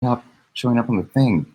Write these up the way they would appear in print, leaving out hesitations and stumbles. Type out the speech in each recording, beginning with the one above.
Not showing up on the thing.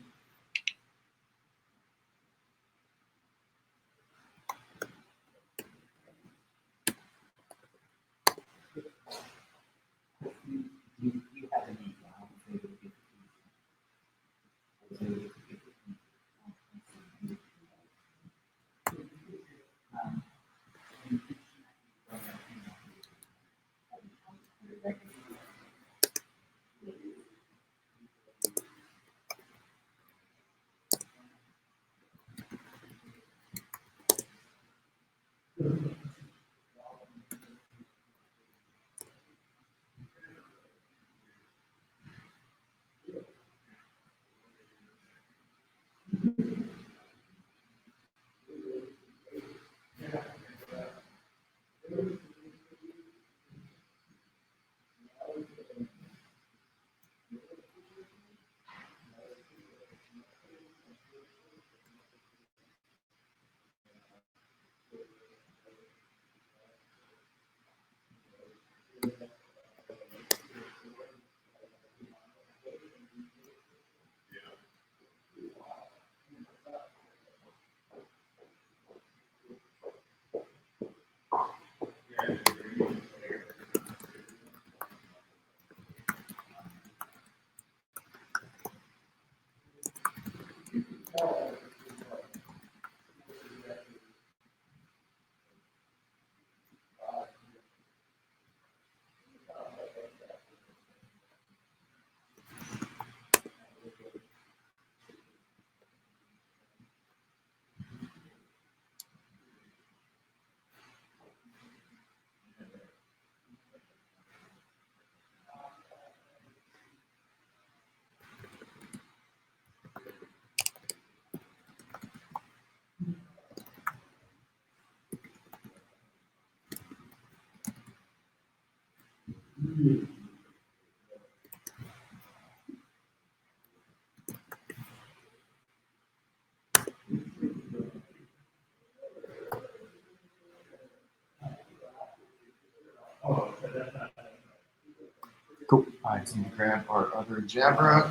Cool. I just need to grab our other Jabra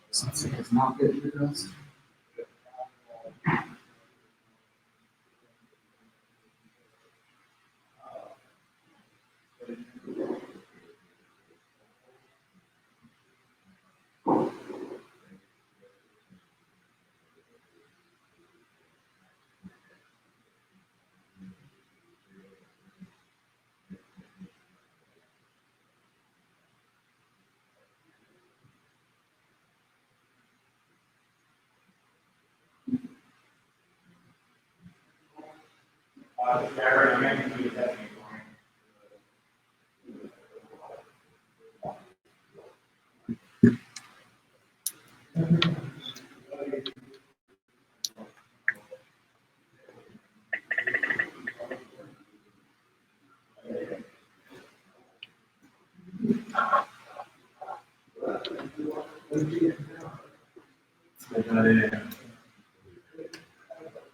since it has not been addressed.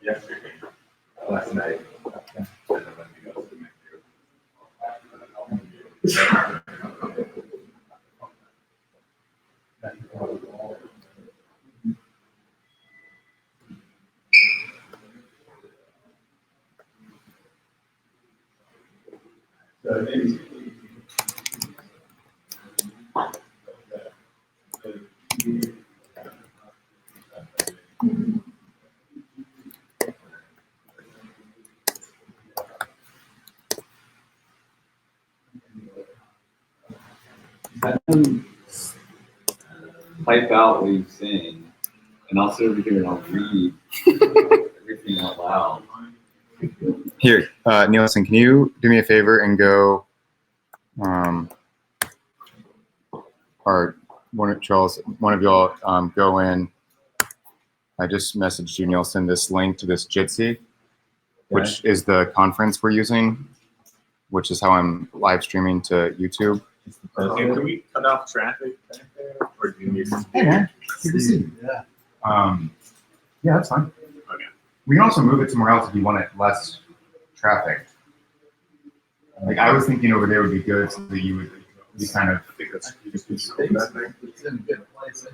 Yesterday, last night. Type out what you sing, and I'll sit over here and I'll read everything out loud. Here, Nielsen, can you do me a favor and go, or one of y'all go in. I just messaged you, Nielsen, this link to this Jitsi, which is the conference we're using, which is how I'm live streaming to YouTube. Okay, can we cut off traffic back there? Or do you need to? Hey man, good to see you. Yeah. Yeah, that's fine. Okay. We can also move it somewhere else if you want it less traffic. Like I was thinking over there would be good so that you would you kind of You just need to It's that thing. in a good place.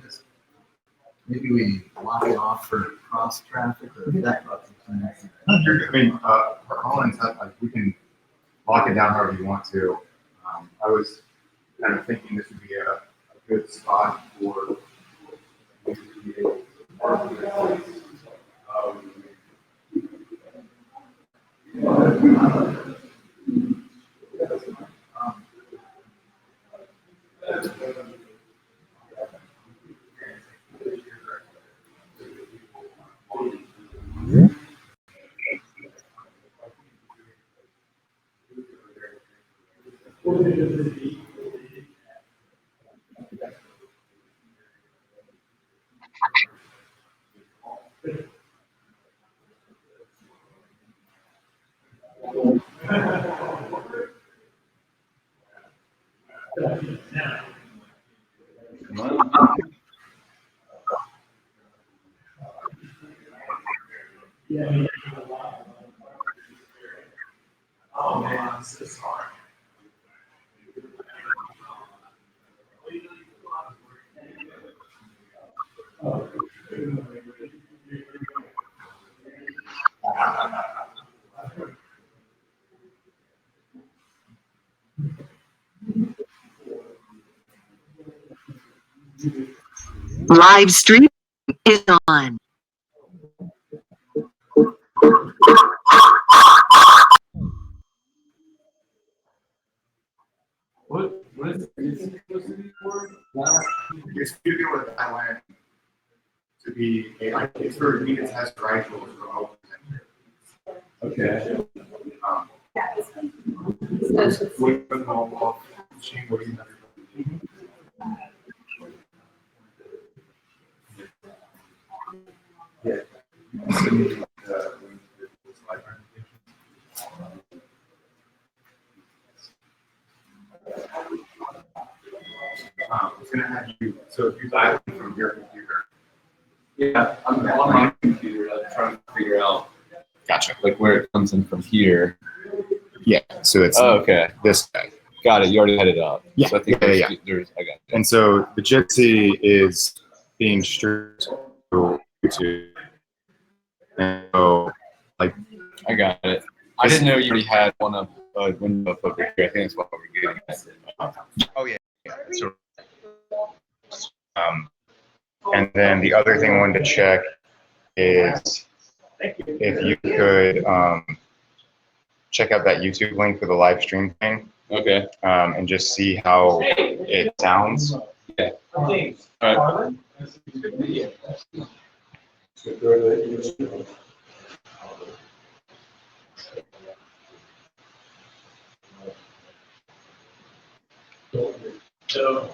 Maybe we block it off for cross traffic or that. I mean, Holland's like we can lock it down however you want to. I was kind of thinking this would be a good spot for you to be able to park your place. Oh man, this is hard. Live stream is on. What is it supposed to be for? Your studio with Thailand to be it's for units has rifles for open. Okay. With the mobile machine, what do you have? Yeah. It's gonna have you. So if you dial in from your computer. Yeah, I'm on my computer. I'm trying to figure out Gotcha. like where it comes in from here. Yeah. So it's Okay. this guy. Got it. You already had it up. Yeah, So I think yeah. there's I got it. And so the Jitsi is being streamed to YouTube. And so, like, I got it. I didn't know you already had one of window up over here. I think that's what we're getting at. oh yeah. So, and then the other thing I wanted to check is if you could check out that YouTube link for the live stream thing. Okay. And just see how it sounds. Yeah. All right. So,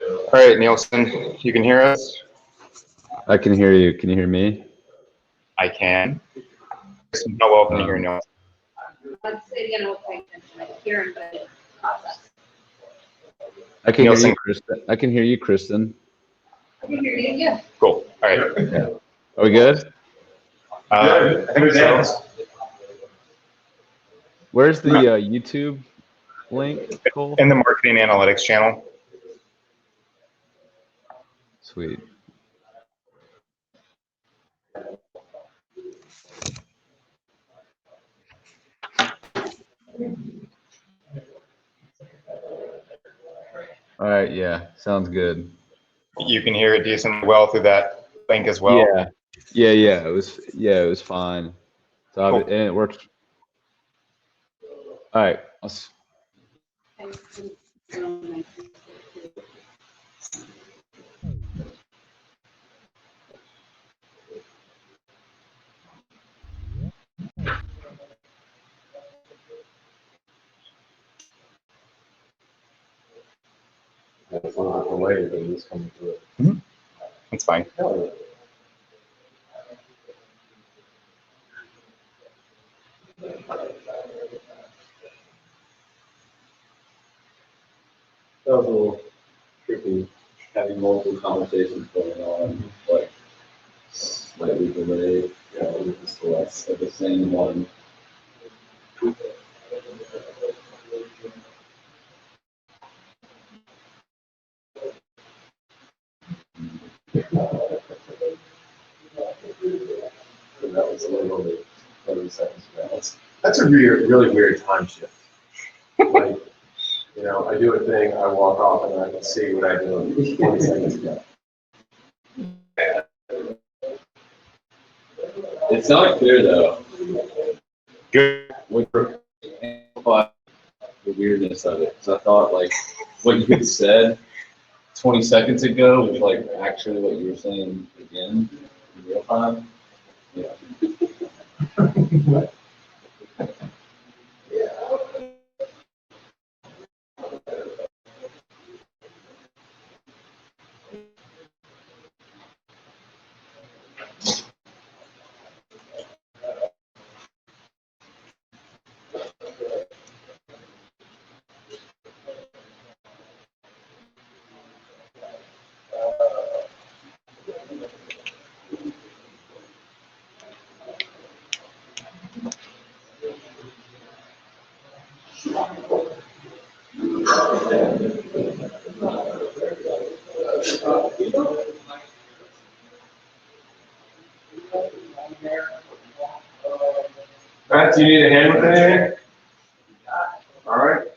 All right, Nielsen, you can hear us? I can hear you. Can you hear me? I can. How well can you hear Nielsen? Let's say again, we'll pay attention. I hear him, but I didn't process. I can Nielsen. hear you, Kristen. I can hear you, Kristen. I can hear you, yeah. Cool. All right. Yeah. Are we good? I think so. Where's the YouTube link, Cole? In the marketing analytics channel. Sweet. All right. Yeah. Sounds good. You can hear it decently well through that link as well. Yeah. Yeah. It was fine. So Cool. and it works. All right. That's a little bit delayed, but it's coming through. That's fine. That was a little tricky, having multiple conversations going on, like slightly delayed, with the celeste of the same one. So that was literally 30 seconds ago. That's a really weird time shift. Like, you know, I do a thing, I walk off, and I can see what I did 20 seconds ago. It's not clear though. Good. What amplify the weirdness of it? Because I thought like what you had said 20 seconds ago was like actually what you were saying again in real time. Yeah. Matt, do you need a hand with anything? All right.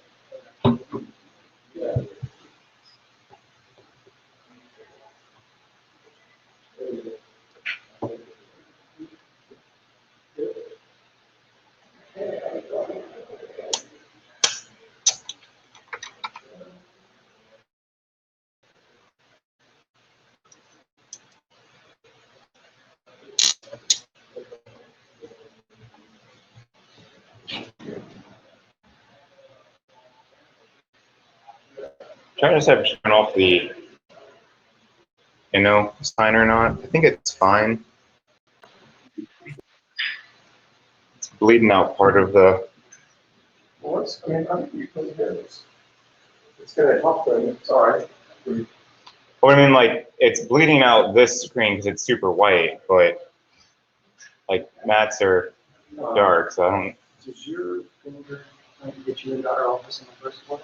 Trying to decide if I should turn off the sign or not. I think it's fine. It's bleeding out part of the. Well, it's, I mean, I think you can hear this. It's gonna help them, it's all right. Well, I mean, like it's bleeding out this screen because it's super white, but like Matt's are dark, so I don't. Does your finger trying to get you into our office in the first one?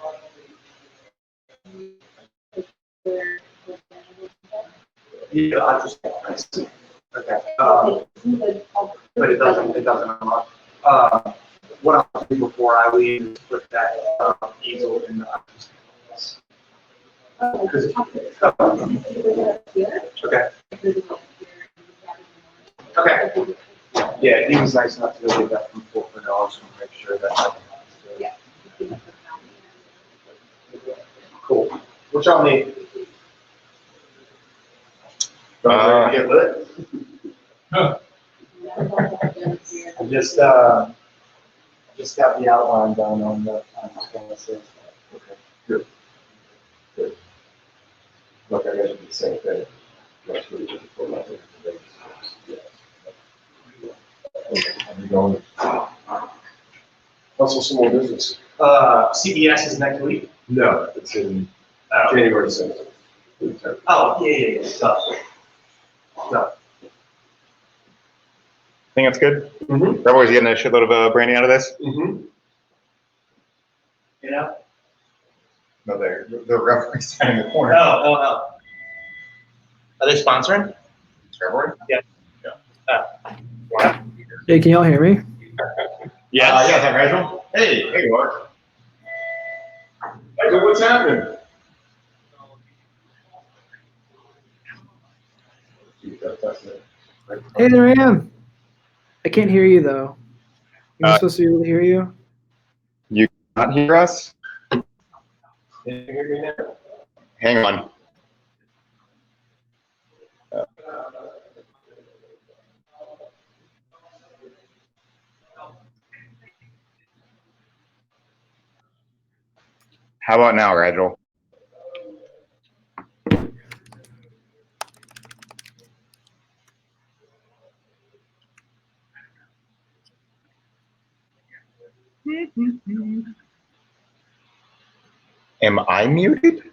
Yeah, I just, I see. Okay. But it doesn't unlock. What I'll do before I leave is put that easel in the office. Okay. Okay. Yeah, he was nice enough to get that from Fulton. I just want to make sure that. Cool. What y'all need? Get lit? I just got the outline done on the. I'm just gonna say. Okay, good. Good. Look, I gotta do the same thing. That's really good for my thing. How you going? Also some more business. CES is next week. No, it's in January 7th. Oh, yeah. So, Think that's good. Mm-hmm. Rebel's getting a shitload of branding out of this. Mm-hmm. you know? No, the Rebel's standing in the corner. Oh. Are they sponsoring? Rebel? Yeah. Hey, can y'all hear me? Yeah. Yeah, is that Rachel? Hey, there you are. Hey, what's happening? Hey, there I am. I can't hear you though. Am I supposed to be able to hear you? You cannot hear us? Can you hear me now? Hang on. How about now, Rachel? Am I muted?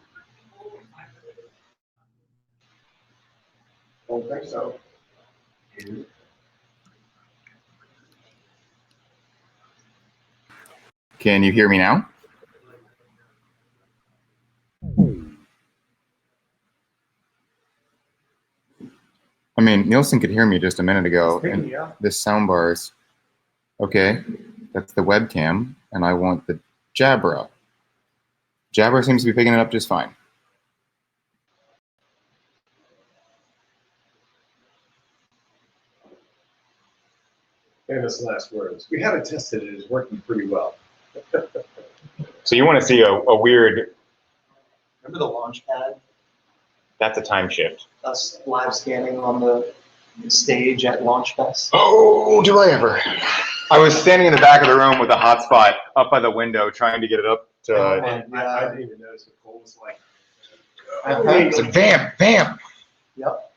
I don't think so. Can you hear me now? I mean, Nielsen could hear me just a minute ago, and this sound bar's okay. That's the webcam, and I want the Jabra. Jabra seems to be picking it up just fine. Famous last words. We haven't tested it. It's working pretty well. So you want to see a weird? Remember the launch pad? That's a time shift. Us live scanning on the stage at Launch Fest. Oh, do I ever? I was standing in the back of the room with a hotspot up by the window trying to get it up to. I didn't even notice what Cole was like. It's a vamp, vamp. Yep.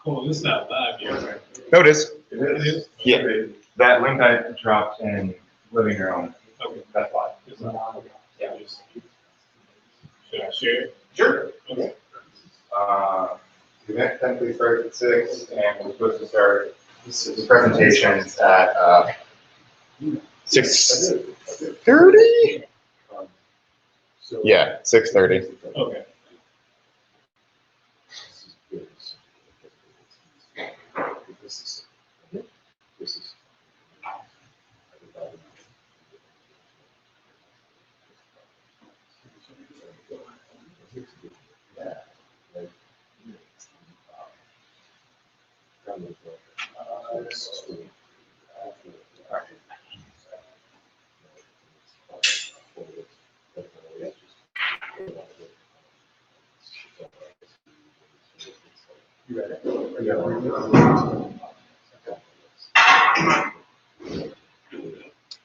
Oh, this is not live yet, right? No, it is. It is? Yeah. That link I dropped in Living Your Own. Okay. That's why. Yeah. Should I share it? Sure. Okay. The event technically starts at 6, and we're supposed to start the presentations at 6:30. Yeah, 6:30. Okay.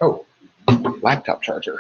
Oh, laptop charger.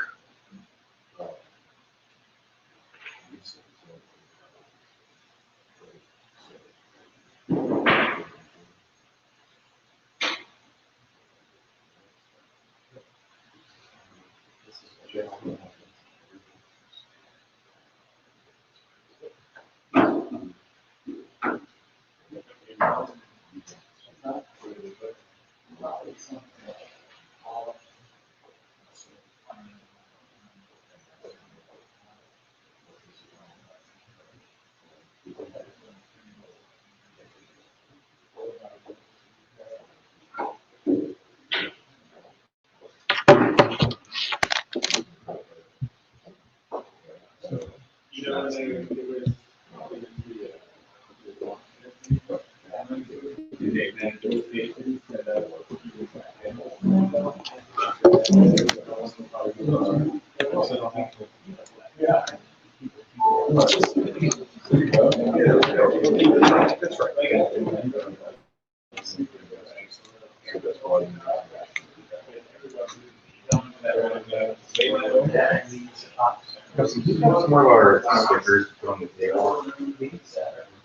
Some more of our stickers put on the table.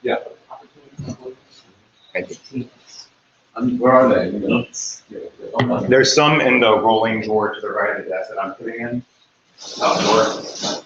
Yeah. Thank you. Where are they? There's some in the rolling drawer to the right of the desk that I'm putting in. Outdoors.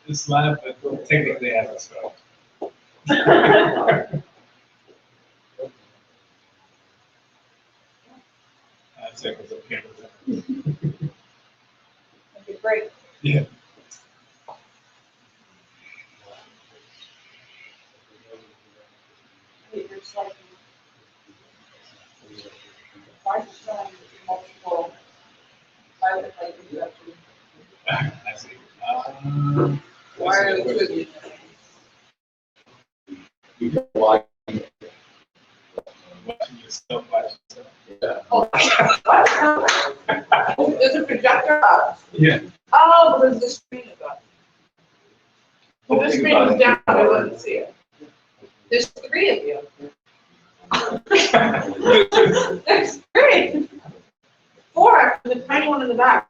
This live, but technically has a start. Yeah. I see. Why are you with You can watch. Watching yourself watch yourself. Oh, there's a projector up. Yeah. Oh, because the screen is up. If the screen was down, I wouldn't see it. There's 3 of you. There's 3. 4, and the tiny one in the back.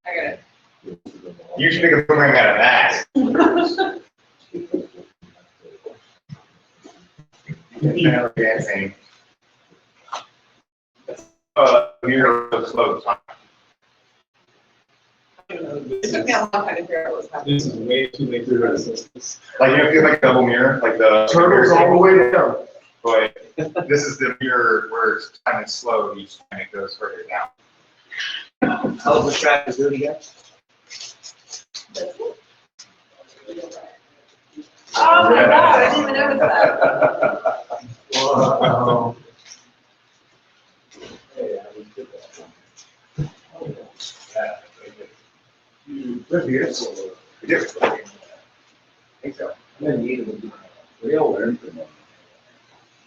I got it. You should make a program out of that. Dancing. You're so slow. It took me a long time to figure out what was happening. This is way too late for this. Like, you know, feel like a double mirror, like the Turtles all the way down. But this is the mirror where it's kind of slow each time it goes further down. How was the track to do it again? Oh my God, I didn't even notice that. Wow. I think so. We all learned from them.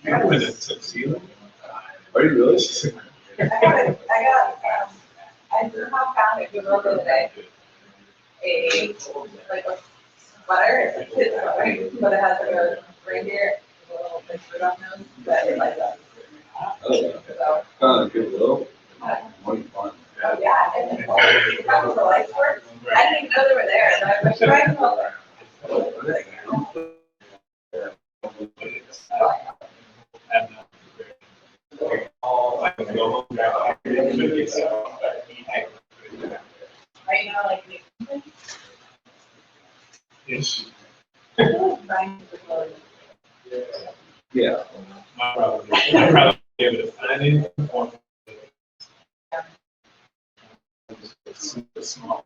Yeah, with a tuxedo. Are you really? I somehow found a good one the other day. Like a sweater, it's a kid's sweater, but it has like a reindeer, a little like shirt on nose, but it like that. Oh, So, kind of good though. More fun. oh yeah, and then, it comes with lights for it. I didn't even know they were there, and I was like, should I come over? Right now, like, Ish. Yeah. My problem gave it a finding or it's super small.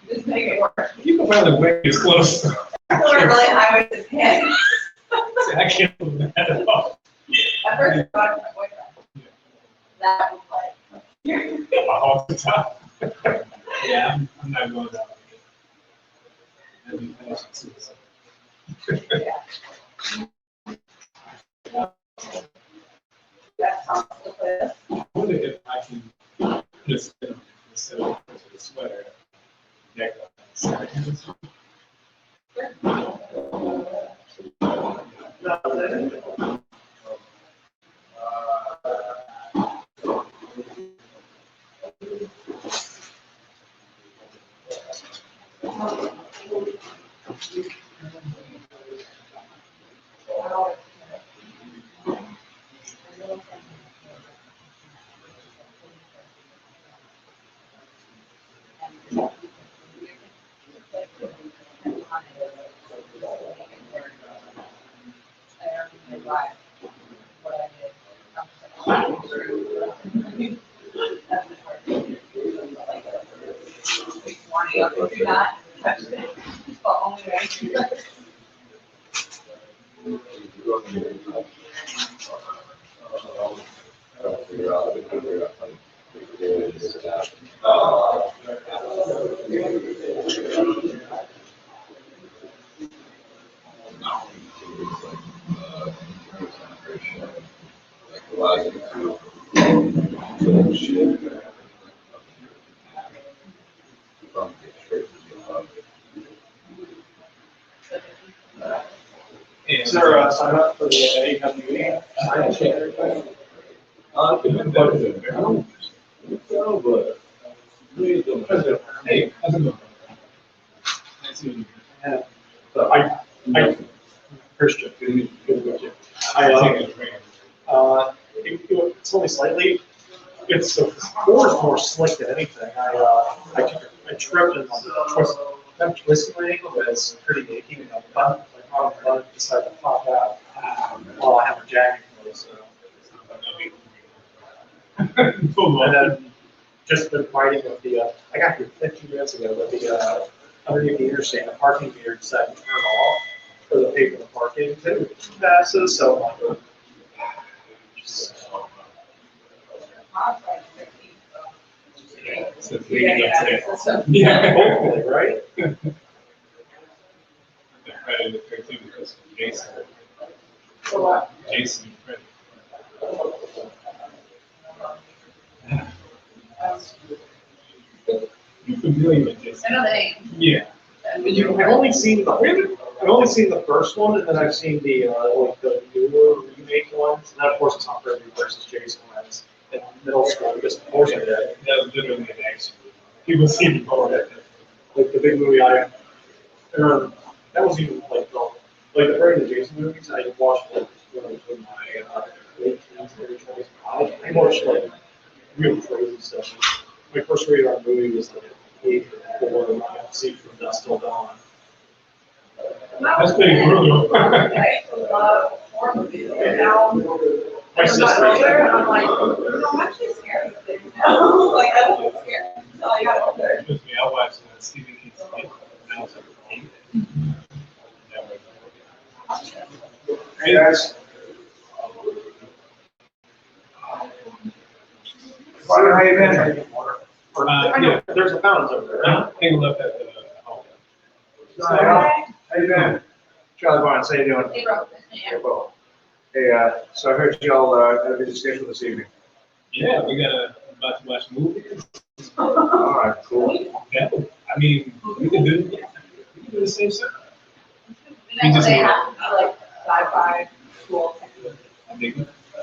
Just make it work. You can probably wait as close. People are really high with his hands. I can't believe that at all. At first, I thought it was my boyfriend. That was like, Off the top. Yeah, I'm not going down. That'd be finishing suicide. that's how it's like. I wonder if I can just instead of the sweater, neck up. Is there a sign up for the AWE? I don't know, but really don't. Hey, how's it going? Nice to meet you. I Christian, good to meet you. It's only slightly, it's the floor is more slick than anything. I took a trip and twisted my ankle, but it's pretty achy. And I'm I decided to pop out. Well, I have a jacket for so. And then just been fighting with the, I got here 15 minutes ago, but the, underneath the interstate, the parking meter decided to turn off for the pay for the parking passes, so I'm like, yeah, hopefully, right? Jason. You familiar with Jason? I know the name. Yeah. I've only seen the first one, and then I've seen the like the newer remake ones. And then of course it's not Freddy versus Jason Lens in middle school. Just unfortunately that That was literally an action. People see me going that. like the big movie that was even like the Freddy and Jason movies I watched like when I was in my late teens, early 20s. I watched like real crazy stuff. My first rated R movie was like 8 or 4, See From Dusk Till Dawn. That's pretty brutal. My sister. I'm like, no, I'm actually scared of things now. Like, I don't get scared. So I got older. With me, I watched Stephen King's Nite when I was like 8. Hey guys. How you been? Yeah. There's a fountains over there. Take a look at the. How you been? Charlie Barnes, how you doing? They wrote this. Hey, well. Hey, so I heard y'all had a busy schedule this evening. Yeah, we got about to watch movies. All right, cool. Yeah, I mean, we can do it. We can do the same stuff. We They have like sci-fi school. I think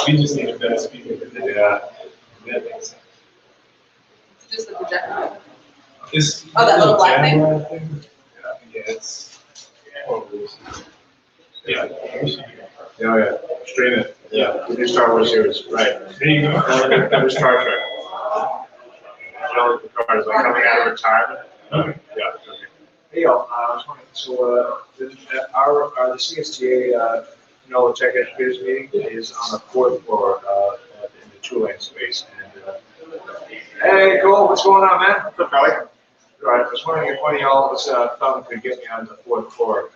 we just need a better speaker. Yeah. That makes sense. Just the projector. It's Oh, that little black thing? Yeah, it's. Yeah. Yeah, yeah. Stream it. Yeah. The new Star Wars series. Right. There you go. That was Star Trek. Jean-Luc Picard is like coming out of retirement. Okay. Yeah. Okay. Hey, y'all. I was wondering. So, the CSTA NOLA Tech Educators meeting is on the 4th floor in the two-lane space. And hey, Cole, what's going on, man? What's up, Charlie? All right. I was wondering if one of y'all was thumb could get me on the 4th floor.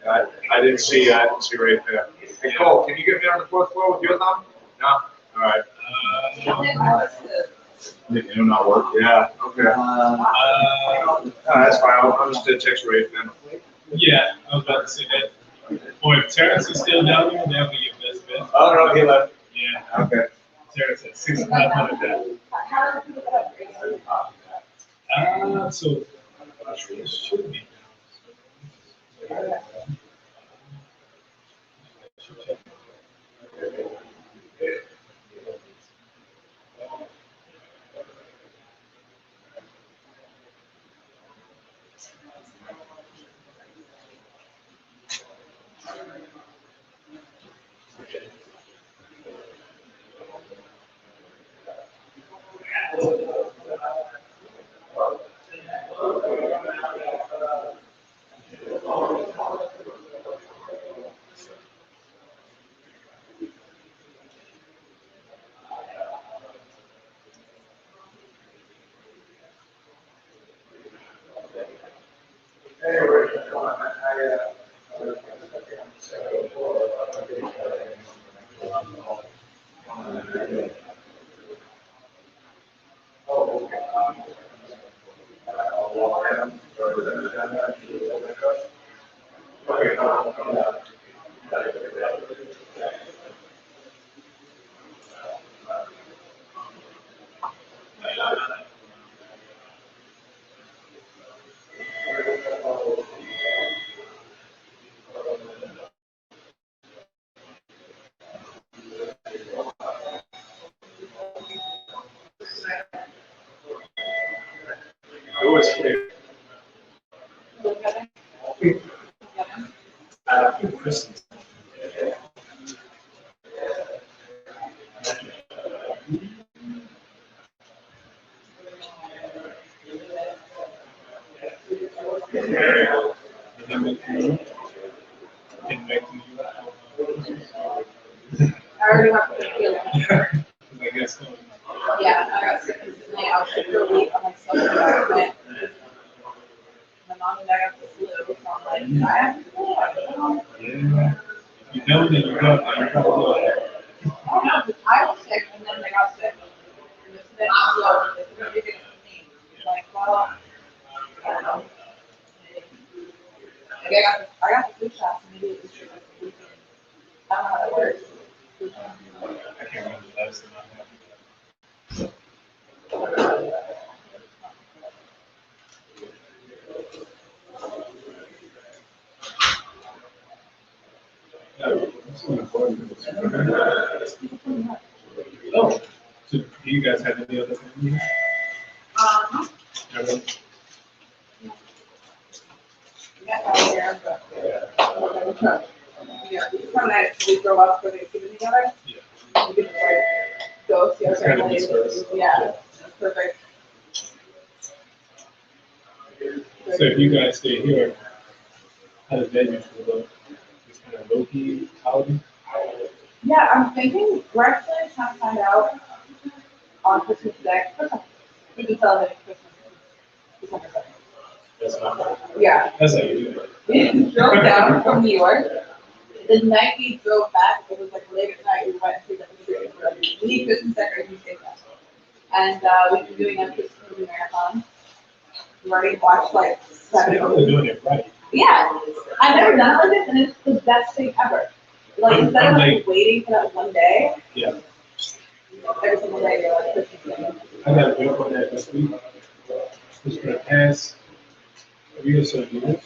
I didn't see right there. Hey, Cole, can you get me on the 4th floor with your thumb? No? All right. It will not work? Yeah, okay. That's fine. I'll just text Ray then. Yeah, I was about to say that. Boy, if Terrence is still down there, that would be your best bet. Oh, no, he left. Yeah. Okay. Terrence at 6,500. So it should be. Who is here? Christmas. Did they make you? Didn't make you? I already have the feeling. I guess so. Yeah, I got sick recently. I was sick for a week. I'm like, so sick. My mom and I got the flu, so I'm like, I have to go. Yeah. You know that you got it. Oh no, I was sick and then they got sick. And then I was like, they're gonna be getting me. Like, well, I don't know. Like, I got the flu shots immediately. I don't know how that works. I can't remember the last time I had it. Oh, so do you guys have any other things? Yeah, out here, but. Yeah, some nights we drove up for Thanksgiving together. Yeah. We could just like go see our It's kind of family. dispersed. Yeah, it's perfect. So if you guys stay here, how does that usually look? It's kind of low-key holiday? Yeah, I'm thinking we're actually trying to find out on Christmas Day. We can celebrate Christmas. December 2nd. That's not bad. Yeah. That's how you do it. We drove down from New York. The night we drove back, it was like late at night. We went to the street. We need Christmas decorations to take that. And we've been doing a Christmas movie marathon. We've already watched like 7 Y'all are doing it right. Yeah, I've never done it like this, and it's the best thing ever. Like instead of like waiting for that one day, Yeah. every single day you're like Christmas Day. I got to go on that this week. It's for the past 3 or so years.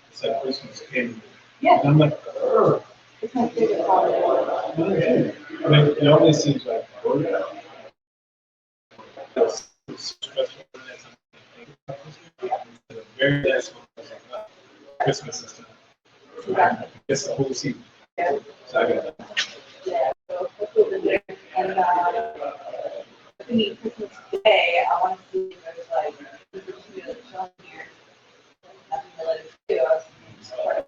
It's like Christmas came. Yeah. And I'm like, oh. It's my favorite holiday. I mean, it always seems like work. It's stressful. The very last one was like, Christmas is time. It's the whole season. Yeah. So I got that. Yeah, so that's what we're doing. And I think Christmas Day, I want to see if there's like, we could just be like chilling here. Nothing really to do. I was sort of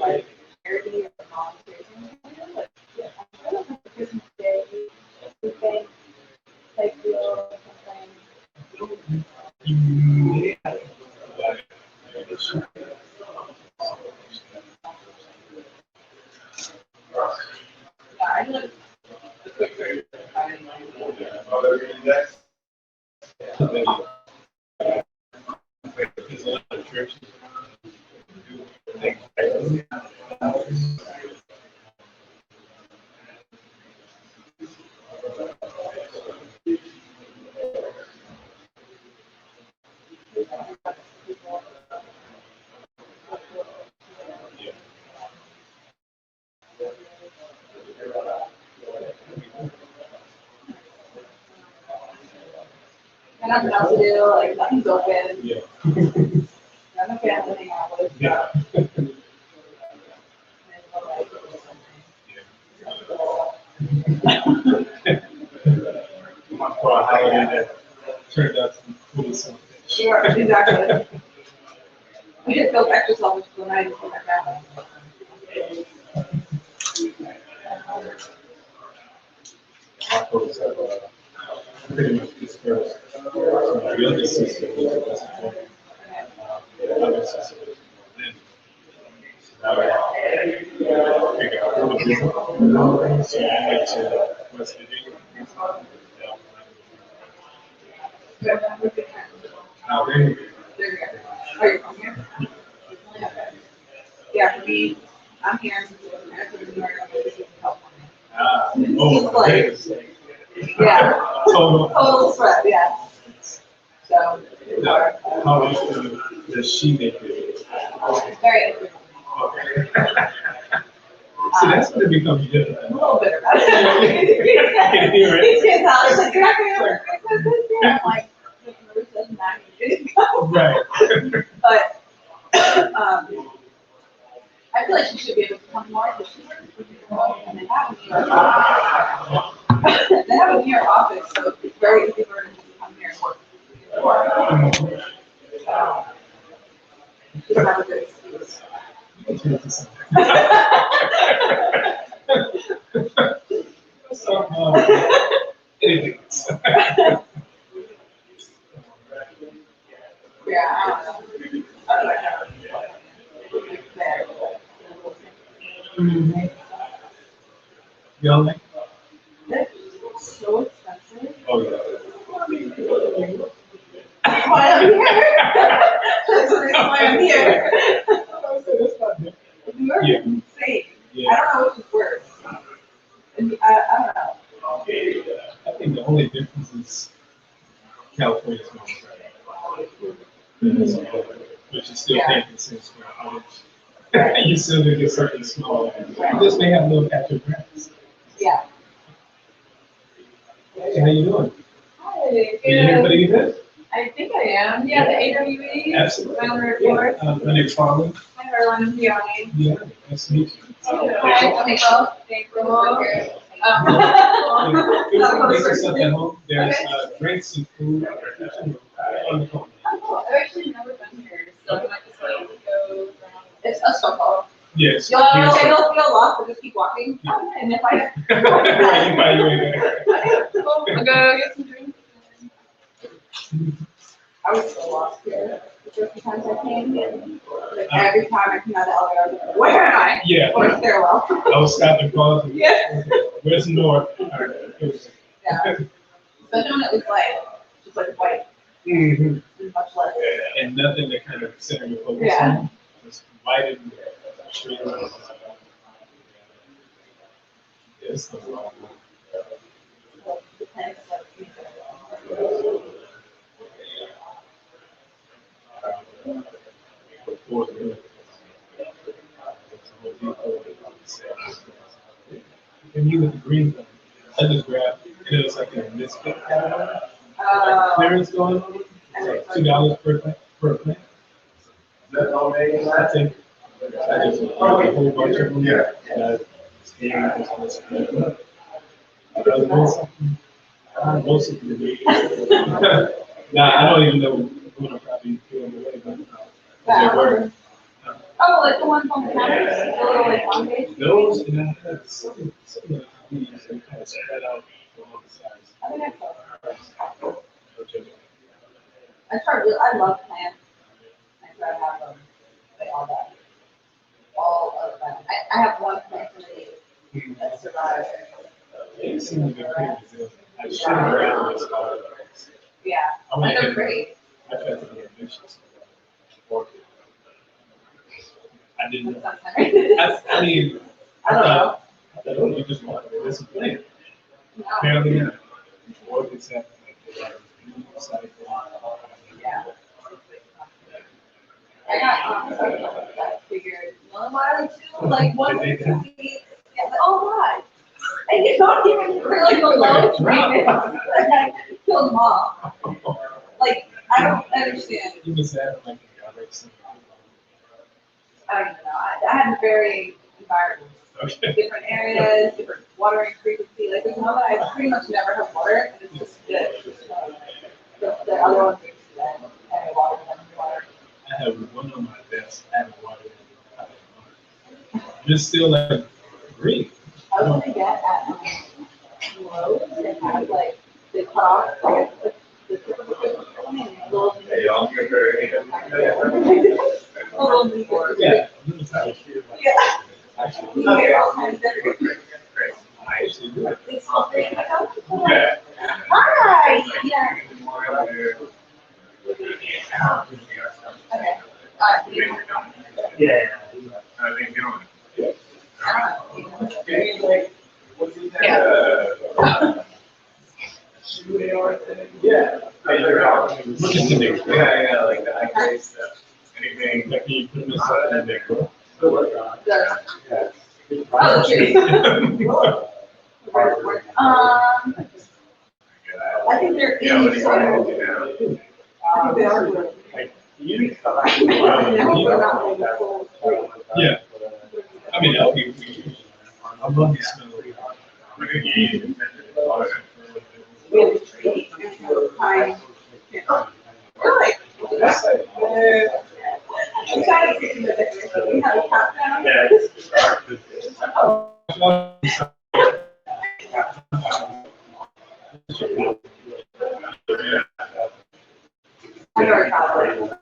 like, charity or volunteering. Like, yeah, I'm kind of like the Christmas Day thing, type deal or something. Yeah. Yeah, I like the quick trip. There's a lot of churches And nothing else to do, like nothing's open. Yeah. I'm a fan of hanging out with. Yeah. For a holiday that turned out to be cool something. Sure, exactly. We just felt extra selfish when I just went back. My folks have pretty much dispersed. So my younger sister was a best friend. The other sister was in. So now I figure out what to do. So I went to West Virginia. Now they Are you from here? Yeah, for me, I'm here. I'm from New York, I'm in California. oh, It's like, yeah, total spread, yeah. So, Now, how often does she make it? it's very interesting. Okay. So that's going to become A different. little bit about it. He gets out, he's like, you're not going to Christmas this year? I'm like, Christmas doesn't matter, you didn't go. Right. But, I feel like she should be able to come more, because she's and they have a New York office. They have a New York office, so it's very easy for her to just come here and work. You don't have a good excuse. Anything. Yeah, I don't know. You don't like? It's so expensive. Oh, yeah. Why I'm here. That's the reason why I'm here. You're Yeah. insane. I Yeah. don't know which is worse. I don't know. I think the only difference is California's more but you still pay the same square footage. You still do get something small. This may have no patch of grass. Yeah. Hey, how you doing? Hi. Did everybody get that? I think I am. Yeah, the AWE. Absolutely. Round report. My name's Farland. Hi, everyone. I'm Gianni. Yeah, nice to meet you. Hi, I'm April. April. There's stuff at home. There's drinks and food. I've actually never been here, so I might just like go around. It's a circle. Yes. You'll feel lost, but just keep walking. And if I I'll go get some drinks. I was so lost here. The first few times I came, like every time I come out of the elevator, I was like, where am I? Yeah. Or stairwell. I was stopping calls. Yeah. Where's north? Yeah. Especially when it was like, just like white. Mm-hmm. And much less. And nothing to kind of center your focus Yeah. on. Just white and straight. Yes. And you with the green thing, I just grabbed, it was like a misfit category. Clearance going on, $2 per plant. That's all they I think, I just, a whole bunch of them. Yeah. And I scanned this one, scanned. I don't know something. I don't know something. Nah, I don't even know what I'm probably doing away, but they work. Oh, like the ones on the counters, the little like on base? Those, and I had some of these, they kind of spread out on both sides. I think I saw. I love plants. I try to have them, like all that. All of them. I have one plant from that survived. It seemed to be pretty resilient. I should have grabbed this all. Yeah, I went they're ahead. great. I tried to be ambitious. I didn't. I mean, I don't know. I thought, oh, you just want to listen to it. No. Apparently not. Orchids have like Yeah. I got I figured, NOLA too, like one or two weeks. Yeah, but oh my. And you don't even for like the low treatment. I killed them all. Like, I don't understand. You just have like I don't even know. I had varying environments. okay. Different areas, different watering frequency. Like there's no that I pretty much never have water, and it's just good. The other ones are and I water them in water. I have one on my desk. I haven't watered it. Just still like green. I was gonna get at Lowe's and have like they cut off like the tip of the one and little. Hey, y'all, you're very. Yeah. Yeah. Actually, You hear all kinds of different. I actually do it. It's so great. Yeah. Hi. Yeah. Okay. Yeah. I think you know. Yeah. Look at the next one. Yeah, like the high stuff. Anything. Like, can you put this on the next one? Oh, geez. I think they're in some. I think they are good. Yeah. I mean, that'll be. I love the smell. We have a tree and a pine. Really? I'm tried to get into it. We had a countdown. Yeah. I never tried it.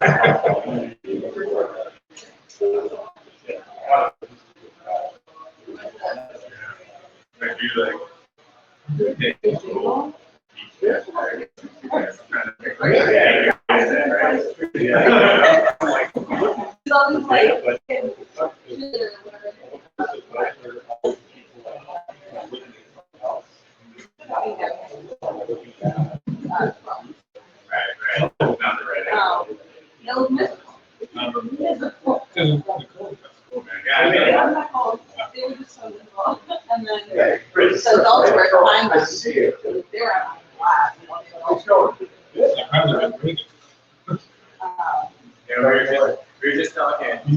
It's always like, no, miserable. I'm not called, they were just so miserable. And then the adults were behind us. They were on class. We're just talking. Wait,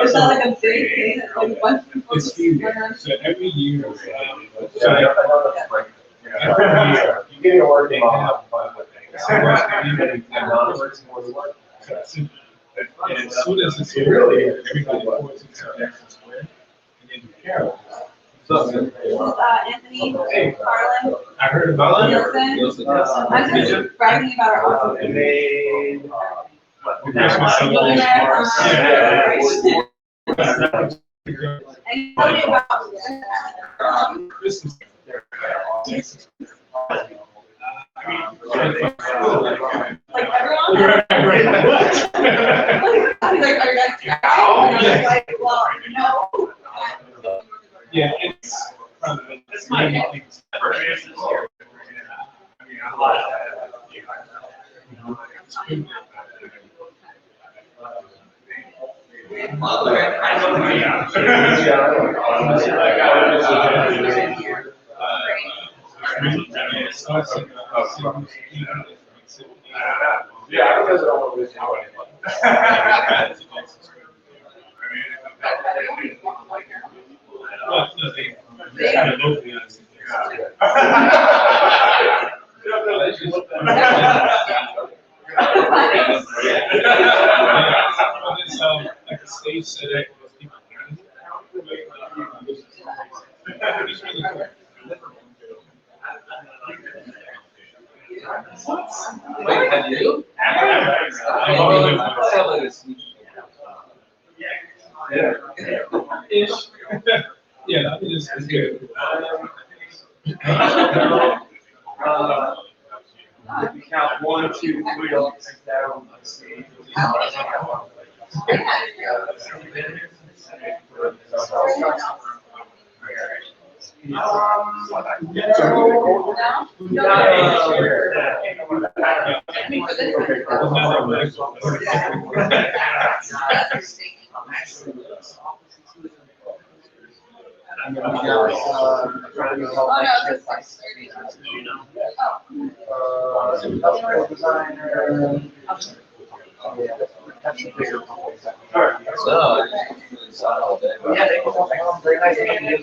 is that like a big thing that like a bunch of people It's just huge. run around? So every year, You get your work in, have fun with things. And non-works more than work. and as soon as it's It really is. everybody pours into Jackson Square, and then you care. This is Anthony, Carlin, I heard about it. Nielsen. I'm just bragging about our office. And they. And you told me about. Like everyone? Like, are you guys? And I was like, well, no. Yeah, it's. That's my thing. Yeah, I don't know what They kind of locally on like the stage set up for those people. Wait, have you? Yeah. Ish. Yeah, it's good. If you count 1, 2, 3, all the way down, let's see. Industrial designer. That's a bigger role. So, it's not all day. Yeah, they go home, very nice meeting you.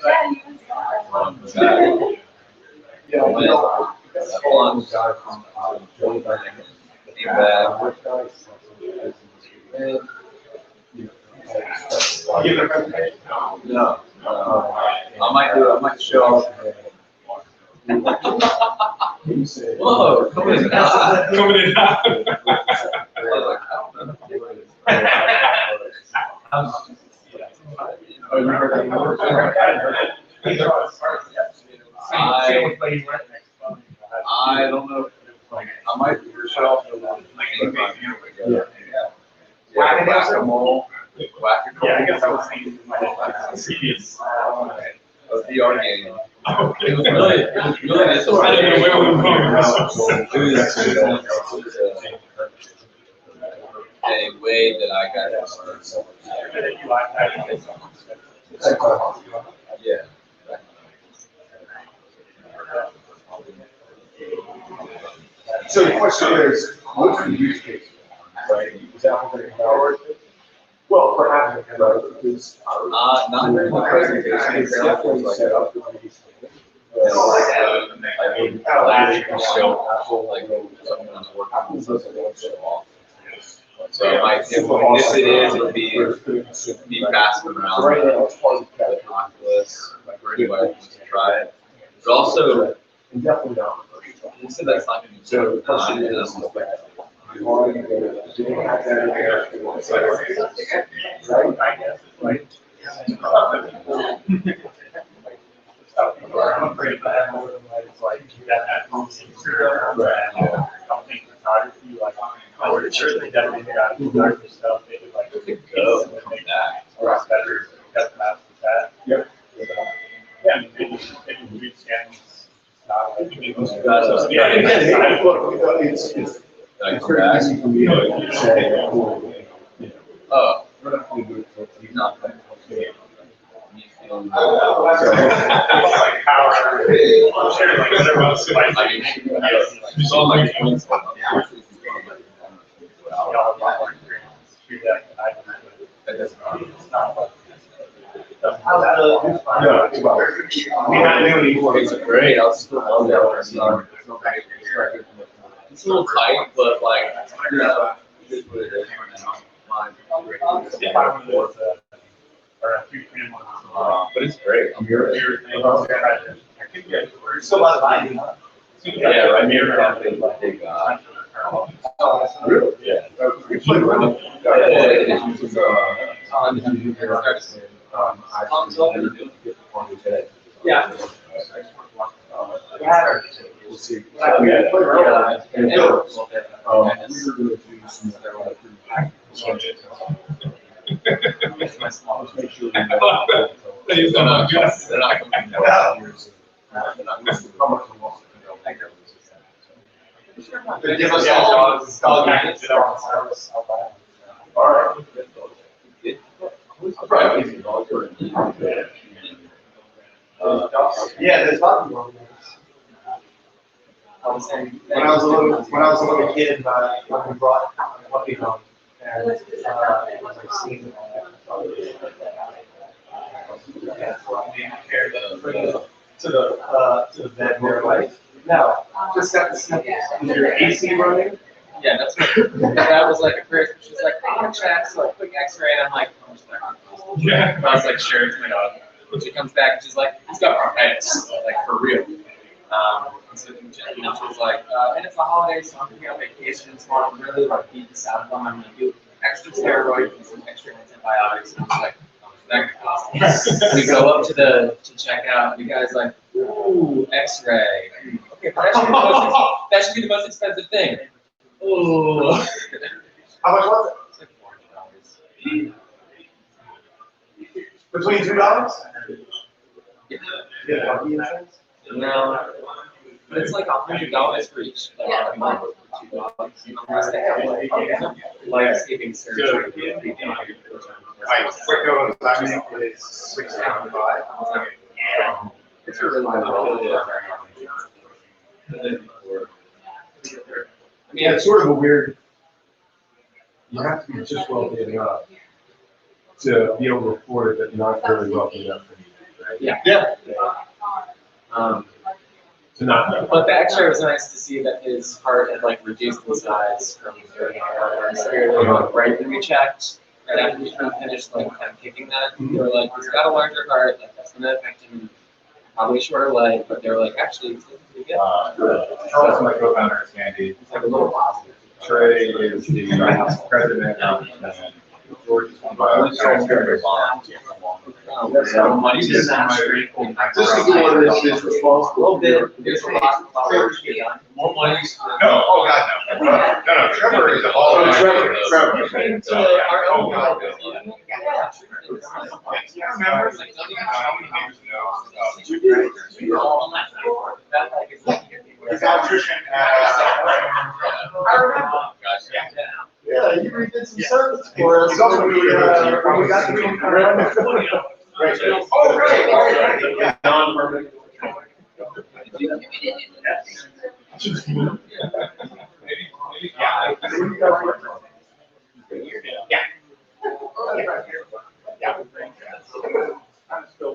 Yeah, we don't. That one. No, I might show up. Whoa, coming in hot. Coming in hot. I don't know. I might show up. Whack-a-mole. Yeah, I guess I was thinking. A VR game. It was really just I didn't know where we were going. a way that I got to yeah. So the question is, what's the use case? Right? Is Apple going to power it? Well, for having it, right? Because Not during the presentation. it's definitely set up. I mean, like someone's working on something that show off. So if it is, it would be fast around the Oculus, like for anybody who wants to try it. But also, Definitely not. you said that's not going to be so I'm afraid that more than like, it's like that company photography, like, I would certainly definitely got photography stuff, they would like, go from that. better, cut maps with that. Yep. Yeah, I mean, maybe read scans. It's very easy for me to say, Oh, we're not going to do it for you. not. Like power. I'm sure like whatever else. It's all like it's great. I'll still love that. It's a little tight, but like, it's what it is. But it's great. Still a lot of binding. Yeah, right. Mirror cafe, big. Really? Yeah. Yeah. We'll see. They're not Give us all magnets. Yeah, there's nothing wrong with this. When I was a little kid, we brought a puppy home, and it was like seeing to the bed. And they're like, no, just got the sniffles. Is your AC running? Yeah, that's what that was like at first. She's like, I want to check, so like quick X-ray, and I'm like, I'm just like, yeah. I was like, sure, it's my dog. When she comes back, she's like, he's got bronchitis, like for real. So she was like, and it's the holidays, so I'm gonna be on vacation tomorrow. I'm really like beat this out of them. I'm gonna do extra steroids and some extra antibiotics. And I was like, how much is that gonna cost? We go up to check out. The guy's like, ooh, X-ray. Okay, but that should be the most expensive thing. Ooh. How much was It's like $400. it? Between $2? Yeah. Yeah, puppy insurance? No, but it's like $100 for each. Like, $2. Unless they have life-saving surgery. Quick note on timing is 6:05. Yeah. It's a really good. I mean, Yeah, it's sort of a weird, you have to be just wealthy enough to be able to afford it, but not really wealthy enough for you, right? yeah. To not know. But the X-ray was nice to see that his heart had like reduced in size from right when we checked, right after we finished like kind of kicking that, they were like, he's got a larger heart, like that's gonna affect him in probably shorter life, but they were like, actually, he's looking pretty good. Charles, my co-founder, is Andy. It's like a little positive. Trey is the president, and George is one of our transcriptors. So money He's just my- This is the one that's responsible. a little bit, there's a lot of flowers to get done. More money. No, oh God, no. No, Trevor is a ball. Oh, Trevor. You came to our own. Oh, Yeah. Yeah, I remember. How many names know? You do. You're all on that board. That like is like. He's an electrician at. I remember. Gotcha. Yeah, you redid some service for us. He's also when really good. when we got to meet him. Oh, great. Yeah. Non-permanent. Do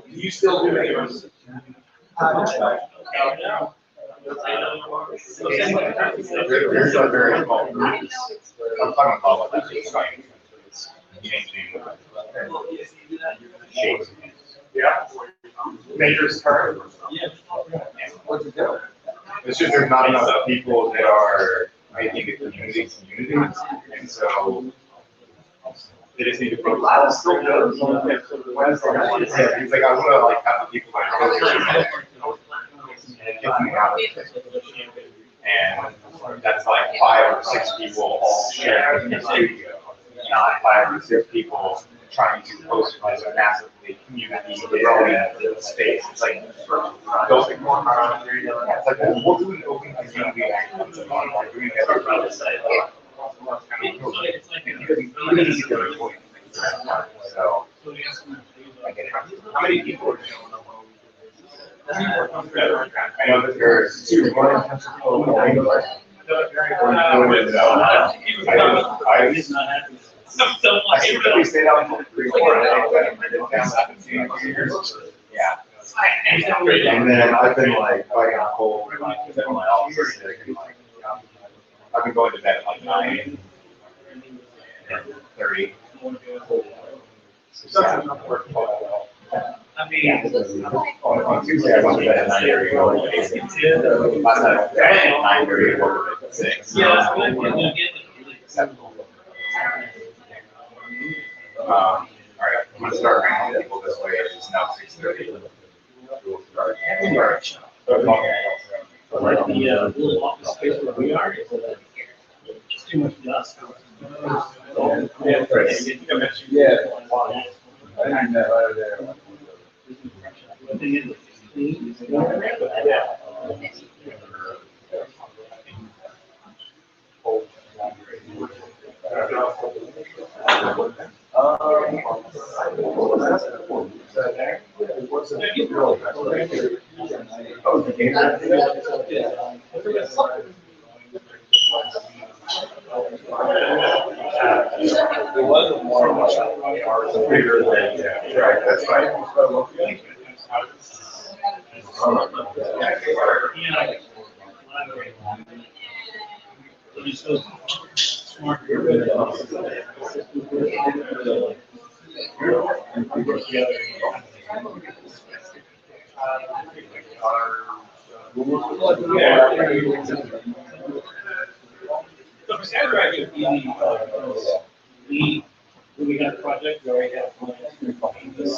you still do it? There's a very small group. I'm talking about that. Changing shapes. Yeah. Major's card. What's it do? It's just there's not enough people that are making the community, and so they just need to put. He's like, I want to like have the people that are and get them out. And that's like 5 or 6 people all sharing the studio, not 5 or 6 people trying to host like a massively community space. It's like building more. It's like we'll do an open community night once a month. We're doing it every Friday. So, how many people are there? I know that there's 2. I we stayed out until 3 or 4 Yeah. And then I've been like fighting a cold in my office. I've been going to bed at like 9:30. I mean, on Tuesday I went to bed at 9:30. Last night I went to bed at 9:30. Woke up at 6. All right, I'm gonna start bringing people this way. It's now 6:30. We'll start. Like the little office space where we are, it's too much dust. Yeah, Chris. Yeah. I didn't know. The thing is, it's clean. It wasn't more much bigger than, yeah, right, that's right. He's so smart. So for Sandra, I think when we got a project, we already have plans to find this.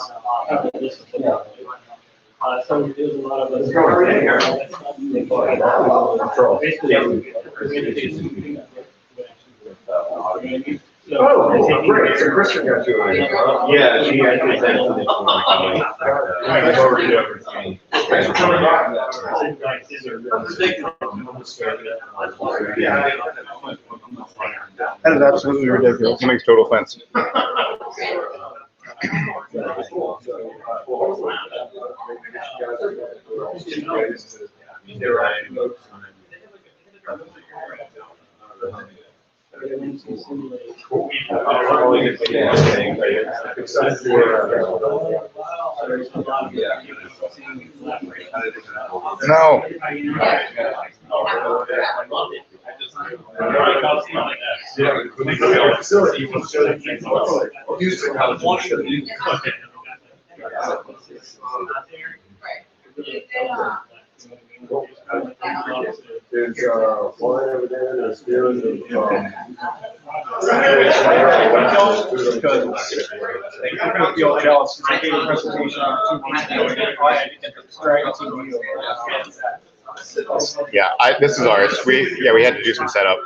So there's a lot of us. Oh, great, so Kristen got to it. Yeah, she actually sent something for me. I forwarded it over to me. Thanks for coming back. That is absolutely ridiculous. It makes total sense. No. There's wine over there, there's beer, and Yeah, this is ours. We had to do some setup.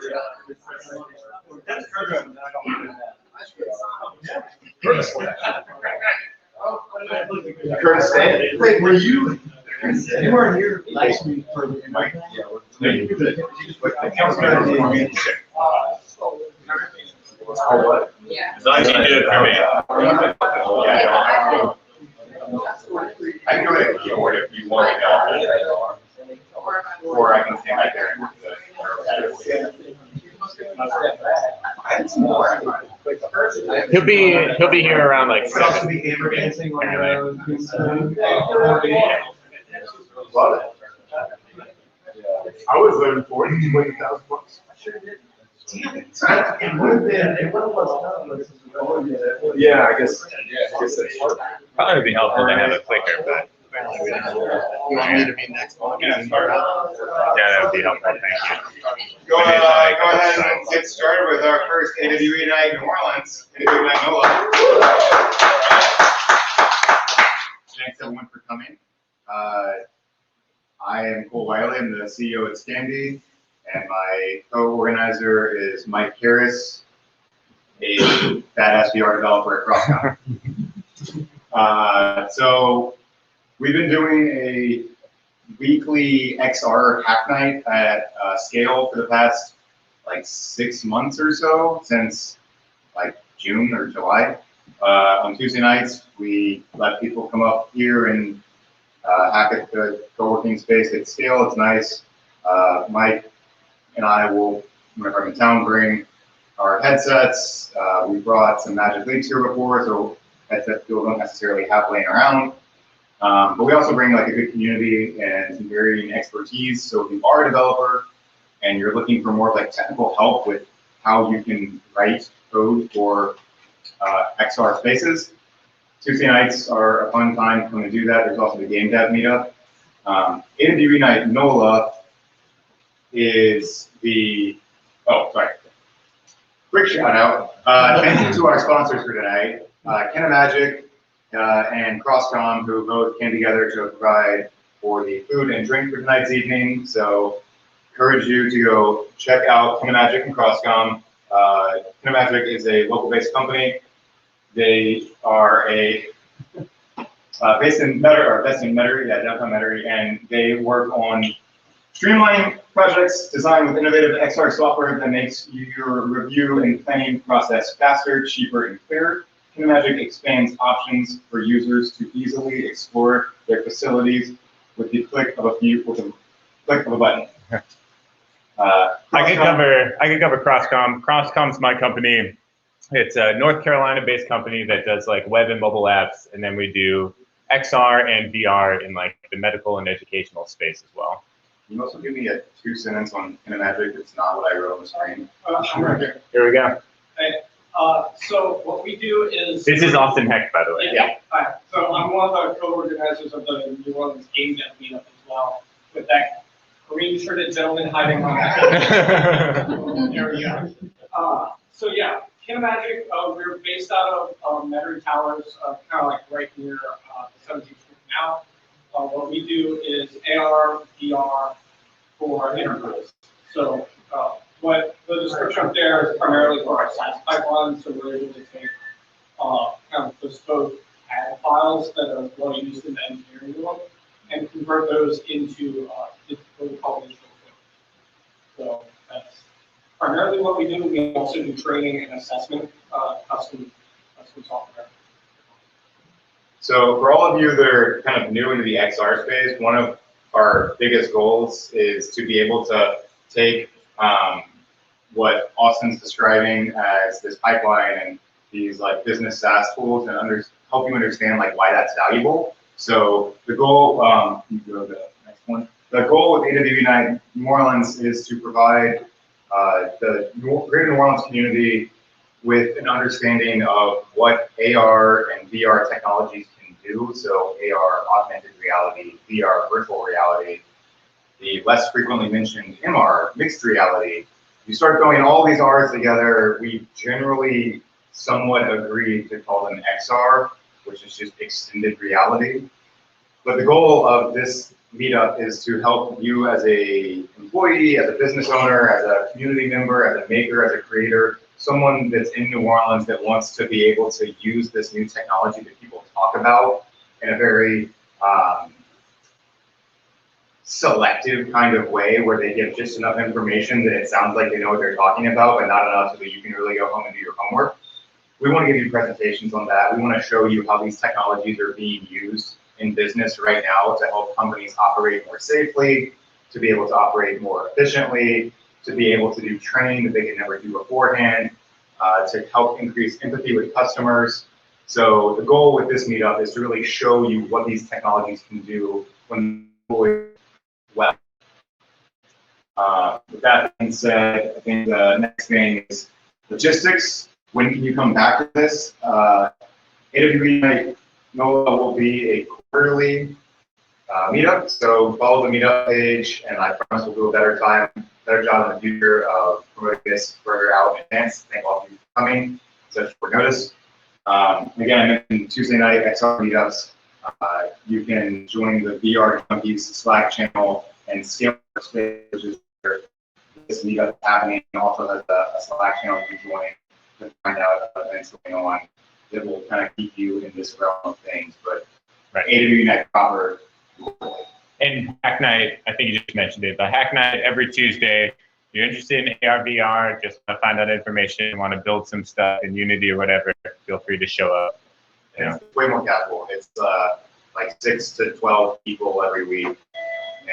Curtis, wait, were you? You weren't here last week for the Mike. What? Yeah. I can do it for me. I can go ahead and keyboard if you want to go. Or I can stand back there and He'll be here around like 6. Love it. I was living for it. Did you win $1,000? I sure did. Damn it. It would have been, it would have was. Yeah, I guess that's true. Probably would be helpful to have a clicker, but You want me to be next one? yeah, that would be helpful. Thank you. Go ahead and get started with our first AWE Night New Orleans, AWE Night NOLA. Thanks everyone for coming. I am Cole Wiley, I'm the CEO at Scandy, and my co-organizer is Mike Harris, a badass VR developer at CrossCon. So we've been doing a weekly XR hack night at Scale for the past like 6 months or so, since like June or July. On Tuesday nights, we let people come up here and hack at the co-working space at Scale. It's nice. Mike and I will, whenever I'm in town, bring our headsets. We brought some Magic Leaks here before, so headsets people don't necessarily have laying around. But we also bring like a good community and some varying expertise. So if you are a developer and you're looking for more like technical help with how you can write code for XR spaces, Tuesday nights are a fun time to come and do that. There's also the game dev meetup. AWE Night NOLA is the, quick shout out. Thank you to our sponsors for tonight, Kinemagic and CrossCom, who both came together to provide for the food and drink for tonight's evening. So encourage you to go check out Kinemagic and CrossCom. Kinemagic is a local-based company. They are based in Metairie, downtown Metairie, and they work on streamlining projects designed with innovative XR software that makes your review and planning process faster, cheaper, and clearer. Kinemagic expands options for users to easily explore their facilities with the click of a button. I can cover CrossCom. CrossCom's my company. It's a North Carolina-based company that does like web and mobile apps, and then we do XR and VR in like the medical and educational space as well. Can you also give me a 2-sentence on Kinemagic? It's not what I wrote on the screen. Sure. Here we go. So what we do is... This is Austin Heck, by the way. Yeah. So I'm one of the co-organizers of the New Orleans Game Dev meetup as well, with that green-shirted gentleman hiding on that. There we go. So yeah, Kinemagic, we're based out of Metairie Towers, kind of like right near the 17th Street now. What we do is AR, VR for enterprise. So what the description up there is primarily for our SaaS pipeline. So we're able to take kind of bespoke ad files that are well used in the engineering world and convert those into what we call digital code. So that's primarily what we do. We also do training and assessment, custom software. So for all of you that are kind of new into the XR space, one of our biggest goals is to be able to take what Austin's describing as this pipeline and these like business SaaS tools and help you understand like why that's valuable. So the goal, you go to the next one. The goal with AWE Night New Orleans is to provide the greater New Orleans community with an understanding of what AR and VR technologies can do. So AR, augmented reality, VR, virtual reality, the less frequently mentioned MR, mixed reality. You start throwing all these R's together, we generally somewhat agree to call them XR, which is just extended reality. But the goal of this meetup is to help you as a employee, as a business owner, as a community member, as a maker, as a creator, someone that's in New Orleans that wants to be able to use this new technology that people talk about in a very selective kind of way where they give just enough information that it sounds like they know what they're talking about, but not enough so that you can really go home and do your homework. We want to give you presentations on that. We want to show you how these technologies are being used in business right now to help companies operate more safely, to be able to operate more efficiently, to be able to do training that they could never do beforehand, to help increase empathy with customers. So the goal with this meetup is to really show you what these technologies can do when deployed well. being said, I think the next thing is logistics. When can you come back to this? AWE Nite NOLA will be a quarterly meetup, so follow the meetup page, and I promise we'll do a better job in the future of promoting this further out in advance. Thank all of you for coming, such short notice. Again, I mentioned Tuesday night XR meetups. You can join the VR Junkies Slack channel and scale our space, which is where this meetup is happening, and also has a Slack channel you can join to find out events going on. It will kind of keep you in this realm of things, but AWE Nite proper. And Hack Night, I think you just mentioned it, but Hack Night every Tuesday. If you're interested in AR, VR, just want to find out information, want to build some stuff in Unity or whatever, feel free to show up. It's way more casual. It's like 6 to 12 people every week,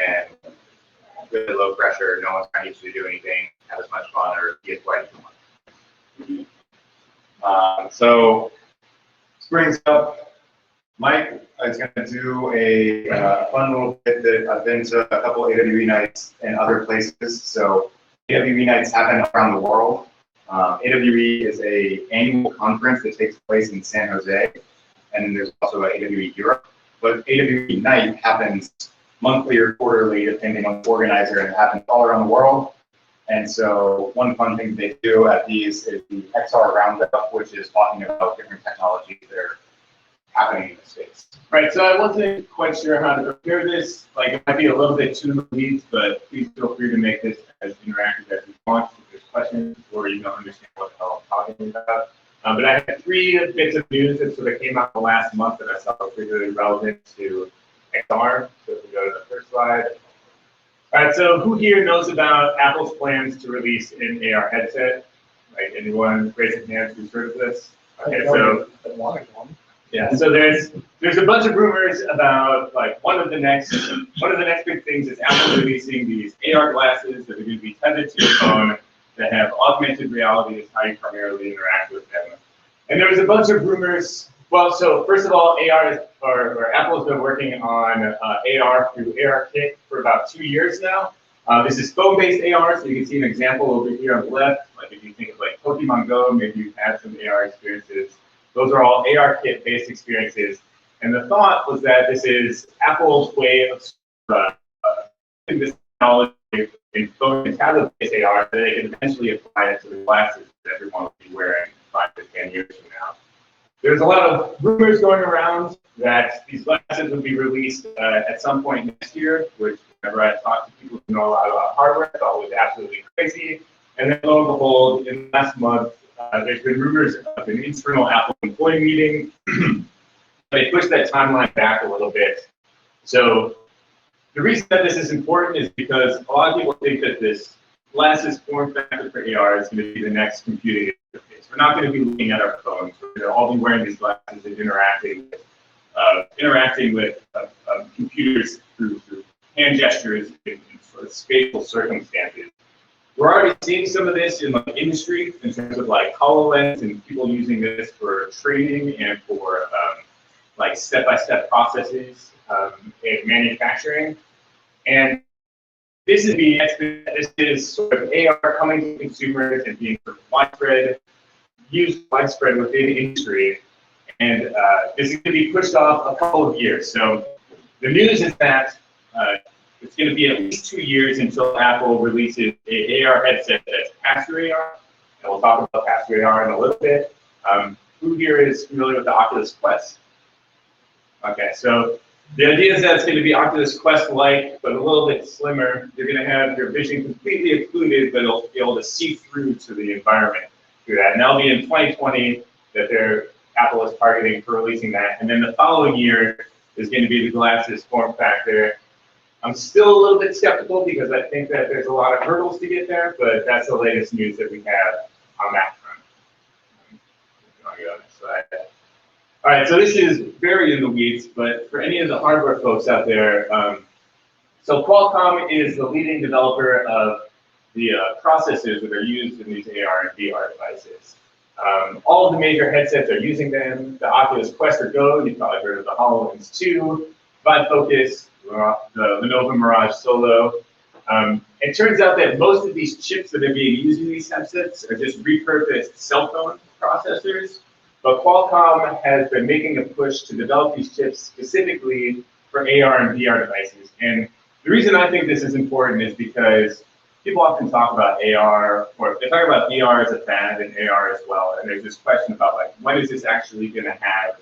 and really low pressure. No one's trying to get you to do anything, have as much fun, or get what you want. So this brings up Mike is going to do a fun little bit that I've been to a couple AWE nights in other places. So AWE nights happen around the world. AWE is an annual conference that takes place in San Jose, and then there's also AWE Europe. But AWE Nite happens monthly or quarterly, depending on the organizer, and it happens all around the world. And so one fun thing they do at these is the XR Roundup, which is talking about different technologies that are happening in the space. Right, so I wasn't quite sure how to prepare this. Like, it might be a little bit too in the weeds, but please feel free to make this as interactive as you want. If there's questions or you don't understand what the hell I'm talking about. But I had 3 bits of news that sort of came out the last month that I thought were particularly relevant to XR. So if we go to the first slide. All right, so who here knows about Apple's plans to release an AR headset? Like, anyone raise their hands who's heard of this? Okay, so yeah, so there's a bunch of rumors about like one of the next big things is Apple releasing these AR glasses that are going to be tethered to your phone that have augmented reality as how you primarily interact with them. And there was a bunch of rumors. Well, so first of all, Apple has been working on AR through ARKit for about 2 years now. This is phone-based AR, so you can see an example over here on the left. Like if you think of like Pokemon Go, maybe you've had some AR experiences. Those are all ARKit-based experiences. And the thought was that this is Apple's way of putting this technology in phone and tablet-based AR so they can eventually apply it to the glasses that everyone will be wearing 5 to 10 years from now. There's a lot of rumors going around that these glasses will be released at some point next year, which whenever I talk to people who know a lot about hardware, I thought was absolutely crazy. And then lo and behold, in the last month, there's been rumors of an internal Apple employee meeting. They pushed that timeline back a little bit. So the reason that this is important is because a lot of people think that this glasses form factor for AR is going to be the next computing interface. We're not going to be looking at our phones. We're going to all be wearing these glasses and interacting with computers through hand gestures in sort of spatial circumstances. We're already seeing some of this in the industry in terms of like HoloLens and people using this for training and for like step-by-step processes in manufacturing. And this is sort of AR coming to consumers and being sort of used widespread within industry. And this is going to be pushed off a couple of years. So the news is that it's going to be at least 2 years until Apple releases an AR headset that's pass-through AR. And we'll talk about pass-through AR in a little bit. Who here is familiar with the Oculus Quest? Okay, so the idea is that it's going to be Oculus Quest-like, but a little bit slimmer. You're going to have your vision completely occluded, but it'll be able to see through to the environment through that. And that'll be in 2020 that Apple is targeting for releasing that. And then the following year is going to be the glasses form factor. I'm still a little bit skeptical because I think that there's a lot of hurdles to get there, but that's the latest news that we have on that front. I'll go next slide. All right, so this is very in the weeds, but for any of the hardware folks out there, so Qualcomm is the leading developer of the processors that are used in these AR and VR devices. All of the major headsets are using them. The Oculus Quest or Go, you've probably heard of the HoloLens 2, Vive Focus, the Lenovo Mirage Solo. It turns out that most of these chips that are being used in these headsets are just repurposed cell phone processors. But Qualcomm has been making a push to develop these chips specifically for AR and VR devices. And the reason I think this is important is because people often talk about AR, or they talk about VR as a fad and AR as well. And there's this question about like, when is this actually going to have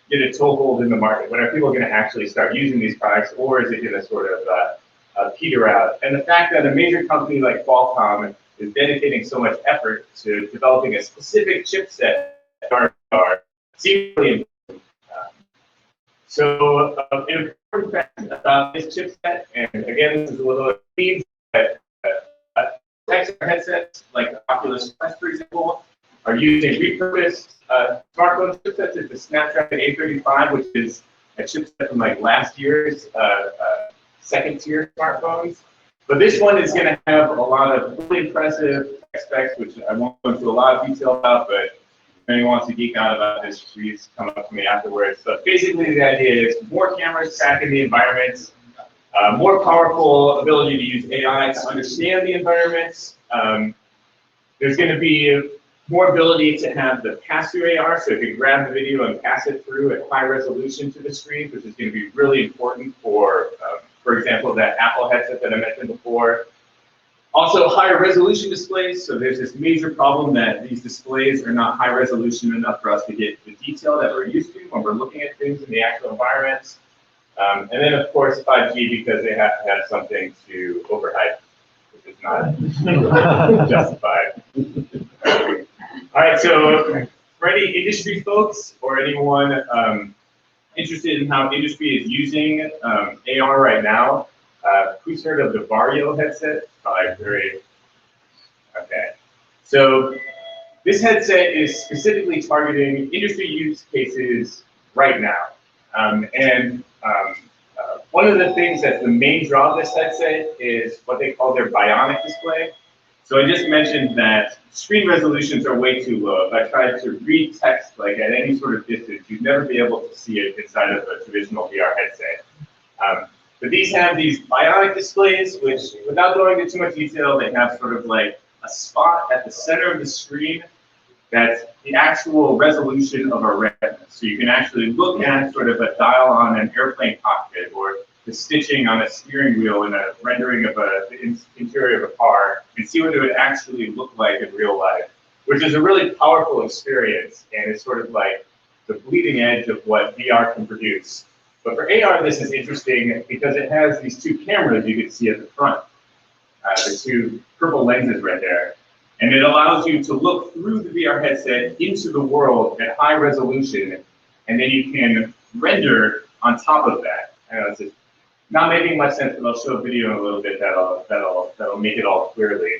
get a toehold in the market? When are people going to actually start using these products, or is it going to sort of peter out? And the fact that a major company like Qualcomm is dedicating so much effort to developing a specific chipset for VR seems really important. So an important fact about this chipset, and again, this is a little themes that XR headsets like the Oculus Quest, for example, are using repurposed smartphone chipsets. It's the Snapdragon 835, which is a chipset from like last year's second-tier smartphones. But this one is going to have a lot of really impressive specs, which I won't go into a lot of detail about, but if anyone wants to geek out about this, please come up to me afterwards. But basically, the idea is more cameras tracking the environments, more powerful ability to use AI to understand the environments. There's going to be more ability to have the pass-through AR, so you can grab the video and pass it through at high resolution to the screen, which is going to be really important for example, that Apple headset that I mentioned before. Also, higher resolution displays. So there's this major problem that these displays are not high resolution enough for us to get the detail that we're used to when we're looking at things in the actual environments. And then, of course, 5G, because they have to have something to overhype, which is not justified. All right, so for any industry folks or anyone interested in how industry is using AR right now, who's heard of the Vario headset? Probably very, okay. So this headset is specifically targeting industry use cases right now. One of the things that's the main draw of this headset is what they call their bionic display. So I just mentioned that screen resolutions are way too low. If I tried to read text like at any sort of distance, you'd never be able to see it inside of a traditional VR headset. But these have these bionic displays, which, without going into too much detail, they have sort of like a spot at the center of the screen that's the actual resolution of a retina. So you can actually look at sort of a dial on an airplane cockpit, or the stitching on a steering wheel in a rendering of the interior of a car, and see what it would actually look like in real life, which is a really powerful experience, and it's sort of like the bleeding edge of what VR can produce. But for AR, this is interesting because it has these two cameras you can see at the front, the two purple lenses right there. And it allows you to look through the VR headset into the world at high resolution, and then you can render on top of that. It's just not making much sense, but I'll show a video in a little bit that'll make it all clearly.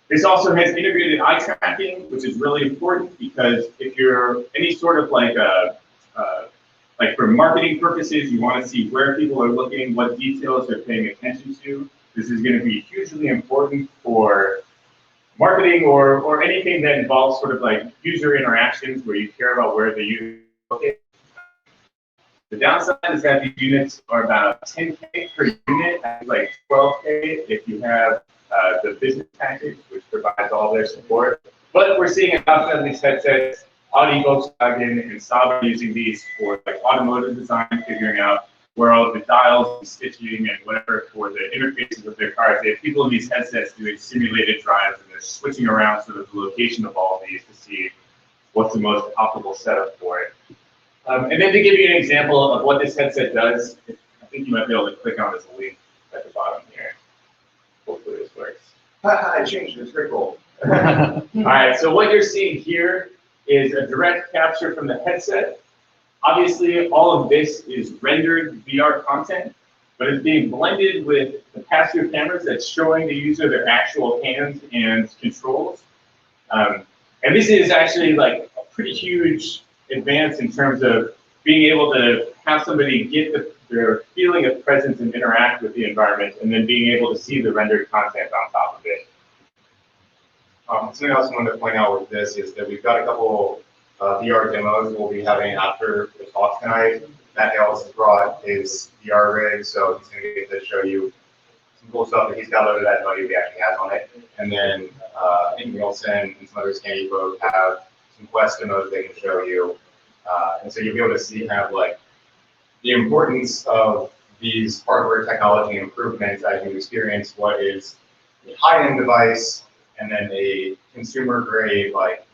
This also has integrated eye tracking, which is really important because if you're any sort of like for marketing purposes, you want to see where people are looking, what details they're paying attention to. This is going to be hugely important for marketing or anything that involves sort of like user interactions where you care about where the user is looking. The downside is that these units are about 10K per unit, and like 12K if you have the business package, which provides all their support. But we're seeing adoption of these headsets. Audi, Volkswagen, and Saab are using these for like automotive design, figuring out where all the dials and stitching and whatever for the interfaces of their cars. They have people in these headsets doing simulated drives, and they're switching around sort of the location of all of these to see what's the most optimal setup for it. And then to give you an example of what this headset does, I think you might be able to click on this link at the bottom here. Hopefully this works. I changed it, it's very cool. All right, so what you're seeing here is a direct capture from the headset. Obviously, all of this is rendered VR content, but it's being blended with the pass-through cameras that's showing the user their actual hands and controls. And this is actually like a pretty huge advance in terms of being able to have somebody get their feeling of presence and interact with the environment, and then being able to see the rendered content on top of it. Something else I wanted to point out with this is that we've got a couple VR demos we'll be having after the talk tonight. Matt Ellis has brought his VR rig, so he's going to get to show you cool stuff that he's downloaded that no UV actually has on it. And then I think Nielsen and some other Scandy folks have some Quest demos they can show you. And so you'll be able to see kind of like the importance of these hardware technology improvements as you experience what is a high-end device and then a consumer grade, like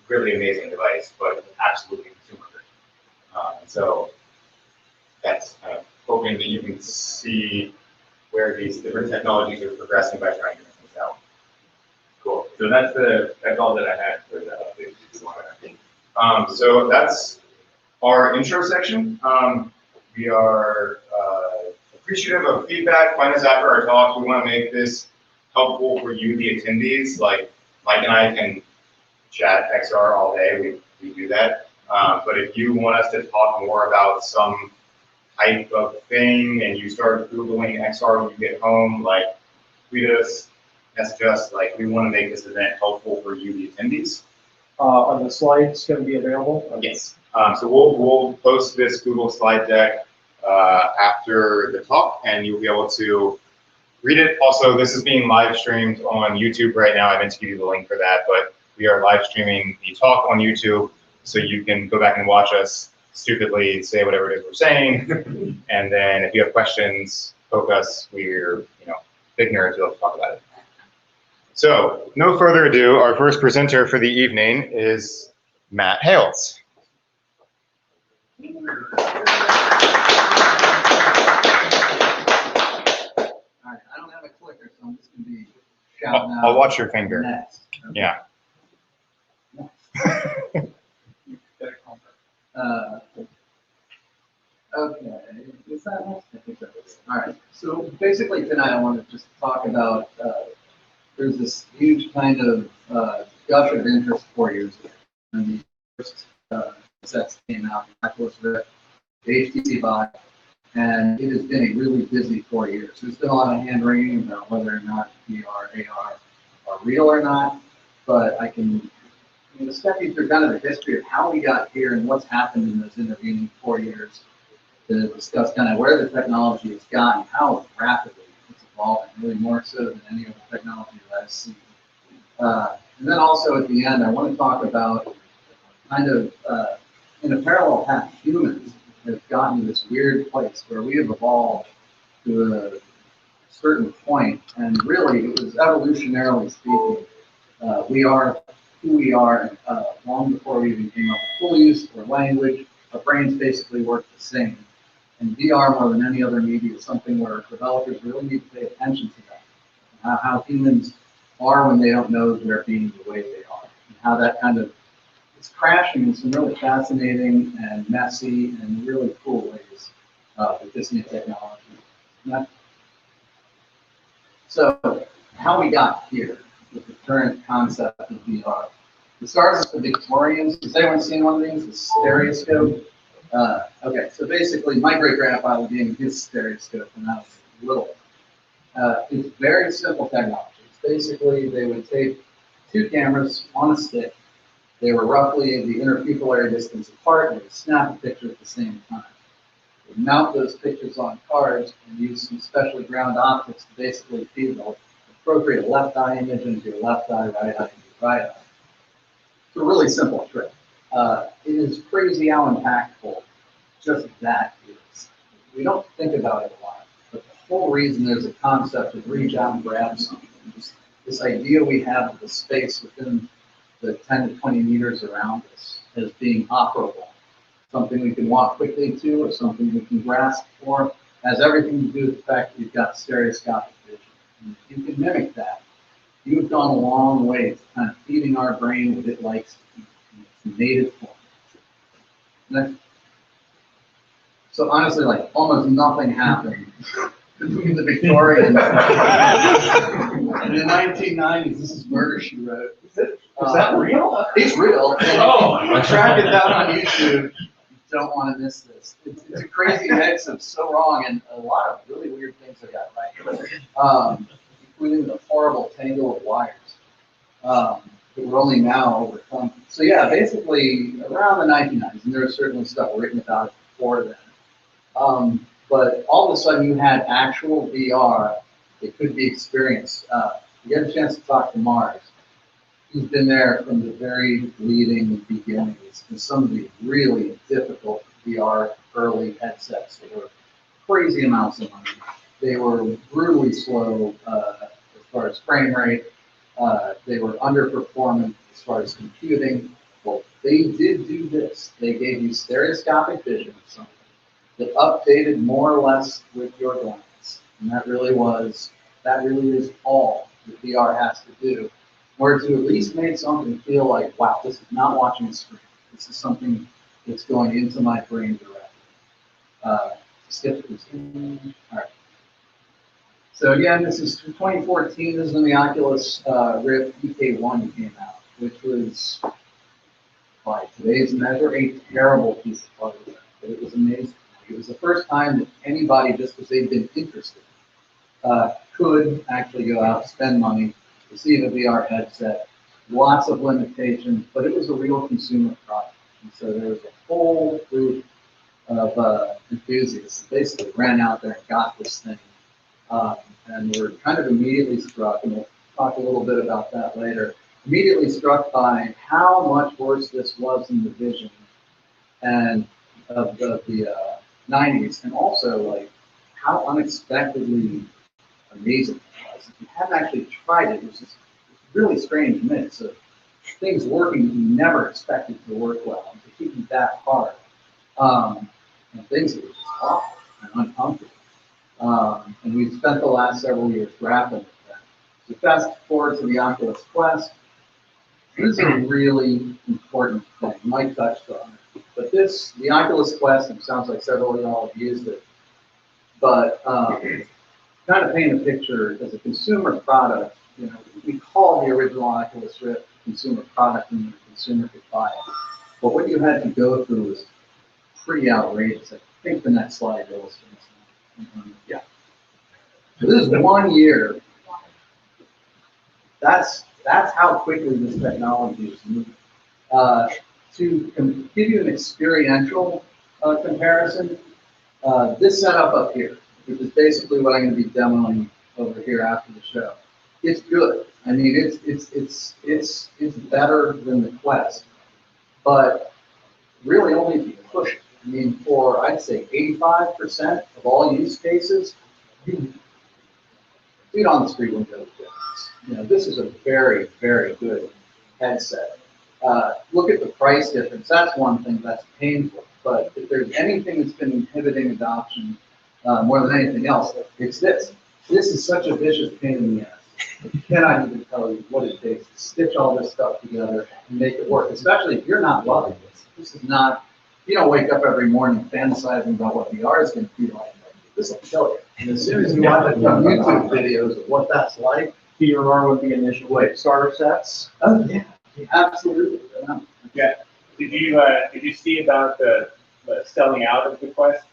really amazing device, but absolutely consumer grade. And so that's kind of hoping that you can see where these different technologies are progressing by trying different things out. Cool. So that's all that I had for the update. So that's our intro section. We are appreciative of feedback. Find us after our talk. We want to make this helpful for you, the attendees. Like Mike and I can chat XR all day. We do that. But if you want us to talk more about some type of thing and you start Googling XR when you get home, like tweet us, message us. Like we want to make this event helpful for you, the attendees. Are the slides going to be available? Yes. So we'll post this Google slide deck after the talk, and you'll be able to read it. Also, this is being live streamed on YouTube right now. I meant to give you the link for that, but we are live streaming the talk on YouTube, so you can go back and watch us stupidly say whatever it is we're saying. And then if you have questions, poke us. We're big nerds. We'll talk about it. So, no further ado, our first presenter for the evening is Matt Hales. All right, I don't have a clicker, so I'm just going to be shouting out. I'll watch your finger. Next. Okay. Yeah. Okay, is that next? I think that is. All right, so basically tonight I want to just talk about, there's this huge kind of gush of interest 4 years ago. And the first sets came out, Oculus Rift, HTC Vive, and it has been a really busy 4 years. There's been a lot of hand wringing about whether or not VR, AR are real or not, but I can step you through kind of the history of how we got here and what's happened in those intervening 4 years to discuss kind of where the technology has gone, how rapidly it's evolving, really more so than any other technology that I've seen. And then also at the end, I want to talk about kind of in a parallel path, humans have gotten to this weird place where we have evolved to a certain point, and really it was evolutionarily speaking, we are who we are long before we even came up with full use or language. Our brains basically work the same. And VR, more than any other media, is something where developers really need to pay attention to that. How humans are when they don't know they're being the way they are. And how that kind of is crashing in some really fascinating and messy and really cool ways with this new technology. So, how we got here with the current concept of VR. It starts with the Victorians. Has anyone seen one of these? The stereoscope? Okay, so basically my great-grandfather gave me his stereoscope when I was little. It's very simple technology. It's basically, they would take two cameras on a stick. They were roughly the interpupillary distance apart, and they would snap a picture at the same time. They would mount those pictures on cards and use some specially ground optics to basically feed the appropriate left eye image into your left eye, right eye into your right eye. It's a really simple trick. It is crazy how impactful just that is. We don't think about it a lot, but the whole reason there's a concept of reach out and grab something, this idea we have of the space within the 10 to 20 meters around us as being operable, something we can walk quickly to or something we can grasp for, has everything to do with the fact that you've got stereoscopic vision. And if you can mimic that, you've gone a long way to kind of feeding our brain what it likes to eat in its native form. Next. So honestly, like almost nothing happened between the Victorians and the 1990s. This is Murder, She Wrote. Is that real? It's real. Oh, track it down on YouTube. You don't want to miss this. It's a crazy mix of so wrong and a lot of really weird things I got right. Including the horrible tangle of wires that we're only now overcome. So yeah, basically around the 1990s, and there was certainly stuff written about it before then. But all of a sudden you had actual VR that could be experienced. You get a chance to talk to Mars. He's been there from the very leading beginnings in some of the really difficult VR early headsets that were crazy amounts of money. They were brutally slow as far as frame rate. They were underperforming as far as computing. Well, they did do this. They gave you stereoscopic vision of something that updated more or less with your glance. And that really is all that VR has to do. Or to at least make something feel like, wow, this is not watching a screen. This is something that's going into my brain directly. Skip this. All right. So again, this is 2014. This is when the Oculus Rift EK1 came out, which was, by today's measure, a terrible piece of hardware. But it was amazing. It was the first time that anybody, just because they'd been interested, could actually go out, spend money, receive a VR headset. Lots of limitations, but it was a real consumer product. And so there was a whole group of enthusiasts that basically ran out there and got this thing. And were kind of immediately struck, and we'll talk a little bit about that later, immediately struck by how much worse this was in the vision and of the 90s, and also like how unexpectedly amazing it was. If you hadn't actually tried it, it was just a really strange mix of things working that you never expected to work well, and to keep you that hard, and things that were just awful and uncomfortable. And we've spent the last several years grappling with that. So fast forward to the Oculus Quest. This is a really important thing. Mike touched on it. But the Oculus Quest, and it sounds like several of y'all have used it, but kind of paint a picture as a consumer product. You know, we call the original Oculus Rift a consumer product and the consumer could buy it. But what you had to go through was pretty outrageous. I think the next slide illustrates that. Yeah. So this is 1 year. That's how quickly this technology is moving. To give you an experiential comparison, this setup up here, which is basically what I'm going to be demoing over here after the show, it's good. I mean, it's better than the Quest, but really only if you push it. I mean, for I'd say 85% of all use cases, you feet on the street wouldn't go to this. You know, this is a very, very good headset. Look at the price difference. That's one thing that's painful. But if there's anything that's been inhibiting adoption more than anything else, it's this. This is such a vicious pain in the ass. I cannot even tell you what it takes to stitch all this stuff together and make it work, especially if you're not loving this. This is not, you don't wake up every morning fantasizing about what VR is going to be like. This will kill you. And as soon as you watch YouTube videos of what that's like, VR would be initial starter sets. oh yeah, absolutely. Yeah. Did you see about the selling out of the Quest?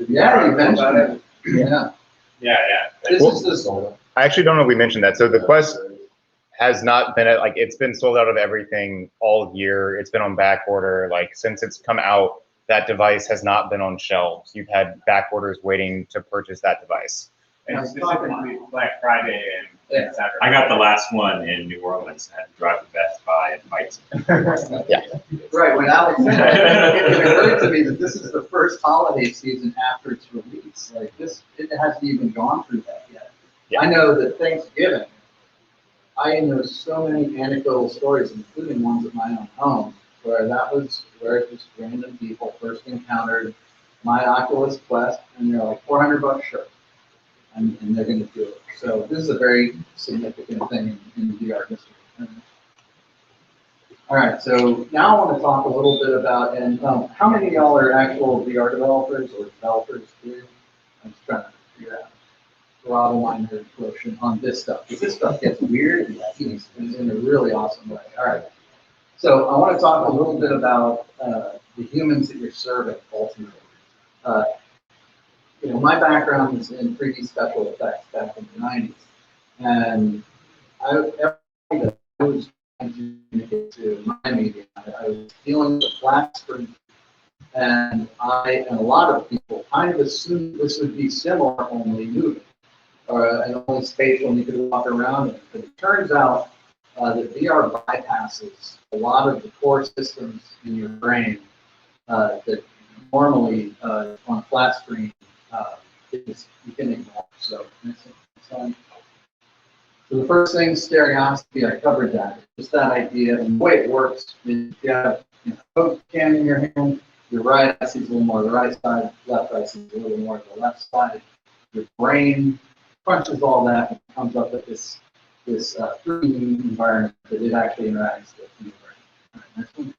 Yeah, you mentioned it. Yeah. Yeah. This is this. I actually don't know if we mentioned that. So the Quest has not been like, it's been sold out of everything all year. It's been on back order. Like since it's come out, that device has not been on shelves. You've had back orders waiting to purchase that device. And specifically Black Friday and Saturday. I got the last one in New Orleans. I had to drive to Best Buy and fight some. Yeah. Right, when Alex said it occurred to me that this is the first holiday season after its release. Like this, it hasn't even gone through that yet. Yeah. I know that Thanksgiving, I know so many anecdotal stories, including ones at my own home, where just random people first encountered my Oculus Quest, and they're like $400 sure, and they're going to do it. So this is a very significant thing in VR history. All right, so now I want to talk a little bit about, and how many of y'all are actual VR developers or developers here? I'm just trying to figure out. Throttle my nerd quotient on this stuff, because this stuff gets weird and deep in a really awesome way. All right. So I want to talk a little bit about the humans that you're serving ultimately. You know, my background is in 3D special effects back in the 90s, and everything that I was trying to communicate to my media, I was dealing with a flat screen And I and a lot of people kind of assumed this would be similar, only moving, or and only spatial, and you could walk around it. But it turns out that VR bypasses a lot of the core systems in your brain that normally on a flat screen you can ignore. So, so the first thing, stereoscopy, I covered that. Just that idea, and the way it works is you have a Coke can in your hand. Your right eye sees a little more of the right side, left eye sees a little more of the left side. Your brain crunches all that and comes up with this 3D environment that it actually interacts with in your brain. All right, next one.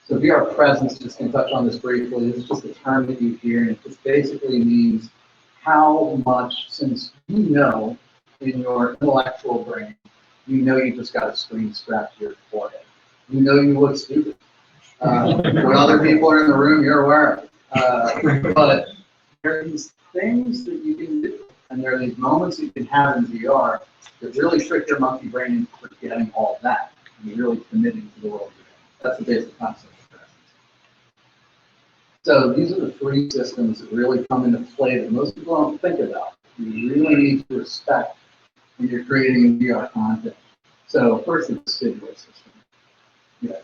So VR presence, just going to touch on this briefly. It's just a term that you hear, and it just basically means how much, since you know in your intellectual brain, you know you just got a screen strapped to your forehead. You know you look stupid. When other people are in the room, you're aware of it. But there are these things that you can do, and there are these moments you can have in VR that really trick your monkey brain into forgetting all that and you're really committing to the world you're in. That's the basic concept of presence. So these are the three systems that really come into play that most people don't think about. You really need to respect when you're creating VR content. So first, the vestibular system. Yeah.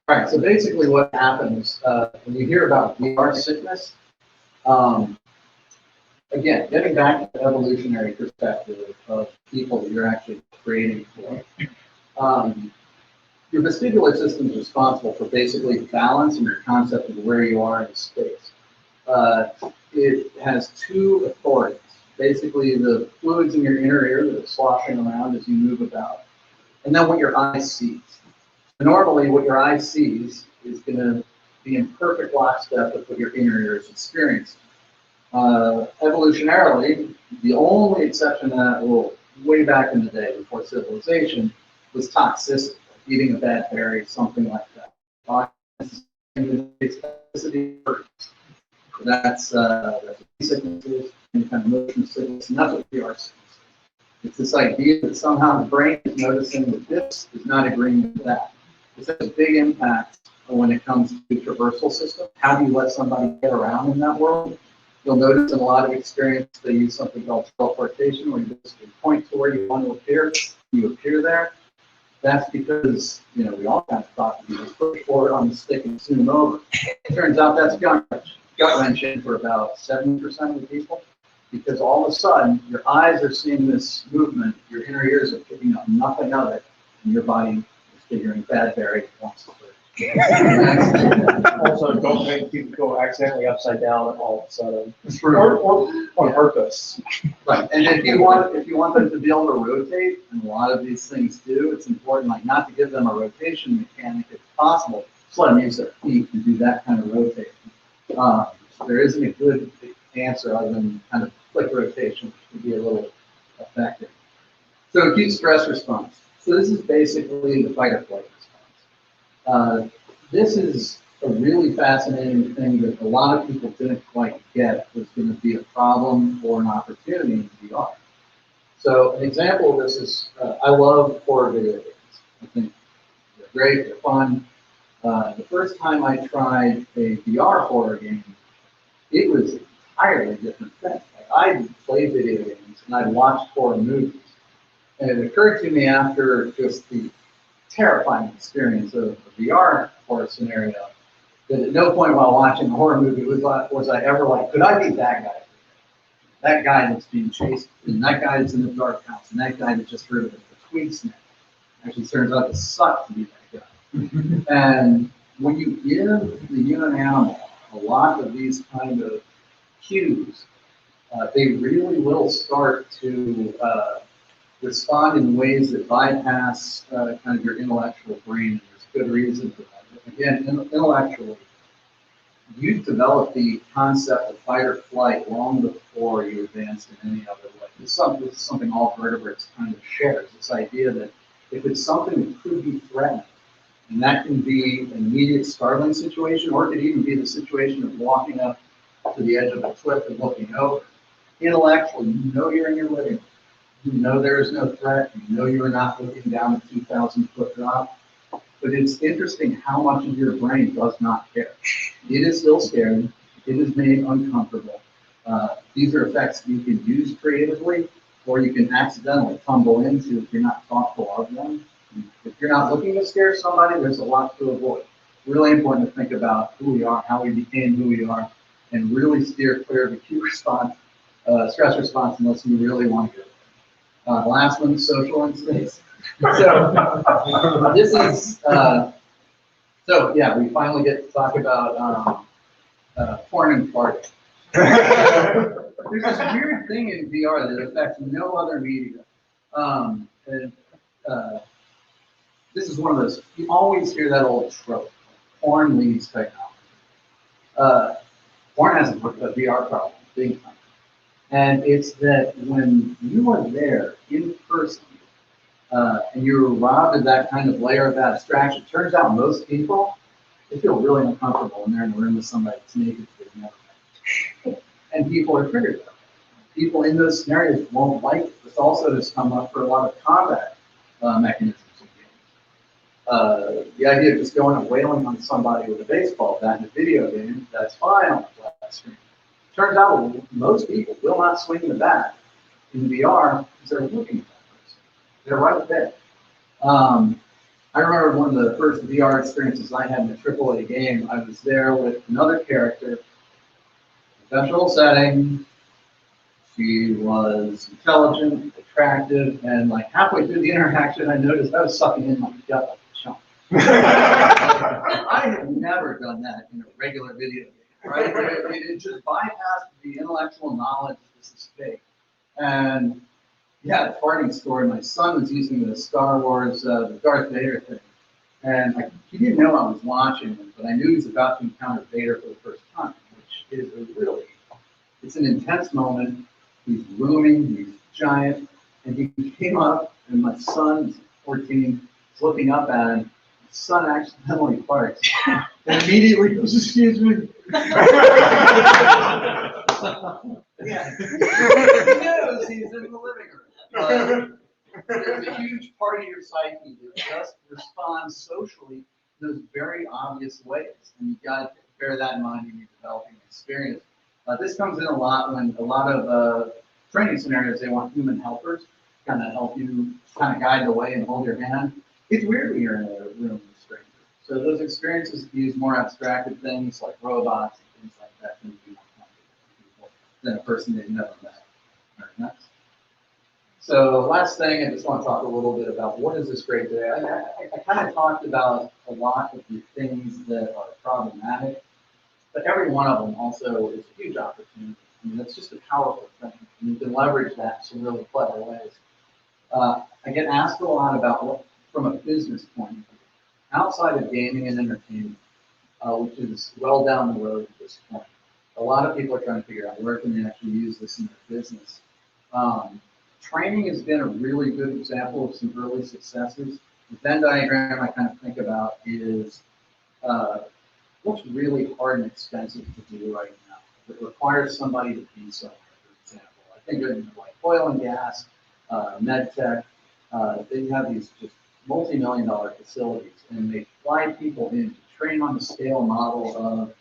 All right, so basically what happens when you hear about VR sickness, again, getting back to the evolutionary perspective of people that you're actually creating for, your vestibular system is responsible for basically balance and your concept of where you are in space. It has two authorities. Basically, the fluids in your inner ear that are sloshing around as you move about, and then what your eye sees. Normally, what your eye sees is going to be in perfect lockstep with what your inner ear is experiencing. Evolutionarily, the only exception to that rule, way back in the day before civilization, was toxicity, like eating a bad berry, something like that. That's sicknesses, any kind of motion sickness, and that's what VR sickness is. It's this idea that somehow the brain is noticing that this is not agreeing with that. This has a big impact when it comes to the traversal system. How do you let somebody get around in that world? You'll notice in a lot of experience they use something called teleportation, where you basically point to where you want to appear, you appear there. That's because, we all kind of thought you just push forward on the stick and zoom over. It turns out that's gut wrenching for about 70% of the people, because all of a sudden your eyes are seeing this movement, your inner ears are picking up nothing of it, and your body is figuring bad berry wants to put. Also, don't make people go accidentally upside down all of a sudden, or on purpose. Right, and if you want them to be able to rotate, and a lot of these things do, it's important, like, not to give them a rotation mechanic if possible. Just let them use their feet to do that kind of rotation. There isn't a good answer other than kind of quick rotation, which would be a little effective. So acute stress response. So this is basically the fight or flight response. This is a really fascinating thing that a lot of people didn't quite get was going to be a problem or an opportunity in VR. So an example of this is, I love horror video games. I think they're great, they're fun. The first time I tried a VR horror game, it was an entirely different thing. Like, I played video games and I watched horror movies. And it occurred to me after just the terrifying experience of a VR horror scenario that at no point while watching a horror movie was I ever like, could I be that guy? That guy that's being chased, and that guy that's in the dark house, and that guy that just heard of the twig snap. Actually turns out to suck to be that guy. And when you give the human animal a lot of these kind of cues, they really will start to respond in ways that bypass kind of your intellectual brain. There's good reason for that. But again, intellectually, you've developed the concept of fight or flight long before you advanced in any other way. This is something all vertebrates kind of share. This idea that if it's something that could be threatened, and that can be an immediate startling situation, or it could even be the situation of walking up to the edge of a cliff and looking over. Intellectually, you know you're in your living room. You know there is no threat. You know you are not looking down a 2,000-foot drop. but it's interesting how much of your brain does not care. It is still scared. It is made uncomfortable. These are effects you can use creatively, or you can accidentally tumble into if you're not thoughtful of them. If you're not looking to scare somebody, there's a lot to avoid. Really important to think about who we are, how we became who we are, and really steer clear of acute response, stress response, unless you really want to do it. The last one, social instincts. So this is, so yeah, we finally get to talk about porn and farting. There's this weird thing in VR that affects no other media. This is one of those, you always hear that old trope, porn leads technology. Porn has a VR problem, big time. And it's that when you are there in person, and you're robbed of that kind of layer of abstraction, it turns out most people, they feel really uncomfortable when they're in a room with somebody that's naked they've never met. And people are triggered by that. People in those scenarios won't like it. This also has come up for a lot of combat mechanisms in games. The idea of just going and wailing on somebody with a baseball bat in a video game, that's fine on the flat screen. Turns out most people will not swing the bat in VR because they're looking at that person. They're right there. I remember one of the first VR experiences I had in a AAA game. I was there with another character, professional setting. She was intelligent, attractive, and like halfway through the interaction, I noticed I was sucking in my gut like a chump. I have never done that in a regular video game, right? It just bypassed the intellectual knowledge this is fake. And yeah, the farting story, my son was using the Star Wars, the Darth Vader thing. And he didn't know I was watching him, but I knew he was about to encounter Vader for the first time, which is a really, it's an intense moment. He's looming, he's giant, and he came up, and my son, 14, is looking up at him. My son accidentally farts. And immediately goes, "Excuse me." Yeah. He knows he's in the living room. There's a huge part of your psyche that just responds socially in those very obvious ways. And you've got to bear that in mind when you're developing experience. This comes in a lot when a lot of training scenarios, they want human helpers to kind of help you kind of guide the way and hold your hand. It's weird when you're in a room with a stranger. So those experiences use more abstracted things like robots and things like that than you want people than a person they've never met. Very nice. So last thing, I just want to talk a little bit about what is this great day. I kind of talked about a lot of the things that are problematic, but every one of them also is a huge opportunity. I mean, it's just a powerful thing, and you can leverage that in some really clever ways. I get asked a lot about what, from a business point of view, outside of gaming and entertainment, which is well down the road at this point. A lot of people are trying to figure out where can they actually use this in their business. Training has been a really good example of some early successes. The Venn diagram I kind of think about is what's really hard and expensive to do right now. It requires somebody to be somewhere, for example. I think of like oil and gas, med tech, they have these just multi-million-dollar facilities, and they fly people in to train on the scale model of,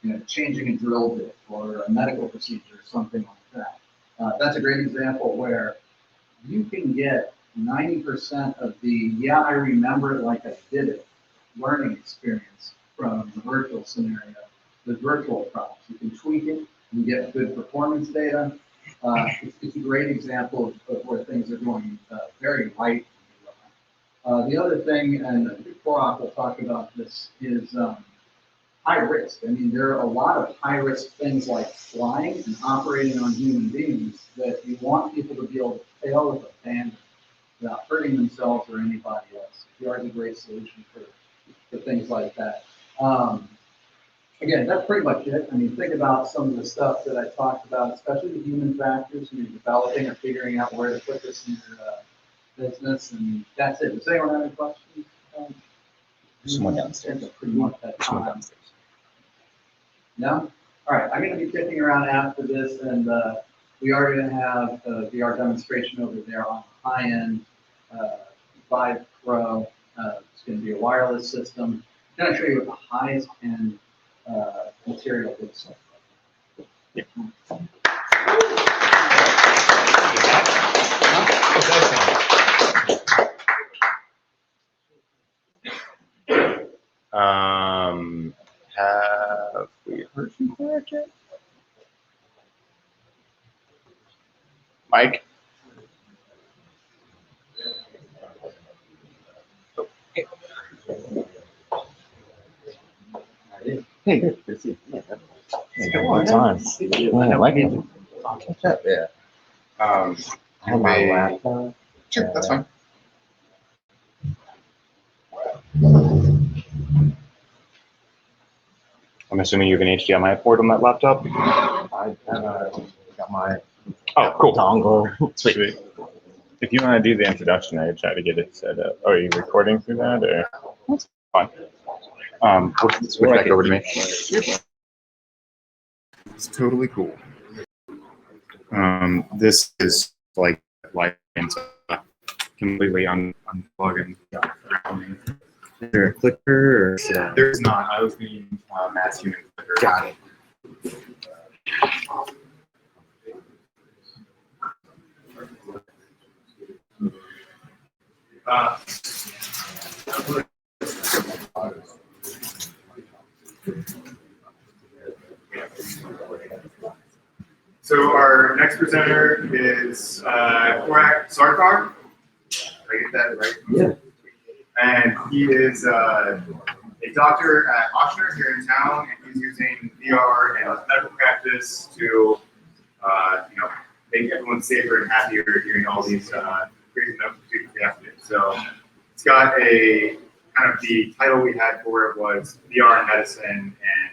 you know, changing a drill bit or a medical procedure or something like that. That's a great example where you can get 90% of the, yeah, I remember it like I did it, learning experience from the virtual scenario, the virtual props. You can tweak it, you get good performance data. It's a great example of where things are going very right. The other thing, and Korak will talk about this, is high risk. I mean, there are a lot of high risk things like flying and operating on human beings that you want people to be able to fail with abandon without hurting themselves or anybody else. VR is a great solution for things like that. Again, that's pretty much it. I mean, think about some of the stuff that I talked about, especially the human factors when you're developing or figuring out where to put this in your business, and that's it. Does anyone have any questions? Someone downstairs. Pretty much that time. No? All right, I'm going to be kicking around after this, and we are going to have a VR demonstration over there on the high-end Vive Pro, It's going to be a wireless system. I'm going to show you what the highest end material looks like. Have we heard from Clark yet? Mike? Hey, good to see you. Yeah, it's been a long time. Yeah, Mike. I'll catch up. Yeah. I have my laptop. Sure, that's fine. I'm assuming you have an HDMI port on that laptop? I got my cool. dongle. Sweet. If you want to do the introduction, I could try to get it set up. Oh, are you recording through that, or? That's fine. Switch back over to me. It's totally cool. This is like completely unplugging. Is there a clicker or? There's not. I was being mass human clicker. Got it. So our next presenter is Korak Sarkar. Did I get that right? Yeah. And he is a doctor at Ochsner here in town, and he's using VR and medical practice to, make everyone safer and happier during all these crazy medical procedures we have to do. So it's got a kind of the title we had for it was VR in medicine, and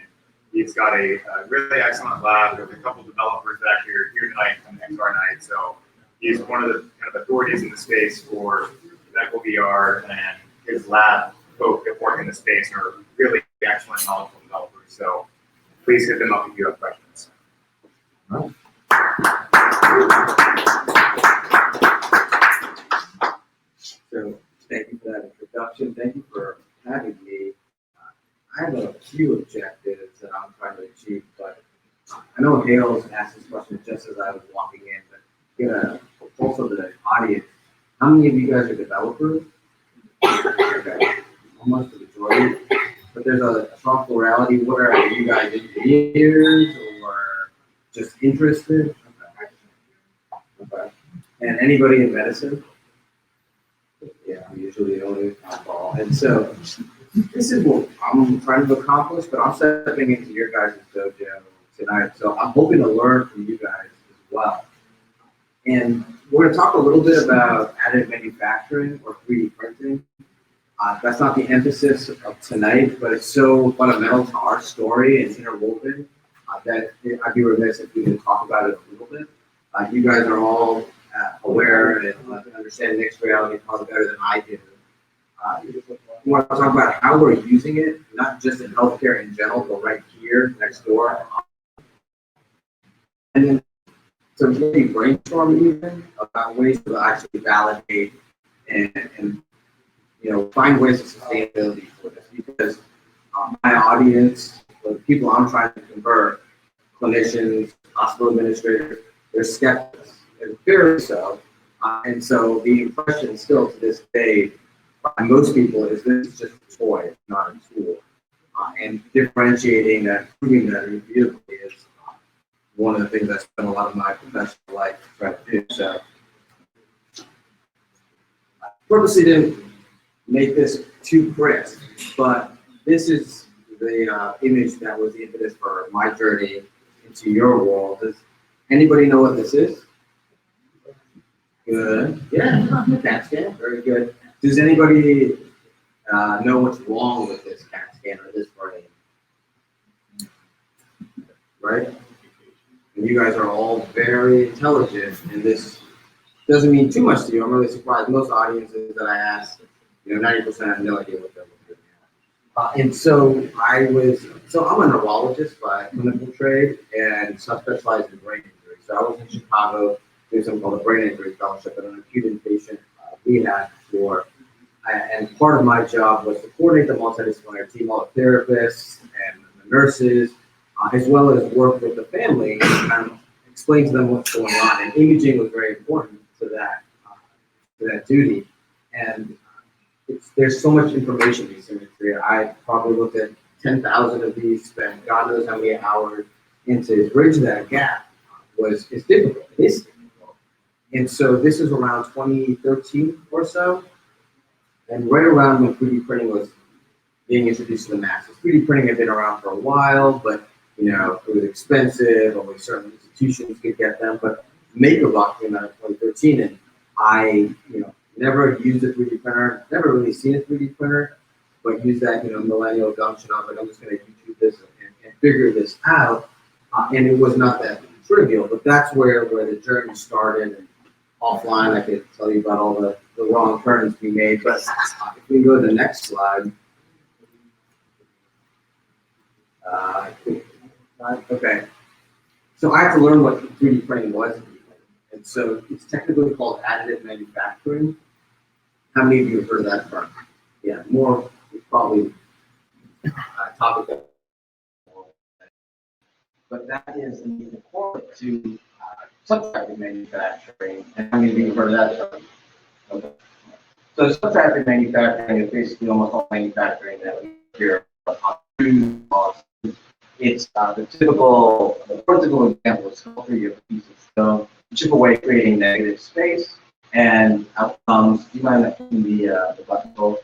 he's got a really excellent lab. There's a couple developers that actually are here tonight from XR Nite. So he's one of the kind of authorities in the space for medical VR, and his lab folk that work in the space are really excellent, knowledgeable developers. So please hit them up if you have questions. Oh. So thank you for that introduction. Thank you for having me. I have a few objectives that I'm trying to achieve, but I know Hale's asked this question just as I was walking in, but get a pulse of the audience. How many of you guys are developers? Okay. Almost the majority. But there's a strong plurality. What are you guys, engineers or just interested? Okay. And anybody in medicine? Yeah, I'm usually the only oddball. And so this is what I'm trying to accomplish, but I'm stepping into your guys' dojo tonight. So I'm hoping to learn from you guys as well. And we're going to talk a little bit about additive manufacturing or 3D printing. That's not the emphasis of tonight, but it's so fundamental to our story and interwoven that I'd be remiss if we didn't talk about it a little bit. You guys are all aware and understand mixed reality probably better than I do. We want to talk about how we're using it, not just in healthcare in general, but right here next door. And then to really brainstorm even about ways to actually validate and find ways of sustainability for this, because my audience, the people I'm trying to convert, clinicians, hospital administrators, they're skeptics, and very so. And so the impression still to this day by most people is this is just a toy, it's not a tool. And differentiating that, proving that repeatedly is one of the things I spend a lot of my professional life trying to do. So I purposely didn't make this too crisp, but this is the image that was the impetus for my journey into your world. Does anybody know what this is? Good. Yeah, CAT scan. Very good. Does anybody know what's wrong with this CAT scan or this brain? Right? And you guys are all very intelligent, and this doesn't mean too much to you. I'm really surprised. Most audiences that I ask, 90% have no idea what they're looking at. And so I'm a neurologist by clinical trade and subspecialized in brain injury. So I was in Chicago doing something called a brain injury fellowship at an acute inpatient rehab for And part of my job was to coordinate the multidisciplinary team, all the therapists and the nurses, as well as work with the family and kind of explain to them what's going on. And imaging was very important to that duty. And there's so much information in asymmetry. I probably looked at 10,000 of these, spent God knows how many hours, and to bridge that gap is difficult. It is difficult. And so this is around 2013 or so. And right around when 3D printing was being introduced to the masses. 3D printing had been around for a while, but it was expensive. Only certain institutions could get them. But MakerBot came out in 2013, and I, never used a 3D printer, never really seen a 3D printer, but used that, millennial gumption. I was like, I'm just going to YouTube this and figure this out. And it was not that trivial, but that's where the journey started. And offline, I could tell you about all the wrong turns we made. But if we go to the next slide. Okay. So I had to learn what 3D printing was. And so it's technically called additive manufacturing. How many of you have heard of that term? Yeah, more probably topic. But that is the correlate to subtractive manufacturing. And how many of you have heard of that term? Okay. So subtractive manufacturing is basically almost all manufacturing that we hear on. It's the typical example is sculpture. You have a piece of stone, you chip away, creating negative space, and out comes. Do you mind hitting the button hold?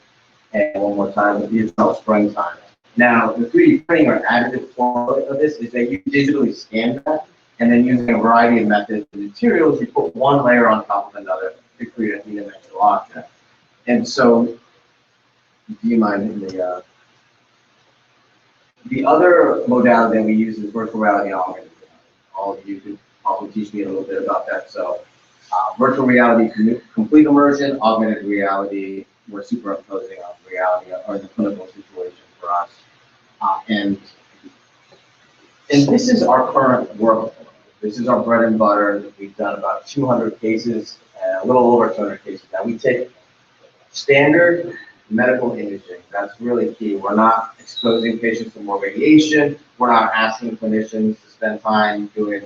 And one more time, it's called springtime. Now, the 3D printing or additive form of this is that you digitally scan that, and then using a variety of methods and materials, you put one layer on top of another to create a three-dimensional object. And so, do you mind hitting the other modality that we use is virtual reality and augmented reality. All of you could probably teach me a little bit about that. So, virtual reality, complete immersion, augmented reality, we're superimposing on reality or the clinical situation for us. And this is our current work. This is our bread and butter. We've done about 200 cases, a little over 200 cases. Now we take standard medical imaging. That's really key. We're not exposing patients to more radiation. We're not asking clinicians to spend time doing,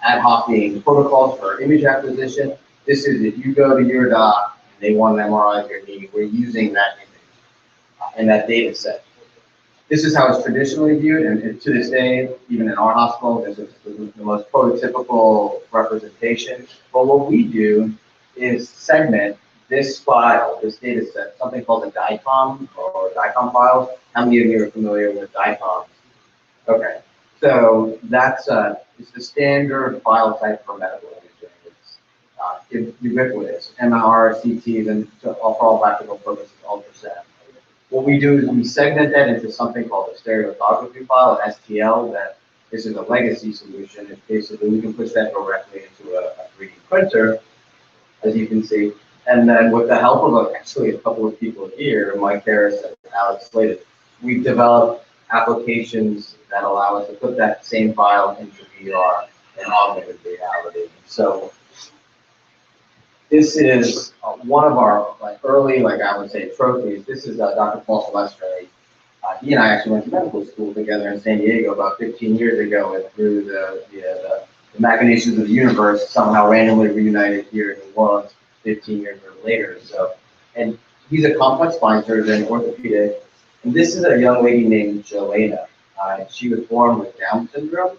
ad hoc protocols for image acquisition. This is if you go to your doc and they want an MRI of your knee, we're using that image and that data set. This is how it's traditionally viewed, and to this day, even in our hospital, this is the most prototypical representation. But what we do is segment this file, this data set, something called a DICOM or DICOM files. How many of you are familiar with DICOMs? Okay, so that's it's the standard file type for medical imaging. It's ubiquitous, MR, CTs, and for all practical purposes, ultrasound. What we do is we segment that into something called a stereolithography file, an STL. That this is a legacy solution. It's basically we can push that directly into a 3D printer, as you can see. And then with the help of actually a couple of people here, Mike Harris and Alex Slated, we've developed applications that allow us to put that same file into VR and augmented reality. So this is one of our early, I would say, trophies. This is Dr. Paul Silvestri. He and I actually went to medical school together in San Diego about 15 years ago, and through the machinations of the universe, somehow randomly reunited here in New Orleans 15 years later. So, and he's a complex spine surgeon, orthopedic, and this is a young lady named Jelena. She was born with Down syndrome,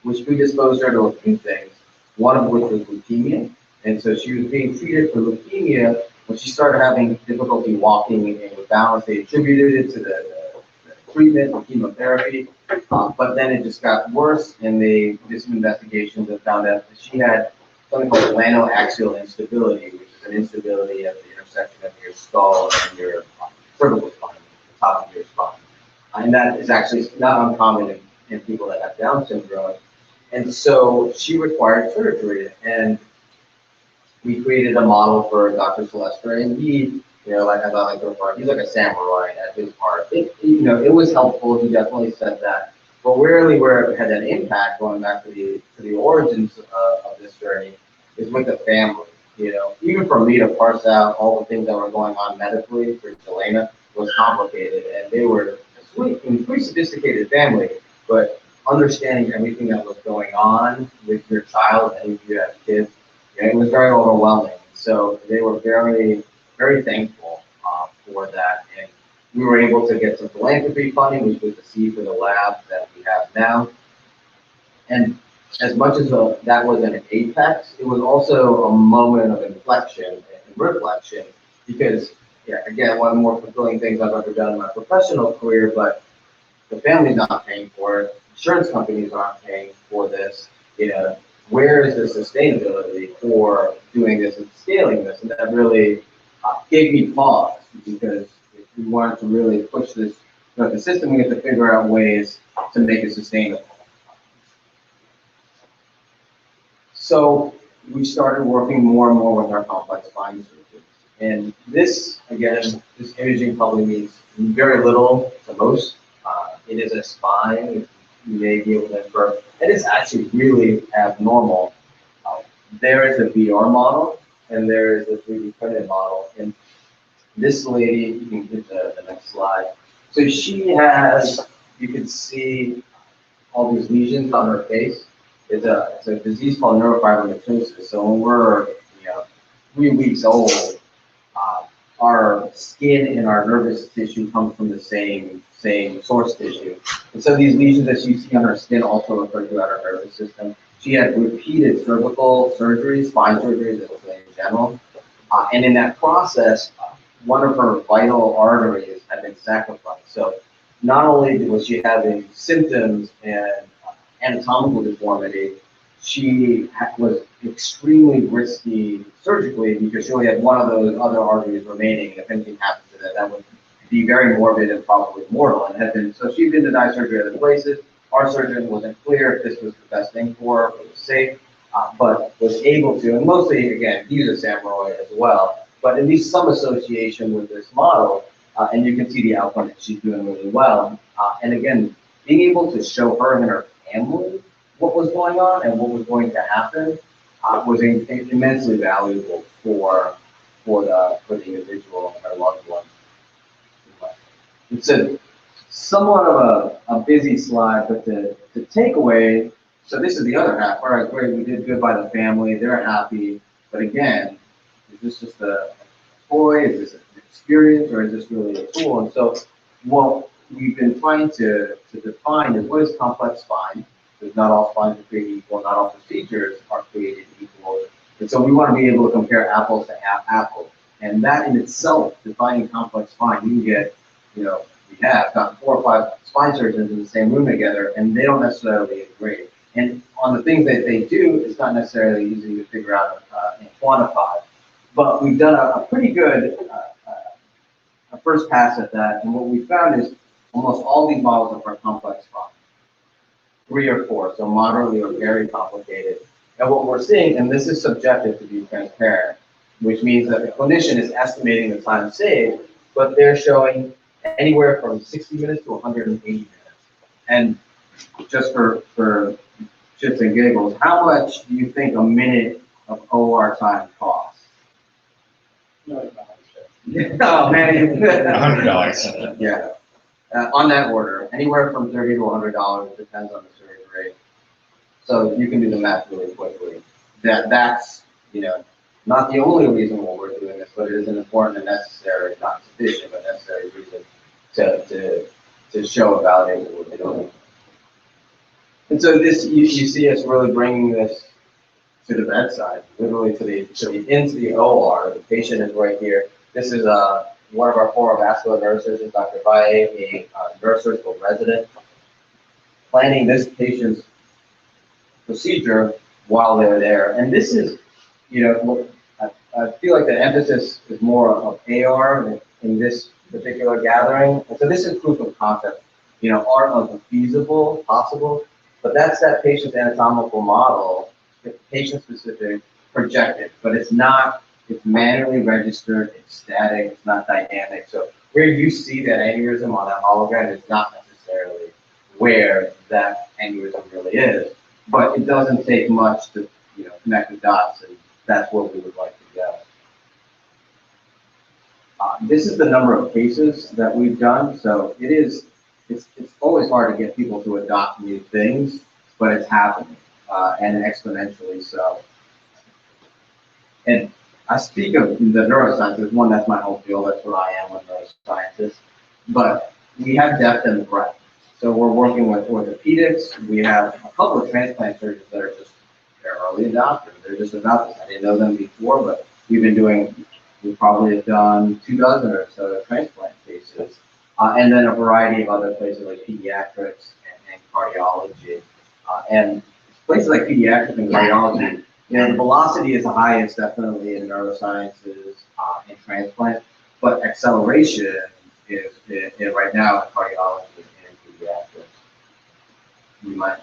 which predisposed her to a few things, one of which was leukemia. And so she was being treated for leukemia. When she started having difficulty walking and with balance, they attributed it to the treatment, the chemotherapy. But then it just got worse, and they did some investigations and found out that she had something called glenoaxial instability, which is an instability at the intersection of your skull and your cervical spine, the top of your spine. And that is actually not uncommon in people that have Down syndrome. And so she required surgery, and we created a model for Dr. Silvestri, and he, like I like to refer, he's like a samurai at his part. It was helpful. He definitely said that. But really, where it had an impact, going back to the origins of this journey, is with the family. even for me to parse out all the things that were going on medically for Jelena was complicated, and they were a sweet and pretty sophisticated family, but understanding everything that was going on with your child, and if you have kids, it was very overwhelming. So they were very, very thankful for that, and we were able to get some philanthropy funding, which was the seed for the lab that we have now. And as much as that was an apex, it was also a moment of inflection and reflection, because, again, one of the more fulfilling things I've ever done in my professional career, but the family's not paying for it, insurance companies aren't paying for this, where is the sustainability for doing this and scaling this? And that really gave me pause, because if we wanted to really push this, the system, we have to figure out ways to make it sustainable. So we started working more and more with our complex spine surgeons. And this, again, this imaging probably means very little to most. It is a spine, you may be able to infer. It is actually really abnormal. There is a VR model, and there is a 3D printed model. And this lady, you can get the next slide. So she has, you can see all these lesions on her face. It's a disease called neurofibromatosis. So when we're 3 weeks old, our skin and our nervous tissue come from the same source tissue. And so these lesions that you see on her skin also refer to our nervous system. She had repeated cervical surgeries, spine surgeries in general. And in that process, one of her vital arteries had been sacrificed. So not only was she having symptoms and anatomical deformity, she was extremely risky surgically, because she only had one of those other arteries remaining. If anything happened to that, that would be very morbid and probably mortal. And had been, so she'd been denied surgery at other places. Our surgeon wasn't clear if this was the best thing for her, if it was safe, but was able to, and mostly, again, he's a samurai as well, but at least some association with this model, and you can see the outcome that she's doing really well. And again, being able to show her and her family what was going on and what was going to happen was immensely valuable for the individual and her loved ones. It's somewhat of a busy slide, but the takeaway, so this is the other half. All right, great, we did good by the family, they're happy, but again, is this just a toy, is this an experience, or is this really a tool? And so what we've been trying to define is, what is complex spine? Because not all spines are created equal, not all procedures are created equal. And so we want to be able to compare apples to apples. And that in itself, defining complex spine, you can get, we have gotten 4 or 5 spine surgeons in the same room together, and they don't necessarily agree. And on the things that they do, it's not necessarily easy to figure out and quantify. But we've done a pretty good first pass at that, and what we found is almost all these models are for complex spine. 3 or 4, so moderately or very complicated. And what we're seeing, and this is subjective to be transparent, which means that the clinician is estimating the time saved, but they're showing anywhere from 60 minutes to 180 minutes. And just for shits and giggles, how much do you think a minute of OR time costs? Oh man, $100. Yeah. On that order, anywhere from $30 to $100, depends on the surgery. So you can do the math really quickly. That's not the only reason why we're doing this, but it is an important and necessary, not sufficient, but necessary reason to show a value of what we're doing. And so this, you see us really bringing this to the bedside, literally into the OR. The patient is right here. This is one of our 4 vascular neurosurgeons, Dr. Valle, a neurosurgical resident, planning this patient's procedure while they're there. And this is, I feel like the emphasis is more of AR in this particular gathering. And so this is proof of concept, art of the feasible, possible, but that's that patient's anatomical model, patient-specific, projected, but it's not. It's manually registered, it's static, it's not dynamic. So where you see that aneurysm on that hologram is not necessarily where that aneurysm really is. But it doesn't take much to connect the dots, and that's what we would like to do. This is the number of cases that we've done, so it's always hard to get people to adopt new things, but it's happening, and exponentially so. And I speak of the neurosciences, one, that's my whole field, that's what I am, a neuroscientist, but we have depth and breadth. So we're working with orthopedics, we have a couple of transplant surgeons that are they're early adopters, they're just about this. I didn't know them before, but we probably have done 24 or so transplant cases, and then a variety of other places like pediatrics and cardiology. And places like pediatrics and cardiology, the velocity is the highest definitely in neurosciences and transplant, but acceleration is right now in cardiology and pediatrics. You might,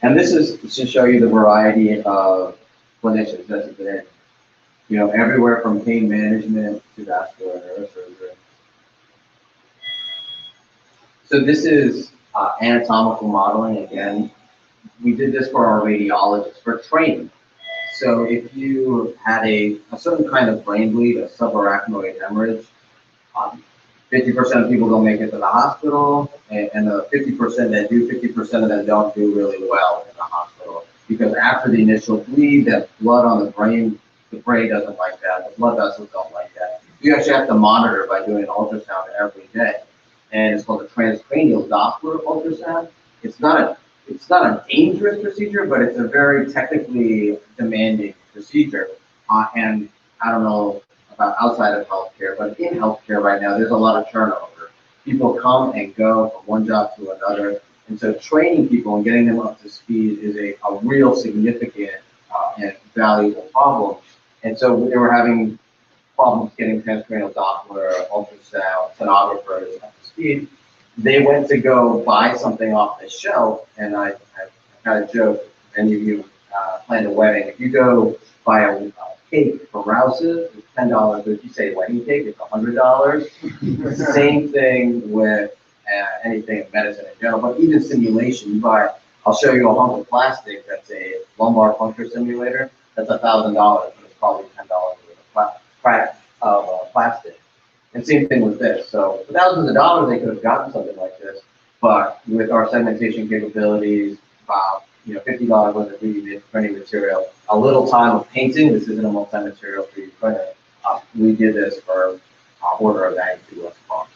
and this is to show you the variety of clinicians that's there. Everywhere from pain management to vascular neurosurgery. So this is anatomical modeling. Again, we did this for our radiologists for training. So if you had a certain kind of brain bleed, a subarachnoid hemorrhage, 50% of people don't make it to the hospital, and the 50% that do, 50% of them don't do really well in the hospital. Because after the initial bleed, that blood on the brain doesn't like that, the blood vessels don't like that. You actually have to monitor by doing an ultrasound every day. And it's called a transcranial Doppler ultrasound. It's not a dangerous procedure, but it's a very technically demanding procedure. And I don't know about outside of healthcare, but in healthcare right now, there's a lot of turnover. People come and go from one job to another. And so training people and getting them up to speed is a real significant and valuable problem. And so they were having problems getting transcranial Doppler, ultrasound, sonographers up to speed. They went to go buy something off the shelf, and I kind of joke, any of you planned a wedding, if you go buy a cake from Rouse's, it's $10, but if you say wedding cake, it's $100. Same thing with anything in medicine in general, but even simulation, I'll show you a hunk of plastic that's a lumbar puncture simulator, that's $1,000, but it's probably $10 with a crack of plastic. And same thing with this. So for thousands of dollars, they could have gotten something like this, but with our segmentation capabilities, about $50 worth of 3D printing material, a little time of painting. This isn't a multi-material 3D printer. We did this for order of magnitude less cost.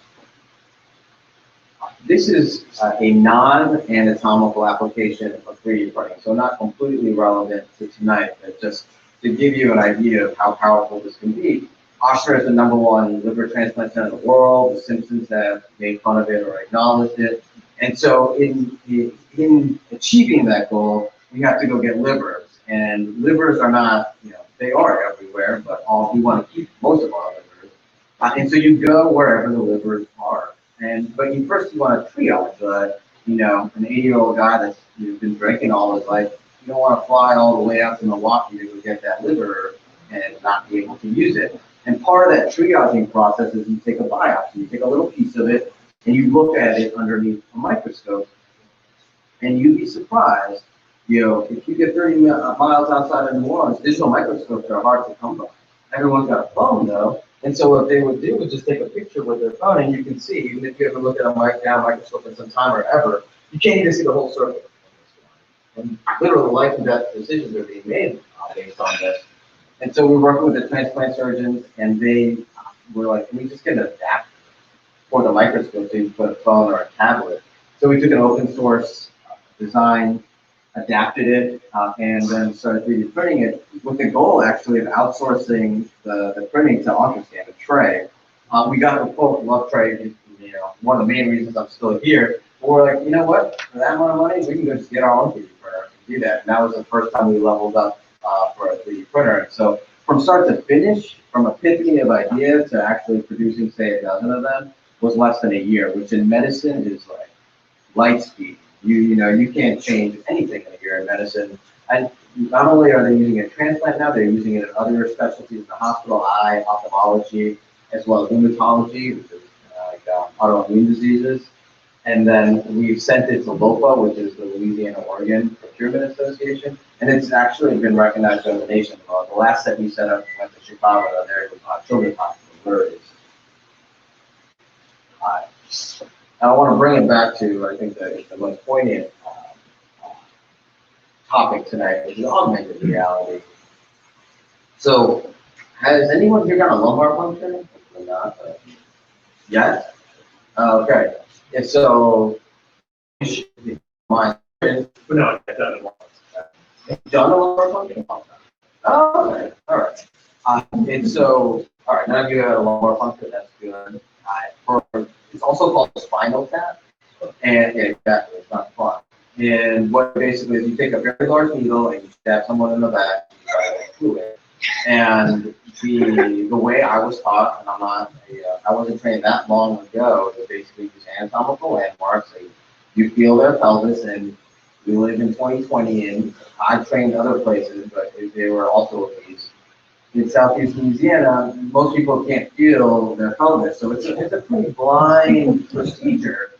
This is a non-anatomical application of 3D printing, so not completely relevant to tonight, but just to give you an idea of how powerful this can be. Oshner is the #1 liver transplant center in the world. The Simpsons have made fun of it or acknowledged it. And so in achieving that goal, we have to go get livers. And livers are not, they are everywhere, but we want to keep most of our livers. And so you go wherever the livers are. But you want to triage, an 80-year-old guy that's been drinking all his life. You don't want to fly all the way out to Milwaukee to go get that liver and not be able to use it. And part of that triaging process is you take a biopsy, you take a little piece of it, and you look at it underneath a microscope, and you'd be surprised, if you get 30 miles outside of New Orleans, digital microscopes are hard to come by. Everyone's got a phone though, and so what they would do is just take a picture with their phone, and you can see, even if you ever look at a microscope in some time or ever, you can't even see the whole surface. And literally life and death decisions are being made based on this. And so we're working with the transplant surgeons, and they were like, can we just get an adapter for the microscope so you can put a phone or a tablet? So we took an open source design, adapted it, and then started 3D printing it with the goal actually of outsourcing the printing to Ultrastand, a Trey. We got the quote, love Trey, one of the main reasons I'm still here. But we're like, you know what, for that amount of money, we can go just get our own 3D printer and do that. And that was the first time we leveled up for a 3D printer. And so from start to finish, from epiphany of idea to actually producing, say, a dozen of them, was less than a year, which in medicine is like light speed. You can't change anything in a year in medicine. And not only are they using it in transplant now, they're using it in other specialties in the hospital, eye, ophthalmology, as well as rheumatology, which is like autoimmune diseases. And then we've sent it to LOPA, which is the Louisiana Organ Procurement Association, and it's actually been recognized by the nation. The last set we set up went to Chicago, their children's hospital, where it is. And I want to bring it back to, I think, the most poignant topic tonight, which is augmented reality. So, has anyone here got a lumbar puncture? Hopefully not, but yet? Okay. And so, my No, it doesn't. done a lumbar puncture? Oh, okay. All right. And so, all right, none of you have a lumbar puncture. That's good. It's also called a spinal tap, and yeah, exactly, it's not fun. And what basically is you take a very large needle and you stab someone in the back, and you try to do it. And the way I was taught, and I wasn't trained that long ago, to basically use anatomical landmarks. And you feel their pelvis, and we live in 2020, and I trained other places, but they were also obese. In Southeast Louisiana, most people can't feel their pelvis, so it's a pretty blind procedure.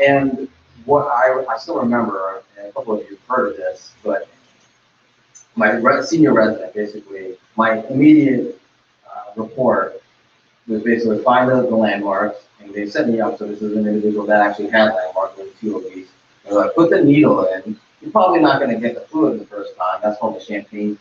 And what I still remember, and a couple of you have heard of this, but my senior resident, basically, my immediate report was basically find the landmarks, and they set me up. So this is an individual that actually had landmarks with 2 obese. They're like, put the needle in. You're probably not going to get the fluid the first time. That's called the champagne.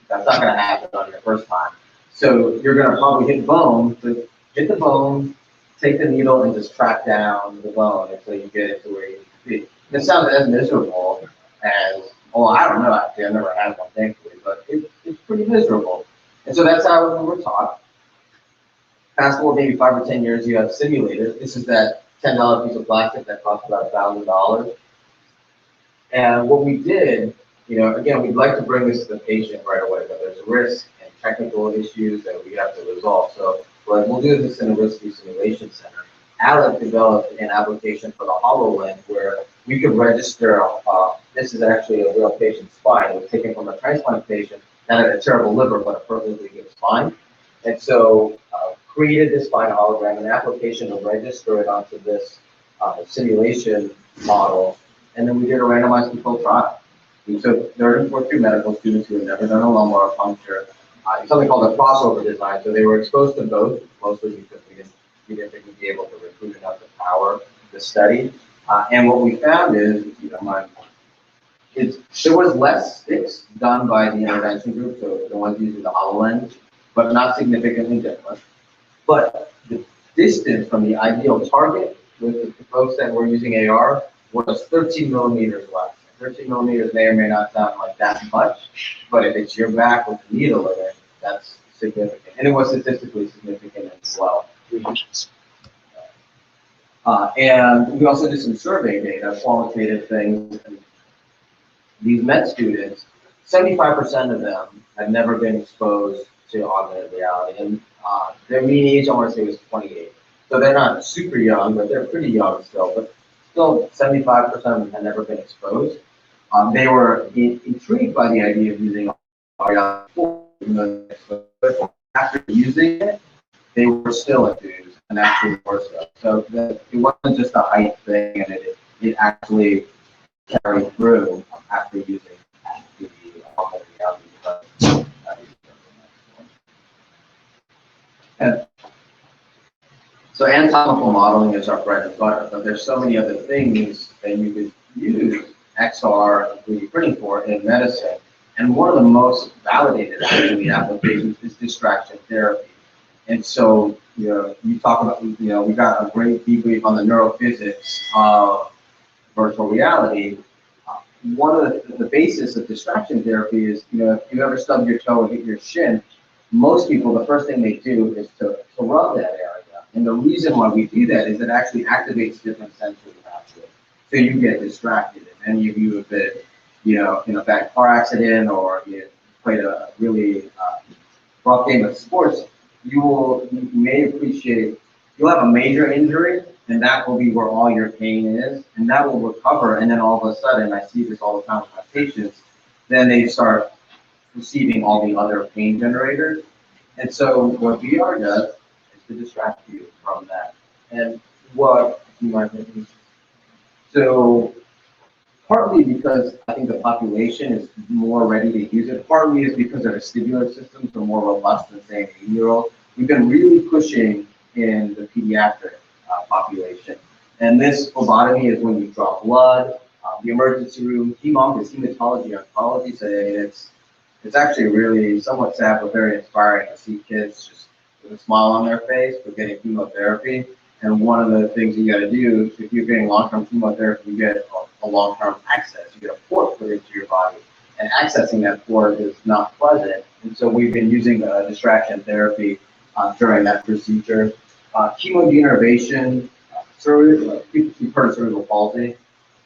That's not going to happen on your first time. So you're going to probably hit bone. So hit the bone, take the needle, and just track down the bone until you get it to where you need to be. This sounds as miserable as, well, I don't know, actually, I've never had one, thankfully, but it's pretty miserable. And so that's how we were taught. Fast forward maybe 5 or 10 years, you have simulators. This is that $10 piece of plastic that costs about $1,000. And what we did, again, we'd like to bring this to the patient right away, but there's risk and technical issues that we have to resolve. So we'll do this in a risk-free simulation center. Alec developed an application for the HoloLens where we could register, this is actually a real patient's spine. It was taken from a transplant patient that had a terrible liver, but a perfectly good spine. And so created this spine hologram, an application to register it onto this simulation model. And then we did a randomized controlled trial. We took 30 and 42 medical students who had never done a lumbar puncture. It's something called a crossover design. So they were exposed to both, mostly because we didn't think we'd be able to recruit enough to power the study. And what we found is, there was less sticks done by the intervention group, so the ones using the HoloLens, but not significantly different. But the distance from the ideal target with the folks that were using AR was 13 millimeters less. 13 millimeters may or may not sound like that much, but if it's your back with the needle in it, that's significant. And it was statistically significant as well. And we also did some survey data, qualitative things. These med students, 75% of them had never been exposed to augmented reality. And their mean age, I want to say, was 28. So they're not super young, but they're pretty young still. But still, 75% of them had never been exposed. They were intrigued by the idea of using reality. After using it, they were still enthused and actually more so. So it wasn't just a hype thing, and it actually carried through after using the augmented reality. And so anatomical modeling is our bread and butter, but there's so many other things that you could use XR and 3D printing for in medicine. And one of the most validated actually applications is distraction therapy. And so, you talk about, we got a great debrief on the neurophysics of virtual reality. One of the basis of distraction therapy is, if you ever stub your toe and hit your shin, most people, the first thing they do is to rub that area. And the reason why we do that is it actually activates different sensory pathways. So you get distracted. And many of you have been, in a bad car accident, or you played a really rough game of sports, you may appreciate, you'll have a major injury, and that will be where all your pain is, and that will recover. And then all of a sudden, I see this all the time with my patients, then they start receiving all the other pain generators. And so what VR does is to distract you from that. And what you might think, so partly because I think the population is more ready to use it, partly is because our vestibular systems are more robust than, say, an 80-year-old. We've been really pushing in the pediatric population. And this phlebotomy is when you draw blood. The emergency room, hemonc is hematology oncology, so it's actually really somewhat sad but very inspiring to see kids just with a smile on their face for getting chemotherapy. And one of the things you got to do, if you're getting long-term chemotherapy, you get a long-term access. You get a port put into your body, and accessing that port is not pleasant. And so we've been using distraction therapy during that procedure. Chemodenervation, you've heard of cerebral palsy.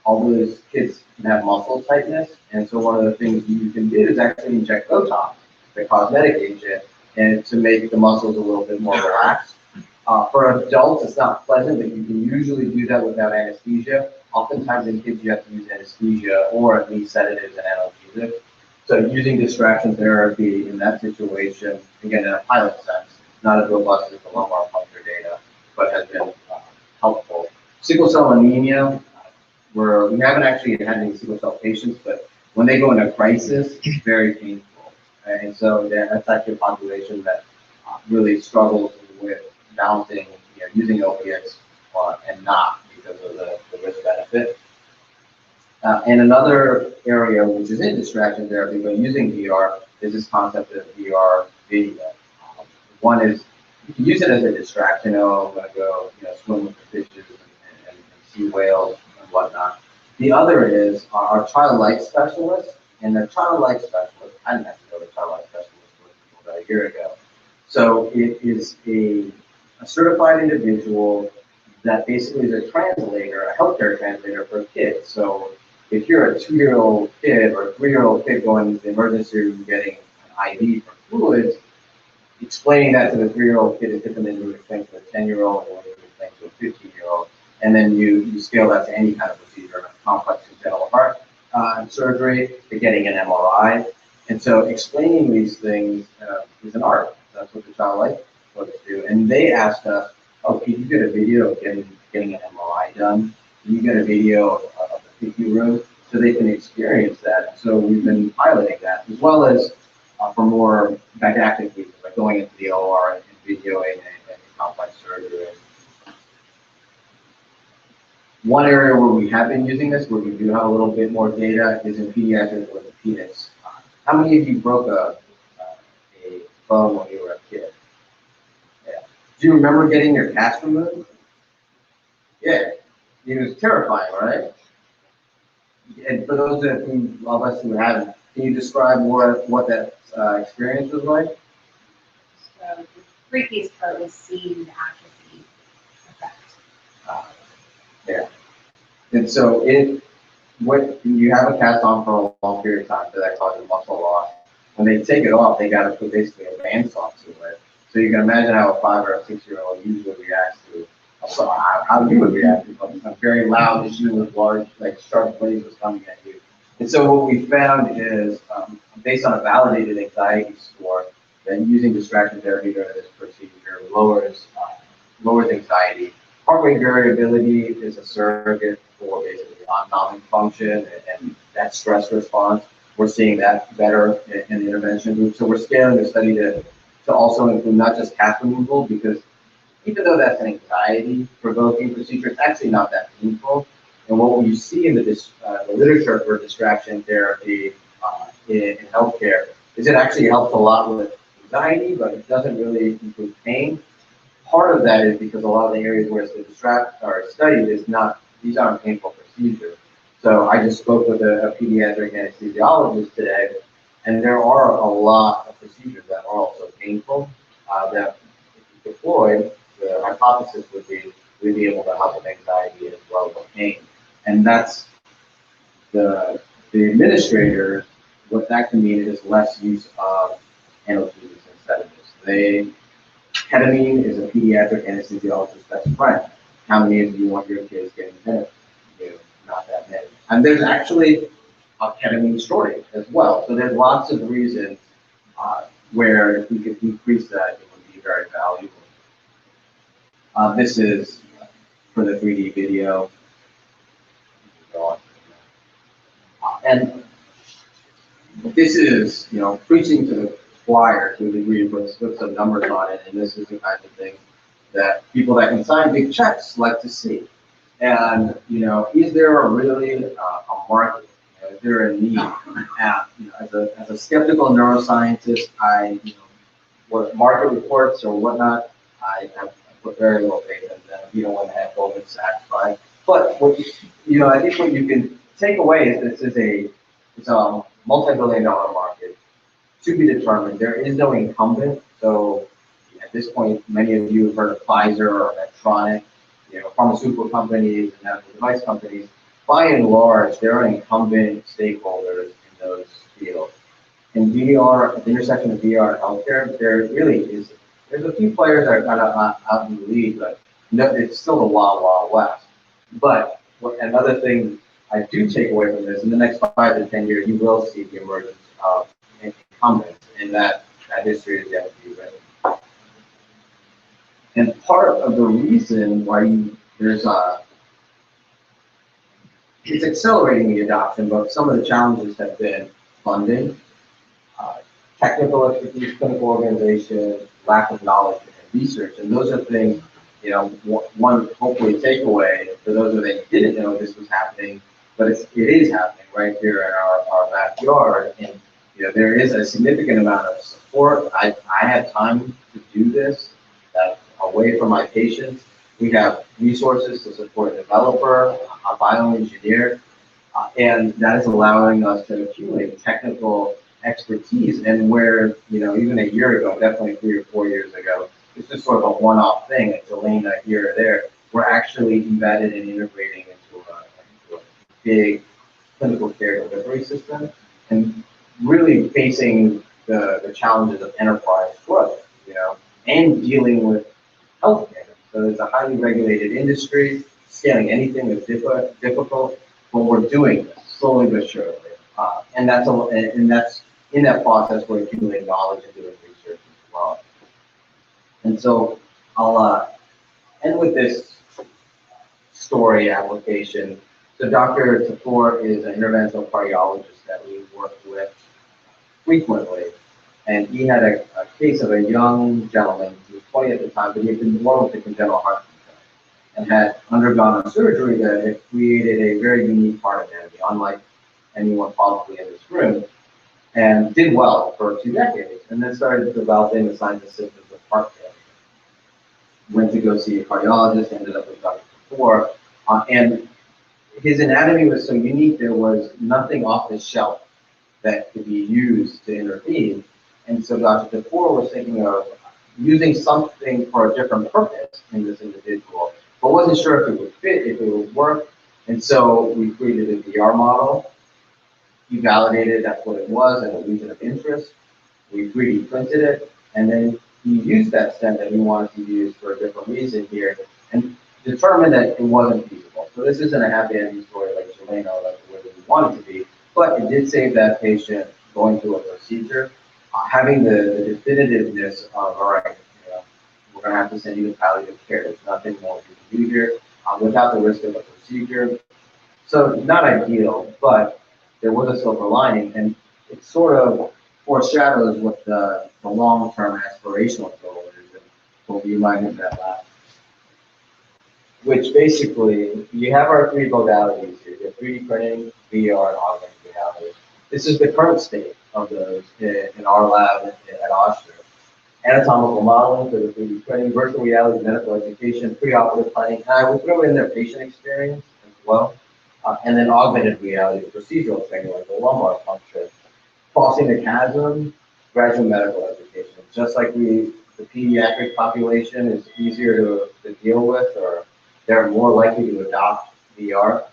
All those kids can have muscle tightness, and so one of the things you can do is actually inject Botox, the cosmetic agent, and to make the muscles a little bit more relaxed. For adults, it's not pleasant, but you can usually do that without anesthesia. Oftentimes in kids, you have to use anesthesia or at least sedatives and analgesics. So using distraction therapy in that situation, again, in a pilot sense, not as robust as the lumbar puncture data, but has been helpful. Sickle cell anemia, we haven't actually had any sickle cell patients, but when they go into crisis, it's very painful. And so that's actually a population that really struggles with balancing, using opiates and not because of the risk benefit. And another area which is in distraction therapy, but using VR, is this concept of VR video. One is you can use it as a distraction. Oh, I'm going to go, swim with the fishes and see whales and whatnot. The other is our child life specialist, and the child life specialist, I didn't actually know the child life specialist was about a year ago. So it is a certified individual that basically is a translator, a healthcare translator for kids. So if you're a 2-year-old kid or a 3-year-old kid going to the emergency room getting an IV for fluids, explaining that to the 3-year-old kid is different than you would explain to a 10-year-old or you would explain to a 15-year-old. And then you scale that to any kind of procedure, complex congenital heart surgery, to getting an MRI. And so explaining these things is an art. That's what the child life folks do. And they asked us, oh, can you get a video of getting an MRI done? Can you get a video of the PICU room so they can experience that? So we've been piloting that, as well as for more didactic reasons, like going into the OR and videoing a complex surgery. One area where we have been using this, where we do have a little bit more data, is in pediatric orthopedics. How many of you broke a bone when you were a kid? Yeah. Do you remember getting your cast removed? Yeah. It was terrifying, right? And for those of us who haven't, can you describe what that experience was like? So the freakiest part was seeing the atrophy effect. Yeah. And so what you have a cast on for a long period of time, so that causes muscle loss. When they take it off, they got to put basically a bandsaw to it. So you can imagine how a 5 or a 6-year-old usually reacts to, how you would react to a very loud issue with large, sharp blades was coming at you. And so what we found is, based on a validated anxiety score, that using distraction therapy during this procedure lowers anxiety. Heart rate variability is a surrogate for basically autonomic function and that stress response. We're seeing that better in the intervention group. So we're scaling the study to also include not just cast removal, because even though that's an anxiety-provoking procedure, it's actually not that painful. And what we see in the literature for distraction therapy in healthcare is it actually helps a lot with anxiety, but it doesn't really improve pain. Part of that is because a lot of the areas where it's studied is these aren't painful procedures. So I just spoke with a pediatric anesthesiologist today, and there are a lot of procedures that are also painful that if you deployed, the hypothesis would be we'd be able to help with anxiety as well as pain. And that's the administrator, what that can mean is less use of analgesics and sedatives. Ketamine is a pediatric anesthesiologist's best friend. How many of you want your kids getting ketamine? Not that many. And there's actually a ketamine shortage as well. So there's lots of reasons where if we could decrease that, it would be very valuable. This is for the 3D video. And this is, preaching to the choir to a degree, but put some numbers on it, and this is the kind of thing that people that can sign big checks like to see. And, is there really a market? Is there a need? As a skeptical neuroscientist, what market reports or whatnot, I put very little faith in them. You don't want to have Goldman Sachs, right? But I think what you can take away is it's a multi-billion-dollar market to be determined. There is no incumbent, so at this point, many of you have heard of Pfizer or Medtronic, pharmaceutical companies and medical device companies. By and large, there are incumbent stakeholders in those fields. In VR, at the intersection of VR and healthcare, there's a few players that are kind of out in the lead, but no, it's still the wild, wild west. But another thing I do take away from this, in the next 5 to 10 years, you will see the emergence of incumbents, and that history is yet to be written. And part of the reason why it's accelerating the adoption, but some of the challenges have been funding, technical expertise, clinical organization, lack of knowledge and research, and those are things, one hopefully takeaway for those of you that didn't know this was happening, but it is happening right here in our backyard, and there is a significant amount of support. I had time to do this away from my patients. We have resources to support a developer, a bioengineer, and that is allowing us to accumulate technical expertise. And where, even a year ago, definitely 3 or 4 years ago, it's just sort of a one-off thing, it's a lane here or there, we're actually embedded and integrating into a big clinical care delivery system and really facing the challenges of enterprise growth, and dealing with healthcare. So it's a highly regulated industry. Scaling anything is difficult, but we're doing this slowly but surely. And that's in that process we're accumulating knowledge and doing research as well. And so I'll end with this story application. So Dr. Tapour is an interventional cardiologist that we work with frequently. And he had a case of a young gentleman, he was 20 at the time, but he had been born with a congenital heart defect and had undergone a surgery that had created a very unique heart anatomy, unlike anyone probably in this room, and did well for 2 decades, and then started developing the signs and symptoms of heart failure. Went to go see a cardiologist, ended up with Dr. Tapour, and his anatomy was so unique, there was nothing off the shelf that could be used to intervene. And so Dr. Tapour was thinking of using something for a different purpose in this individual, but wasn't sure if it would fit, if it would work. And so we created a VR model. He validated that's what it was and a region of interest. We 3D printed it, and then he used that stent that he wanted to use for a different reason here and determined that it wasn't feasible. So this isn't a happy ending story like Jelena, like the way that we want it to be, but it did save that patient going through a procedure. Having the definitiveness of, all right, we're going to have to send you to palliative care. There's nothing more we can do here without the risk of a procedure. So not ideal, but there was a silver lining, and it sort of foreshadows what the long-term aspirational goal is. And we'll be reminded of that last. Which basically, you have our 3 modalities here. You have 3D printing, VR, and augmented reality. This is the current state of those in our lab at Oster. Anatomical modeling for the 3D printing, virtual reality, medical education, preoperative planning. I would throw in their patient experience as well. And then augmented reality, procedural training like the lumbar puncture. Crossing the chasm, graduate medical education. Just like the pediatric population is easier to deal with, or they're more likely to adopt VR.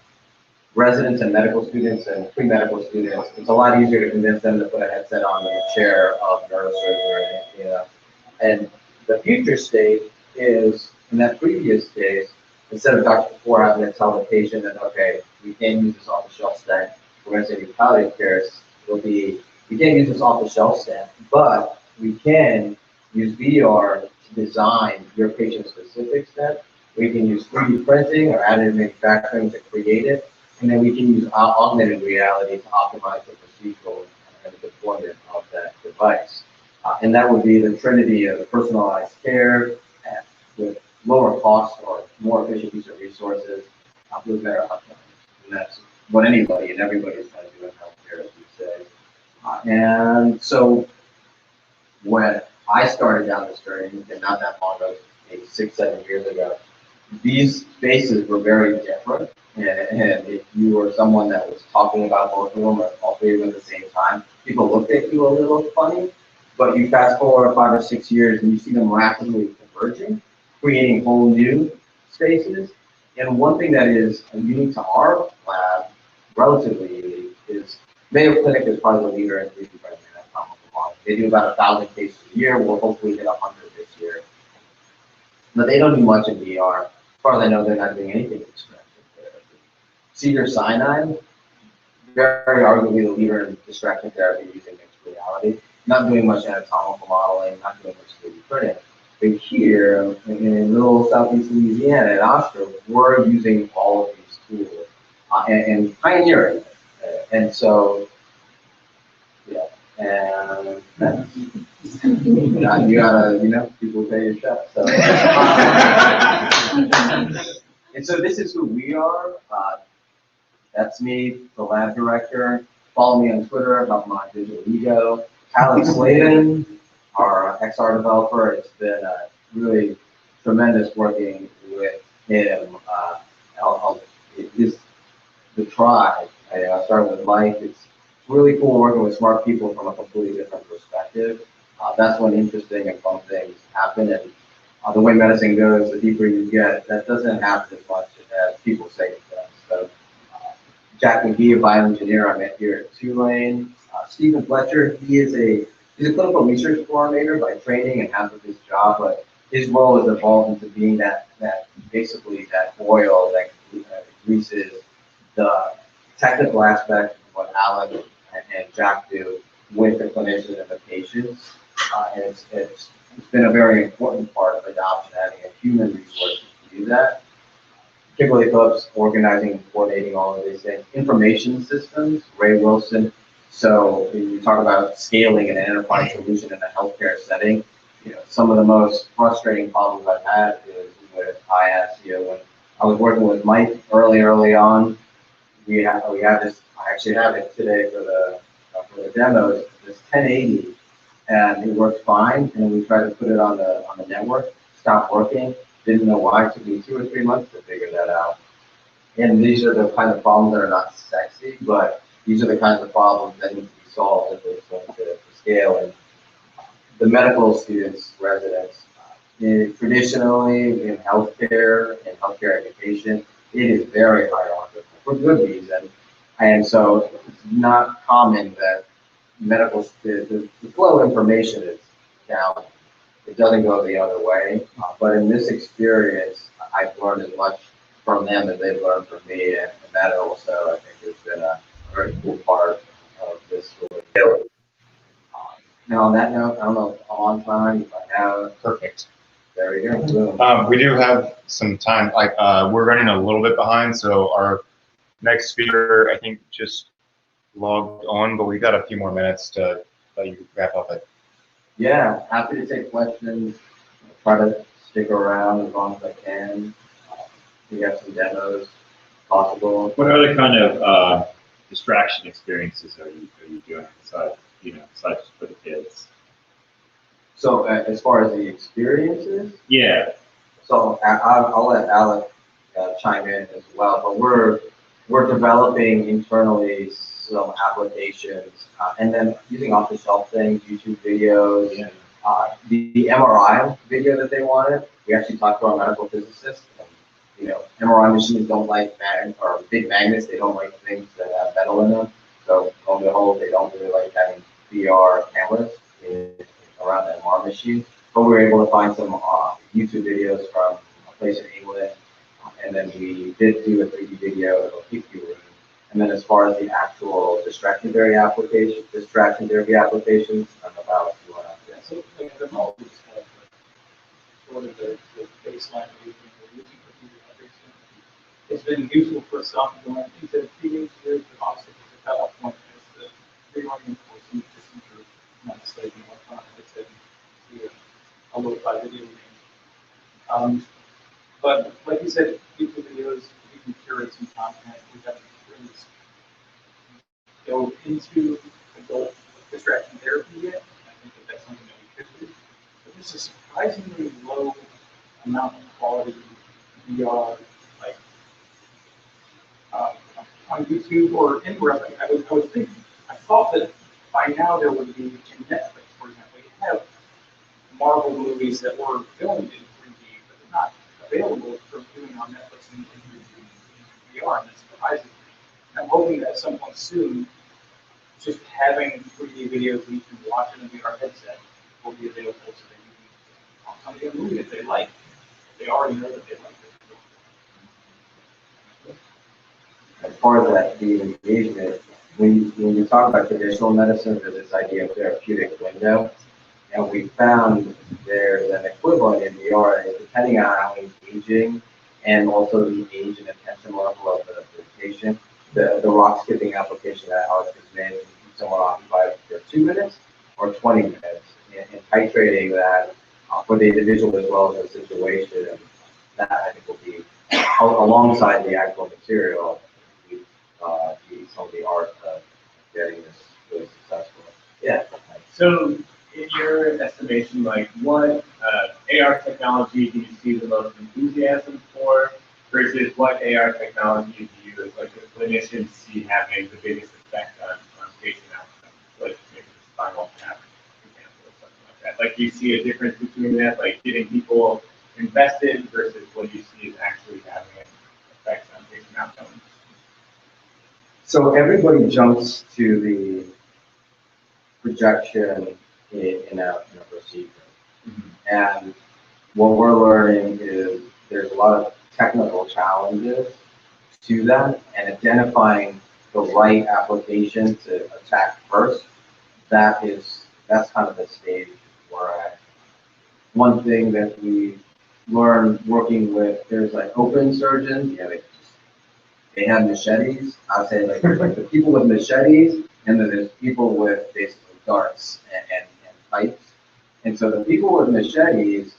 Residents and medical students and pre-medical students, it's a lot easier to convince them to put a headset on in a chair of neurosurgery. And the future state is, in that previous case, instead of Dr. Tapour having to tell the patient that, okay, we can't use this off-the-shelf stent, we're going to send you palliative care, it'll be, we can't use this off-the-shelf stent, but we can use VR to design your patient-specific stent. We can use 3D printing or additive manufacturing to create it. And then we can use augmented reality to optimize the procedural and the deployment of that device. And that would be the trinity of personalized care with lower cost or more efficient use of resources with better outcomes. And that's what anybody and everybody is trying to do in healthcare, as you say. And so when I started down this journey, and not that long ago, maybe 6-7 years ago, these spaces were very different. And if you were someone that was talking about both of them or all three of them at the same time, people looked at you a little funny. But you fast forward 5 or 6 years and you see them rapidly converging, creating whole new spaces. And one thing that is unique to our lab, relatively unique, is Mayo Clinic is part of the leader in 3D printing and anatomical modeling. They do about 1,000 cases a year. We'll hopefully hit 100 this year. But they don't do much in VR. As far as I know, they're not doing anything in distraction therapy. Cedars-Sinai, very arguably the leader in distraction therapy using mixed reality. Not doing much anatomical modeling, not doing much 3D printing. But here, in little southeast Louisiana, in Oshkosh, we're using all of these tools and pioneering. And so, yeah, and you gotta, people pay your check. So. And so this is who we are. That's me, the lab director. Follow me on Twitter about my digital ego. Alex Slayton, our XR developer. It's been really tremendous working with him. The tribe. I started with Mike. It's really cool working with smart people from a completely different perspective. That's when interesting and fun things happen. And the way medicine goes, the deeper you get, that doesn't happen as much as people say it does. So, Jack McGee, a bioengineer I met here at Tulane. Stephen Fletcher, he's a clinical research coordinator by training and half of his job, but his role has evolved into being that basically that oil that greases the technical aspect of what Alan and Jack do with the clinicians and the patients. And it's been a very important part of adoption, having a human resource to do that. Kimberly Phillips organizing and coordinating all of these things. Information systems, Ray Wilson. So when you talk about scaling an enterprise solution in a healthcare setting, some of the most frustrating problems I've had is with IASU. When I was working with Mike early on, we have this. I actually have it today for the demos. This 1080, and it works fine. And we tried to put it on the network, stopped working. Didn't know why. It took me 2 or 3 months to figure that out. And these are the kind of problems that are not sexy, but these are the kinds of problems that need to be solved if it's going to scale. And the medical students, residents, traditionally in healthcare and healthcare education, it is very hierarchical for good reason. And so it's not common that the flow of information is down. It doesn't go the other way. But in this experience, I've learned as much from them as they've learned from me. And that also, I think, has been a very cool part of this story. Now, on that note, I don't know if I'm on time, if I have. Perfect. There we go. We do have some time. We're running a little bit behind, so our next speaker, I think, just logged on, but we got a few more minutes to let you wrap up it. Yeah, happy to take questions. Try to stick around as long as I can. We have some demos possible. What other kind of distraction experiences are you doing besides for the kids? So as far as the experiences? Yeah. So I'll let Alec chime in as well, but we're developing internally some applications and then using off-the-shelf things, YouTube videos. Yeah. The MRI video that they wanted, we actually talked to our medical physicist. MRI machines don't like big magnets. They don't like things that have metal in them. So on the whole, they don't really like having VR cameras around the MRI machine. But we were able to find some YouTube videos from a place in England, and then we did do a 3D video of a PQ room. And then as far as the actual distraction therapy applications, I'm about to want to answer. So the multi sort of the baseline we've been using for computer graphics. It's been useful for some going into the previous years, but also the cutoff point is the reorienting course procedure, not mistaken, electronic, it's a low-fi video game. But like you said, YouTube videos, we can curate some content. We haven't really go into adult distraction therapy yet. I think that that's something that we could do. But there's a surprisingly low amount of quality VR, like on YouTube or anywhere else. I would think, I thought that by now there would be in Netflix, for example, you have Marvel movies that were filmed in 3D, but they're not available for viewing on Netflix in 3D VR, and that's surprising. I'm hoping that at some point soon, just having 3D videos that you can watch in a VR headset will be available so that you can watch something a movie that they like. They already know that they like it. As far as that the engagement, when you talk about traditional medicine, there's this idea of therapeutic window. And we found there's an equivalent in VR, depending on how engaging and also the age and attention level of the patient. The rock skipping application that Alex has made can keep someone occupied for 2 minutes or 20 minutes, and titrating that for the individual as well as the situation. And that I think will be alongside the actual material, be some of the art of getting this really successful. Yeah. So, in your estimation, like what AR technology do you see the most enthusiasm for, versus what AR technology do you, as like a clinician, see having the biggest effect on patient outcomes, like maybe the spinal tap, for example, or something like that? Like, do you see a difference between that, like getting people invested versus what you see is actually having an effect on patient outcomes? So everybody jumps to the projection in a procedure. Mm-hmm. And what we're learning is there's a lot of technical challenges to that, and identifying the right application to attack first. That's kind of the stage we're at. One thing that we learned working with, there's like open surgeons, they have machetes. I'd say like there's like the people with machetes, and then there's people with basically darts and pipes. And so the people with machetes,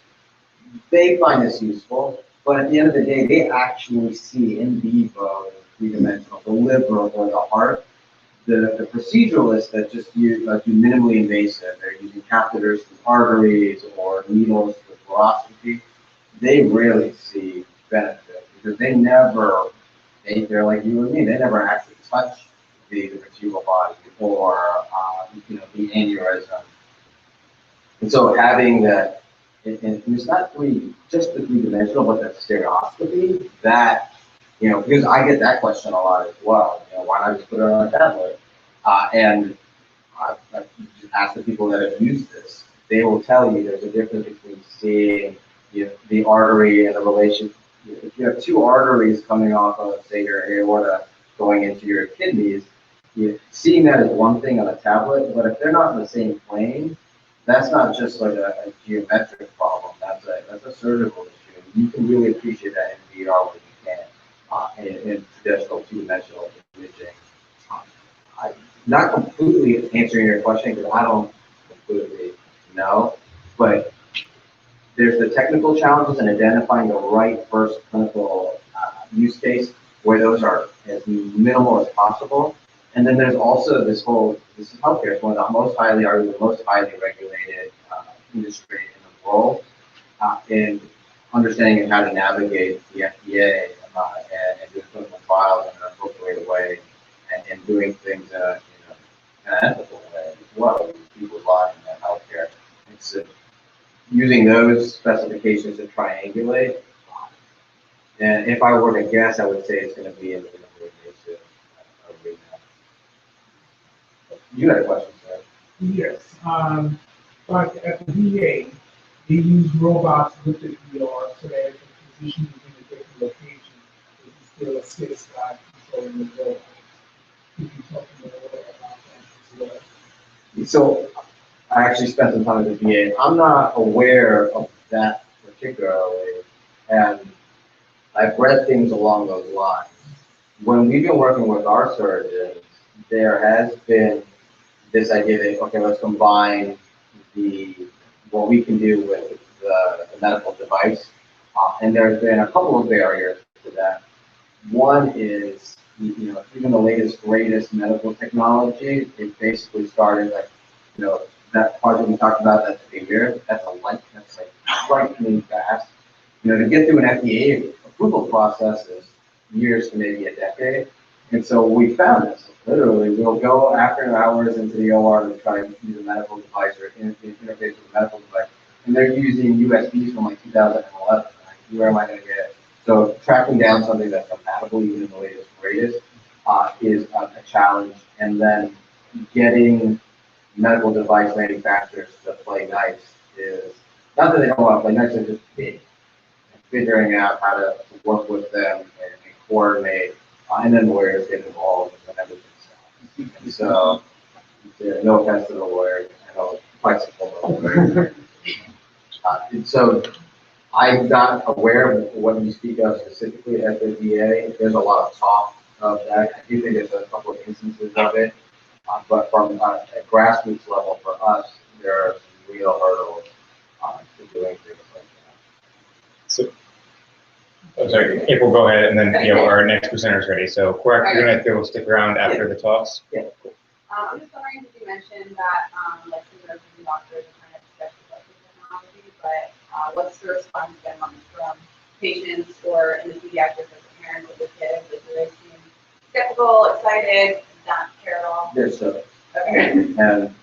they find this useful, but at the end of the day, they actually see in vivo, three-dimensional, the liver or the heart. The proceduralists that just do minimally invasive, they're using catheters through arteries or needles for fluoroscopy, they really see benefit because they're like you and me, they never actually touch the vertebral body or the aneurysm. And so having that, and it's not just the three-dimensional, but the stereoscopy, that, because I get that question a lot as well. Why not just put it on a tablet? And I just ask the people that have used this, they will tell you there's a difference between seeing the artery and the relation. If you have two arteries coming off of, say, your aorta going into your kidneys, seeing that is one thing on a tablet, but if they're not in the same plane, that's not just like a geometric problem. That's a surgical issue. You can really appreciate that in VR when you can in traditional two-dimensional imaging. I'm not completely answering your question because I don't completely know, but there's the technical challenges in identifying the right first clinical use case where those are as minimal as possible. And then there's also this is healthcare. It's one of the most highly regulated industry in the world, in understanding how to navigate the FDA and do clinical trials in an appropriate way, and doing things in an ethical way as well. People's lives in healthcare. It's using those specifications to triangulate. And if I were to guess, I would say it's going to be in the invasive arena. You had a question, sir? Yes. But at the VA, they use robots with the VR so that if the physician is in a different location, they can still assist by controlling the robot. Could you talk a little bit about that as well? So I actually spent some time at the VA. I'm not aware of that particularly, and I've read things along those lines. When we've been working with our surgeons, there has been this idea that, okay, let's combine what we can do with the medical device And there's been a couple of barriers to that. One is, even the latest, greatest medical technology, it basically started like, that project we talked about, that's a year, that's like frightening fast. To get through an FDA approval process is years to maybe a decade. And so we found this. Literally, we'll go after hours into the OR to try to use a medical device or interface with a medical device. And they're using USBs from like 2011. Where am I going to get it? So tracking down something that's compatible, even in the latest, greatest, is a challenge. And then getting medical device manufacturers to play nice is, not that they don't want to play nice, they're just big. Figuring out how to work with them and coordinate, and then lawyers get involved and everything. So, no offense to the lawyers, I know it's quite simple. And so, I'm not aware of what you speak of specifically at the VA. There's a lot of talk of that. I do think there's a couple of instances of it, but from a grassroots level for us, there are some real hurdles to doing things like that. So, oh, sorry, April, go ahead, and then our next presenter is ready. So, Quark, you're going to go stick around after the talks. Yeah. I'm just wondering if you mentioned that like the nurses and doctors are kind of skeptical of the technology, but what's the response been from patients or in the pediatrics as a parent of the kids? Like, do they seem skeptical, excited, not care at all? There's so. Okay. And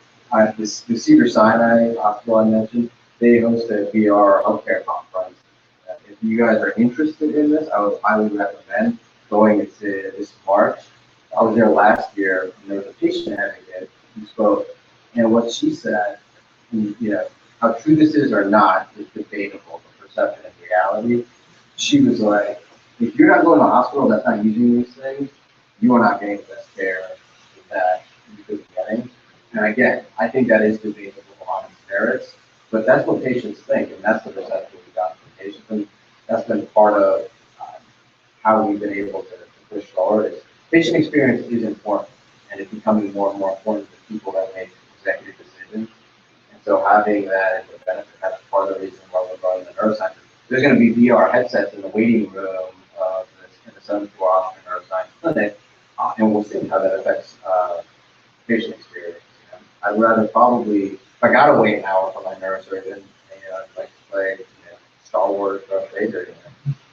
the Cedars-Sinai hospital I mentioned, they host a VR healthcare conference. If you guys are interested in this, I would highly recommend going. It's this March. I was there last year, and there was a patient advocate who spoke, and what she said, how true this is or not is debatable, the perception and reality. She was like, if you're not going to the hospital that's not using these things, you are not getting the best care that you could be getting. And again, I think that is debatable on its merits, but that's what patients think, and that's the perception we got from patients. And that's been part of how we've been able to push forward. Is patient experience is important, and it's becoming more and more important to people that make executive decisions. And so having that as a benefit, that's part of the reason why we're growing the neuroscience. There's going to be VR headsets in the waiting room in the 7th floor Austin Neuroscience Clinic, and we'll see how that affects patient experience. I'd rather probably, if I got to wait an hour for my neurosurgeon, I'd like to play Star Wars or Vader.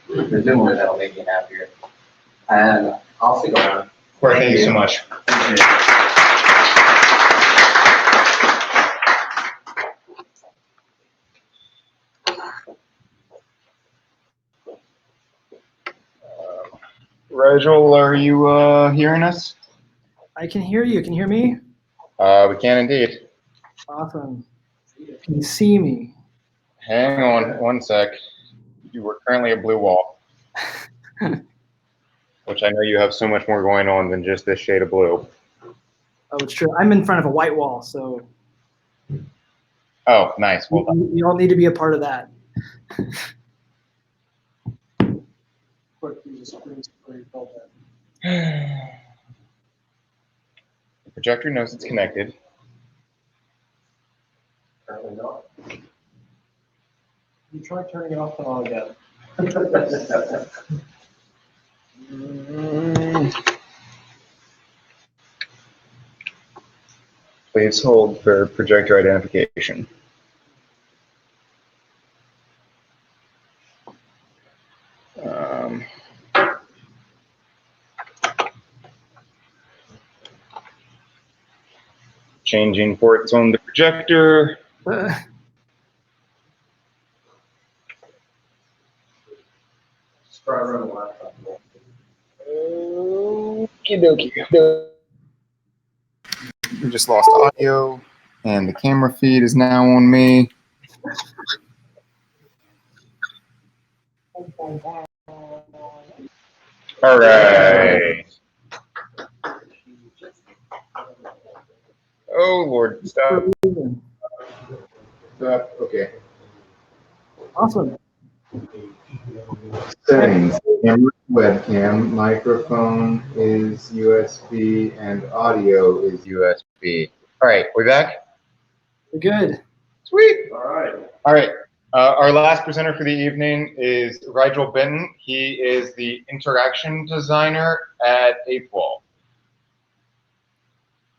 Presumably that'll make me happier. And I'll stick around. Quark, thank you so much. Rigel, are you hearing us? I can hear you. Can you hear me? We can indeed. Awesome. Can you see me? Hang on one sec. You were currently a blue wall, which I know you have so much more going on than just this shade of blue. Oh, it's true. I'm in front of a white wall, so. Oh, nice. Well done. You all need to be a part of that. The projector knows it's connected. Apparently not. You try turning it off and on again. Please hold for projector identification. Changing ports on the projector. Just try running the laptop. Okie dokie. We just lost audio, and the camera feed is now on me. All right. Oh Lord, stop. Stop. Okay. Awesome. Settings. Camera, webcam, microphone is USB, and audio is USB. All right, we're back. We're good. Sweet. All right. All right. Our last presenter for the evening is Rigel Benton. He is the interaction designer at APWOL.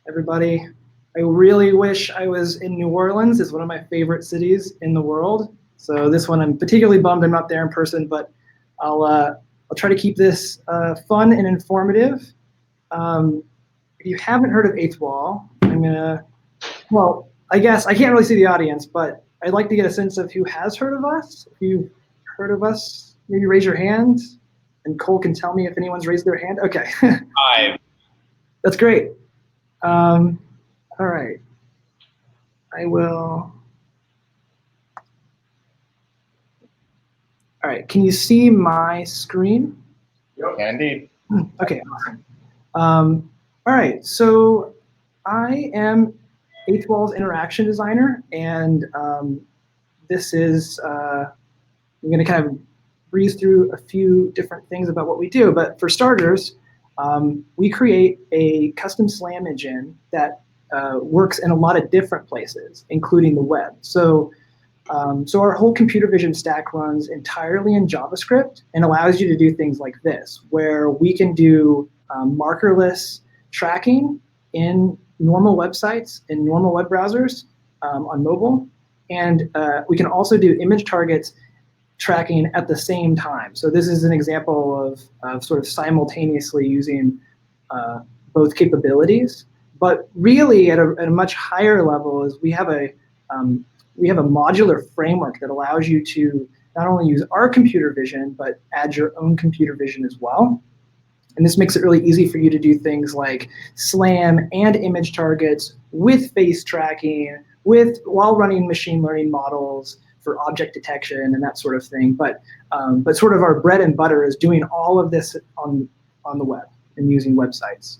Everybody, I really wish I was in New Orleans. It's one of my favorite cities in the world. So this one, I'm particularly bummed I'm not there in person, but I'll try to keep this fun and informative. If you haven't heard of Eighth Wall, well, I guess I can't really see the audience, but I'd like to get a sense of who has heard of us. If you've heard of us, maybe raise your hand, and Cole can tell me if anyone's raised their hand. Okay. Hi. That's great. All right. I will. All right. Can you see my screen? Yep. Indeed. Okay. Awesome. All right. So I am Eighth Wall's interaction designer, and this is I'm going to kind of breeze through a few different things about what we do. But for starters, we create a custom SLAM engine that works in a lot of different places, including the web. So our whole computer vision stack runs entirely in JavaScript and allows you to do things like this, where we can do markerless tracking in normal websites, in normal web browsers on mobile. And we can also do image targets tracking at the same time. So this is an example of sort of simultaneously using both capabilities. But really, at a much higher level, is we have a modular framework that allows you to not only use our computer vision, but add your own computer vision as well. And this makes it really easy for you to do things like SLAM and image targets with face tracking, while running machine learning models for object detection and that sort of thing. But sort of our bread and butter is doing all of this on the web and using websites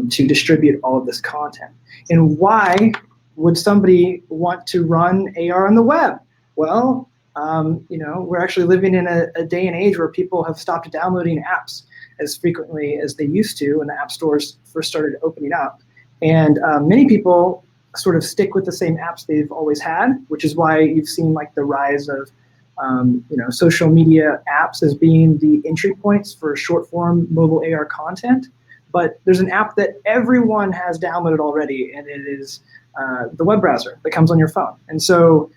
to distribute all of this content. And why would somebody want to run AR on the web? Well, we're actually living in a day and age where people have stopped downloading apps as frequently as they used to when the app stores first started opening up. And many people sort of stick with the same apps they've always had, which is why you've seen like the rise of social media apps as being the entry points for short form mobile AR content. But there's an app that everyone has downloaded already, and it is the web browser that comes on your phone. And so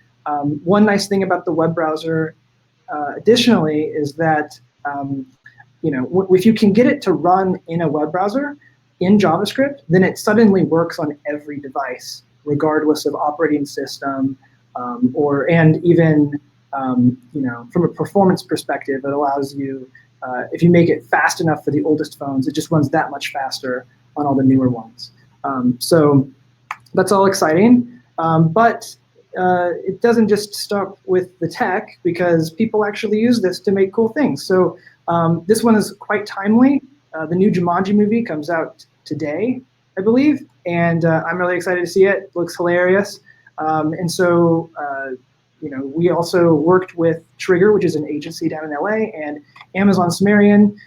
one nice thing about the web browser additionally is that if you can get it to run in a web browser in JavaScript, then it suddenly works on every device, regardless of operating system, and even from a performance perspective, it allows you, if you make it fast enough for the oldest phones, it just runs that much faster on all the newer ones. So that's all exciting, but it doesn't just stop with the tech, because people actually use this to make cool things. So this one is quite timely. The new Jumanji movie comes out today, I believe, and I'm really excited to see it. It looks hilarious. And so, we also worked with Trigger, which is an agency down in LA, and Amazon Sumerian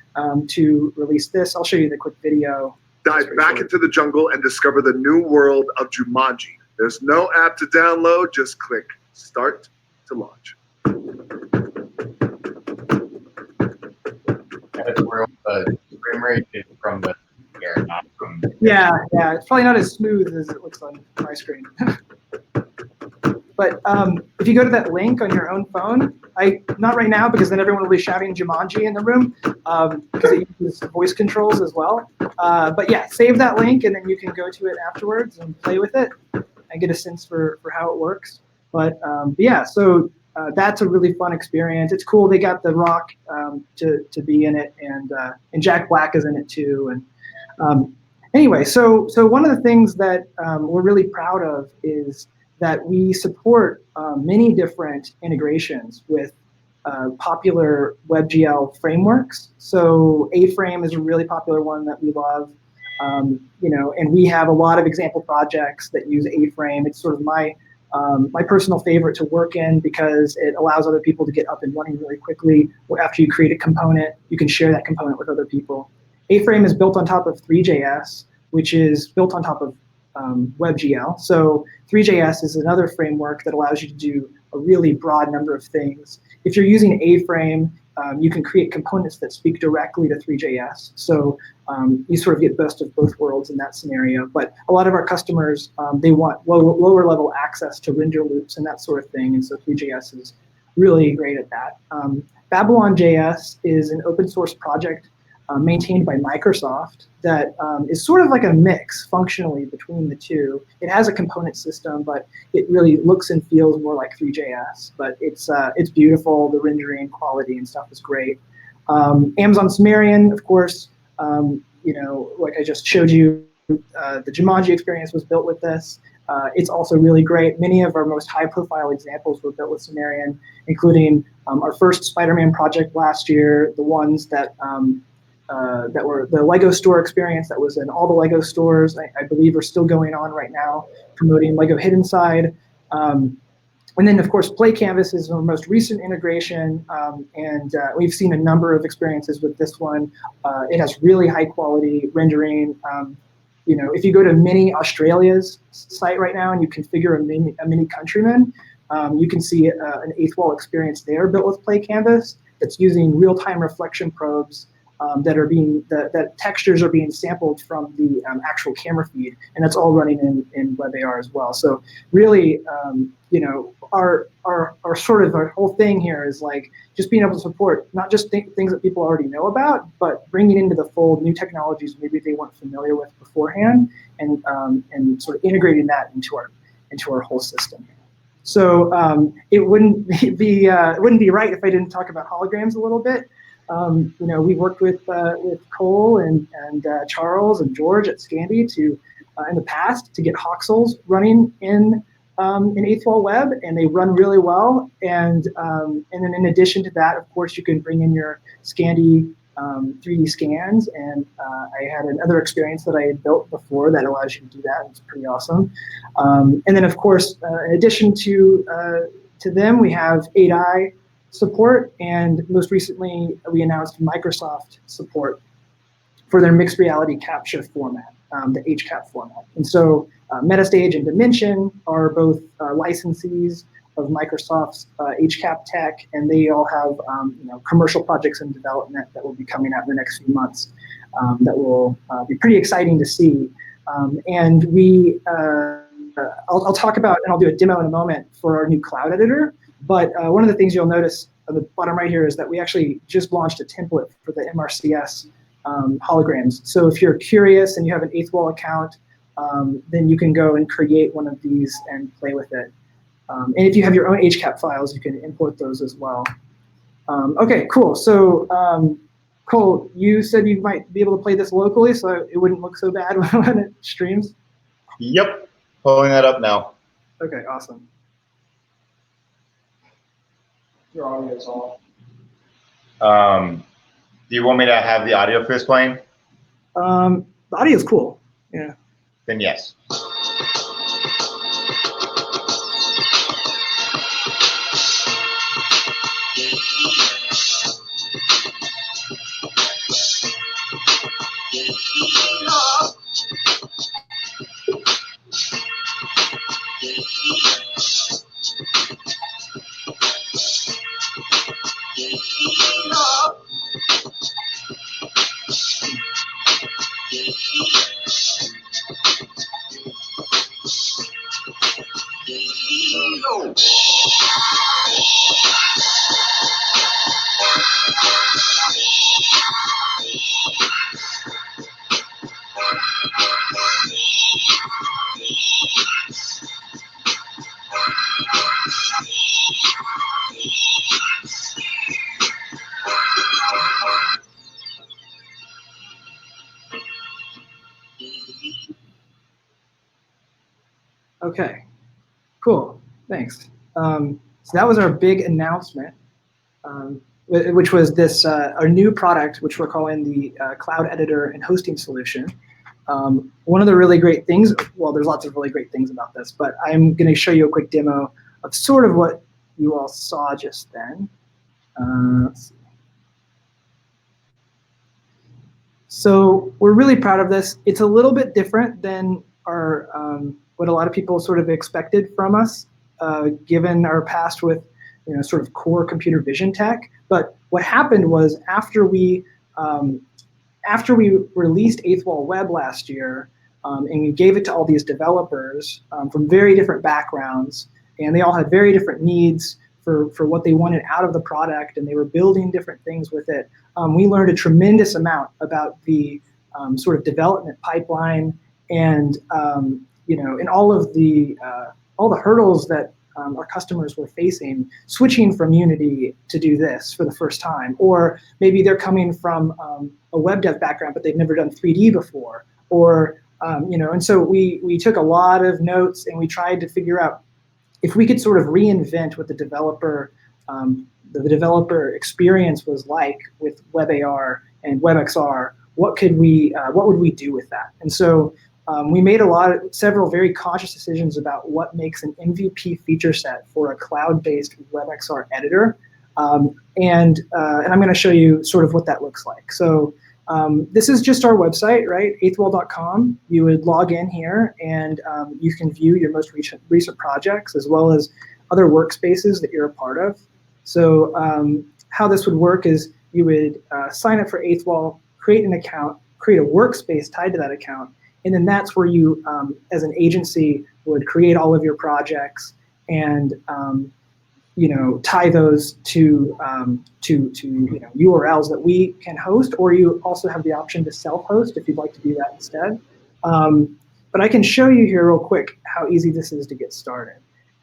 to release this. I'll show you the quick video. Dive back into the jungle and discover the new world of Jumanji. There's no app to download, just click Start to launch. That's where the frame rate is from the air, not from. Yeah, it's probably not as smooth as it looks on my screen. But if you go to that link on your own phone, not right now, because then everyone will be shouting Jumanji in the room, because it uses voice controls as well. But yeah, save that link, and then you can go to it afterwards and play with it and get a sense for how it works. But yeah, so that's a really fun experience. It's cool. They got The Rock to be in it, and Jack Black is in it too. And anyway, so one of the things that we're really proud of is that we support many different integrations with popular WebGL frameworks. So A-Frame is a really popular one that we love. And we have a lot of example projects that use A-Frame. It's sort of my personal favorite to work in, because it allows other people to get up and running really quickly. After you create a component, you can share that component with other people. A-Frame is built on top of 3JS, which is built on top of WebGL. So 3JS is another framework that allows you to do a really broad number of things. If you're using A-Frame, you can create components that speak directly to 3JS. So you sort of get best of both worlds in that scenario. But a lot of our customers, they want lower level access to render loops and that sort of thing. And so 3JS is really great at that. Babylon.js is an open source project maintained by Microsoft that is sort of like a mix functionally between the two. It has a component system, but it really looks and feels more like 3JS. But it's beautiful. The rendering quality and stuff is great. Amazon Sumerian, of course, like I just showed you, the Jumanji experience was built with this. It's also really great. Many of our most high-profile examples were built with Sumerian, including our first Spider-Man project last year, the ones that were the Lego store experience that was in all the Lego stores, I believe are still going on right now, promoting Lego Hidden Side. And then, of course, Play Canvas is our most recent integration, and we've seen a number of experiences with this one. It has really high-quality rendering. If you go to Mini Australia's site right now and you configure a Mini Countryman, you can see an eighth wall experience there built with Play Canvas that's using real-time reflection probes that textures are being sampled from the actual camera feed, and that's all running in WebAR as well. So really, our sort of our whole thing here is like just being able to support not just things that people already know about, but bringing into the fold new technologies maybe they weren't familiar with beforehand, and sort of integrating that into our whole system. So it wouldn't be right if I didn't talk about holograms a little bit. We've worked with Cole and Charles and George at Scandy in the past to get Hoxels running in eighth wall web, and they run really well. And then in addition to that, of course, you can bring in your Scandy 3D scans. And I had another experience that I had built before that allows you to do that. It's pretty awesome. And then, of course, in addition to them, we have 8i support, and most recently we announced Microsoft support for their mixed reality capture format, the HCAP format. And so Metastage and Dimension are both licensees of Microsoft's HCAP tech, and they all have commercial projects in development that will be coming out in the next few months that will be pretty exciting to see. And I'll talk about, and I'll do a demo in a moment for our new cloud editor. But one of the things you'll notice at the bottom right here is that we actually just launched a template for the MRCS holograms. So if you're curious and you have an eighth wall account, then you can go and create one of these and play with it. And if you have your own HCAP files, you can import those as well. Okay, cool. So Cole, you said you might be able to play this locally, so it wouldn't look so bad when it streams? Yep, pulling that up now. Okay, awesome. Your audio is off. Do you want me to have the audio first playing? The audio is cool. Yeah. Then yes. Okay, cool, thanks. So that was our big announcement, which was this our new product, which we're calling the Cloud Editor and Hosting Solution. One of the really great things, well, there's lots of really great things about this, but I'm going to show you a quick demo of sort of what you all saw just then. Let's see. So we're really proud of this. It's a little bit different than what a lot of people sort of expected from us, given our past with sort of core computer vision tech. But what happened was after we released Eighth Wall Web last year, and we gave it to all these developers from very different backgrounds, and they all had very different needs for what they wanted out of the product, and they were building different things with it. We learned a tremendous amount about the sort of development pipeline, and and all the hurdles that our customers were facing switching from Unity to do this for the first time. Or maybe they're coming from a web dev background, but they've never done 3D before. Or and so we took a lot of notes, and we tried to figure out if we could sort of reinvent what the developer experience was like with WebAR and WebXR. What would we do with that? And so we made several very conscious decisions about what makes an MVP feature set for a cloud-based WebXR editor, and I'm going to show you sort of what that looks like. So this is just our website, right? eighthwall.com. You would log in here, and you can view your most recent projects as well as other workspaces that you're a part of. So how this would work is you would sign up for Eighth Wall, create an account, create a workspace tied to that account, and then that's where you, as an agency, would create all of your projects and tie those to URLs that we can host, or you also have the option to self-host if you'd like to do that instead. But I can show you here real quick how easy this is to get started.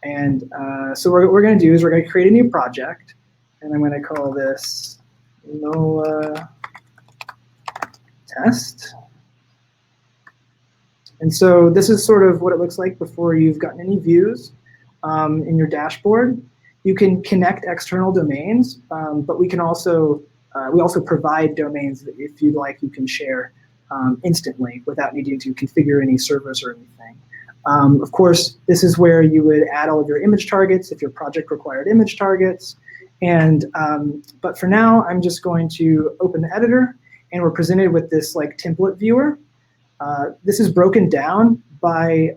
And so what we're going to do is we're going to create a new project, and I'm going to call this NOLA test. And so this is sort of what it looks like before you've gotten any views in your dashboard. You can connect external domains, but we also provide domains that if you'd like, you can share instantly without needing to configure any servers or anything. Of course, this is where you would add all of your image targets if your project required image targets. And but for now, I'm just going to open the editor, and we're presented with this like template viewer. This is broken down by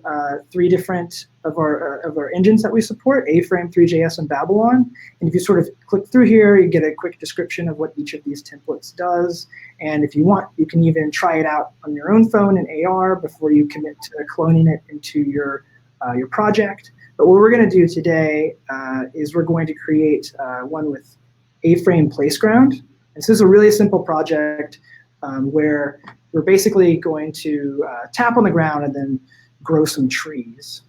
3 different of our engines that we support: A-Frame, 3JS, and Babylon. And if you sort of click through here, you get a quick description of what each of these templates does. And if you want, you can even try it out on your own phone in AR before you commit to cloning it into your project. But what we're going to do today is we're going to create one with A-Frame Placeground. And this is a really simple project where we're basically going to tap on the ground and then grow some trees.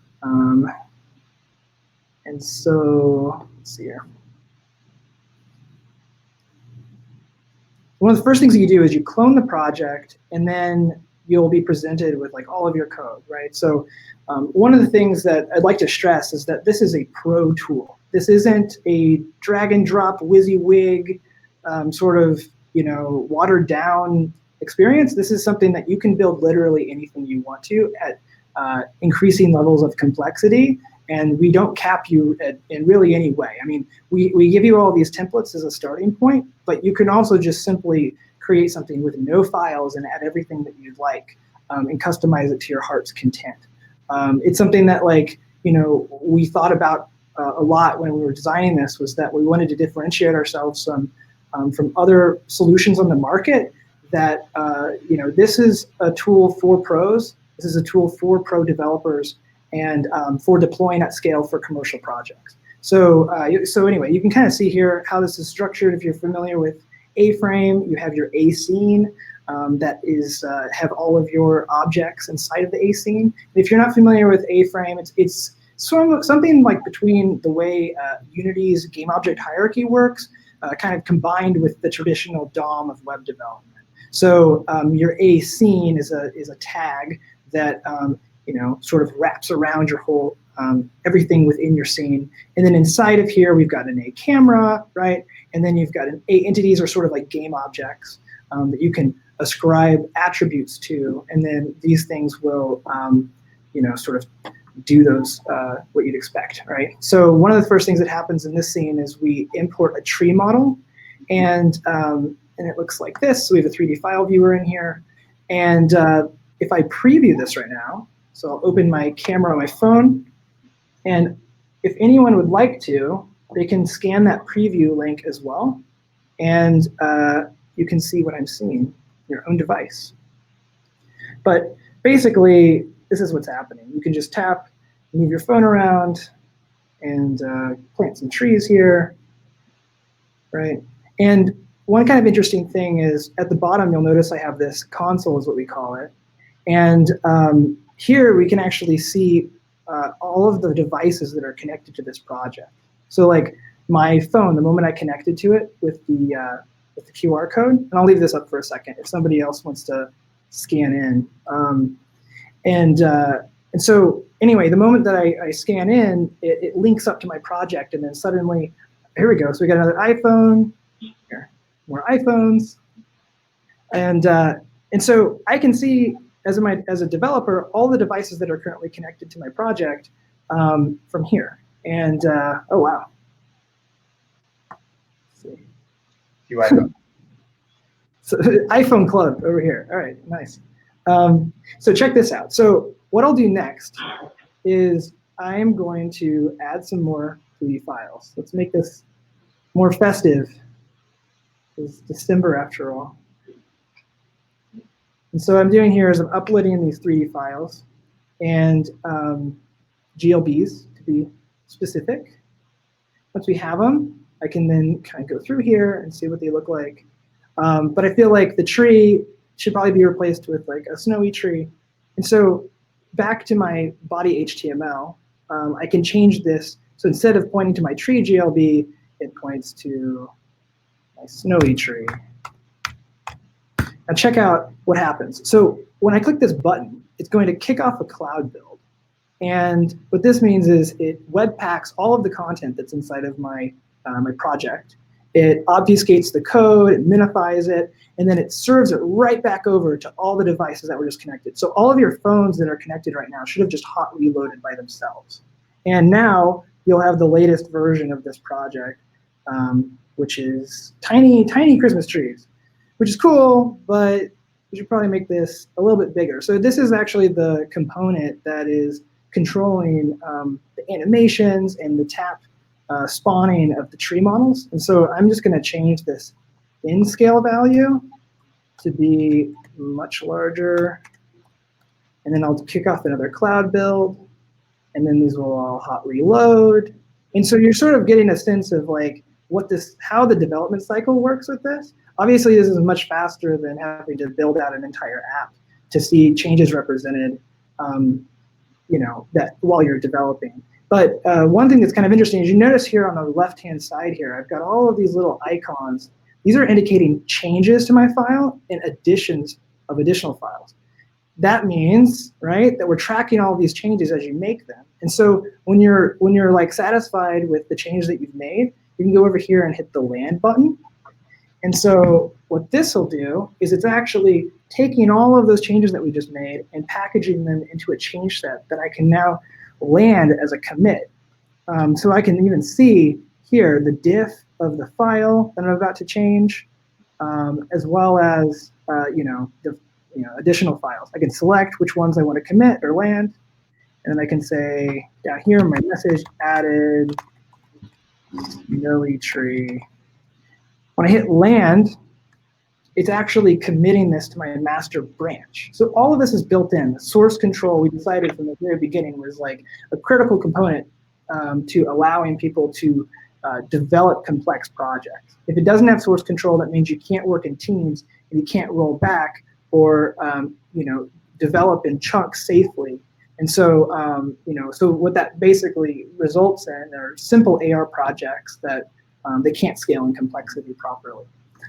And so, let's see here. One of the first things that you do is you clone the project, and then you'll be presented with like all of your code, right? So one of the things that I'd like to stress is that this is a pro tool. This isn't a drag and drop WYSIWYG sort of watered down experience. This is something that you can build literally anything you want to at increasing levels of complexity, and we don't cap you in really any way. I mean, we give you all these templates as a starting point, but you can also just simply create something with no files and add everything that you'd like and customize it to your heart's content. It's something that we thought about a lot when we were designing this, was that we wanted to differentiate ourselves from other solutions on the market. That this is a tool for pros. This is a tool for pro developers and for deploying at scale for commercial projects. So anyway, you can kind of see here how this is structured. If you're familiar with A-Frame, you have your A scene that is have all of your objects inside of the A scene. And if you're not familiar with A-Frame, it's sort of something like between the way Unity's game object hierarchy works, kind of combined with the traditional DOM of web development. So your A scene is a tag that sort of wraps around your whole everything within your scene. And then inside of here, we've got an A camera, right? And then you've got an A entities, are sort of like game objects that you can ascribe attributes to, and then these things will sort of do those what you'd expect, right? So one of the first things that happens in this scene is we import a tree model, and it looks like this. So we have a 3D file viewer in here, and if I preview this right now, So I'll open my camera on my phone, and if anyone would like to, they can scan that preview link as well, and you can see what I'm seeing on your own device. But basically, this is what's happening. You can just tap, move your phone around, and plant some trees here, right? And one kind of interesting thing is at the bottom, you'll notice I have this console is what we call it. And here we can actually see all of the devices that are connected to this project. So like my phone, the moment I connected to it with the QR code, and I'll leave this up for a second if somebody else wants to scan in. And so anyway, the moment that I scan in, it links up to my project, and then suddenly, here we go. So we got another iPhone, here, more iPhones, and so I can see as a developer all the devices that are currently connected to my project from here. And oh wow, let's see. So iPhone Club over here. All right, nice. So check this out. So what I'll do next is I'm going to add some more 3D files. Let's make this more festive. It's December after all. And so what I'm doing here is I'm uploading these 3D files and GLBs to be specific. Once we have them, I can then kind of go through here and see what they look like. But I feel like the tree should probably be replaced with like a snowy tree. And so back to my body HTML, I can change this. So instead of pointing to my tree GLB, it points to my snowy tree. Now check out what happens. So when I click this button, it's going to kick off a cloud build. And what this means is it webpacks all of the content that's inside of my project. It obfuscates the code, it minifies it, and then it serves it right back over to all the devices that were just connected. So all of your phones that are connected right now should have just hot reloaded by themselves. And now you'll have the latest version of this project, which is tiny, tiny Christmas trees, which is cool, but we should probably make this a little bit bigger. So this is actually the component that is controlling the animations and the tap spawning of the tree models. And so I'm just going to change this in scale value to be much larger. And then I'll kick off another cloud build. And then these will all hot reload. And so you're sort of getting a sense of like how the development cycle works with this. Obviously, this is much faster than having to build out an entire app to see changes represented that while you're developing. But one thing that's kind of interesting is you notice here on the left-hand side here, I've got all of these little icons. These are indicating changes to my file and additions of additional files. That means, right, that we're tracking all of these changes as you make them. And so when you're like satisfied with the change that you've made, you can go over here and hit the land button. And so what this will do is it's actually taking all of those changes that we just made and packaging them into a change set that I can now land as a commit. So I can even see here the diff of the file that I'm about to change, as well as additional files. I can select which ones I want to commit or land, and then I can say down here in my message added snowy tree. When I hit land, it's actually committing this to my master branch. So all of this is built in. The source control we decided from the very beginning was like a critical component to allowing people to develop complex projects. If it doesn't have source control, that means you can't work in teams and you can't roll back or develop in chunks safely. And so so what that basically results in are simple AR projects that they can't scale in complexity properly.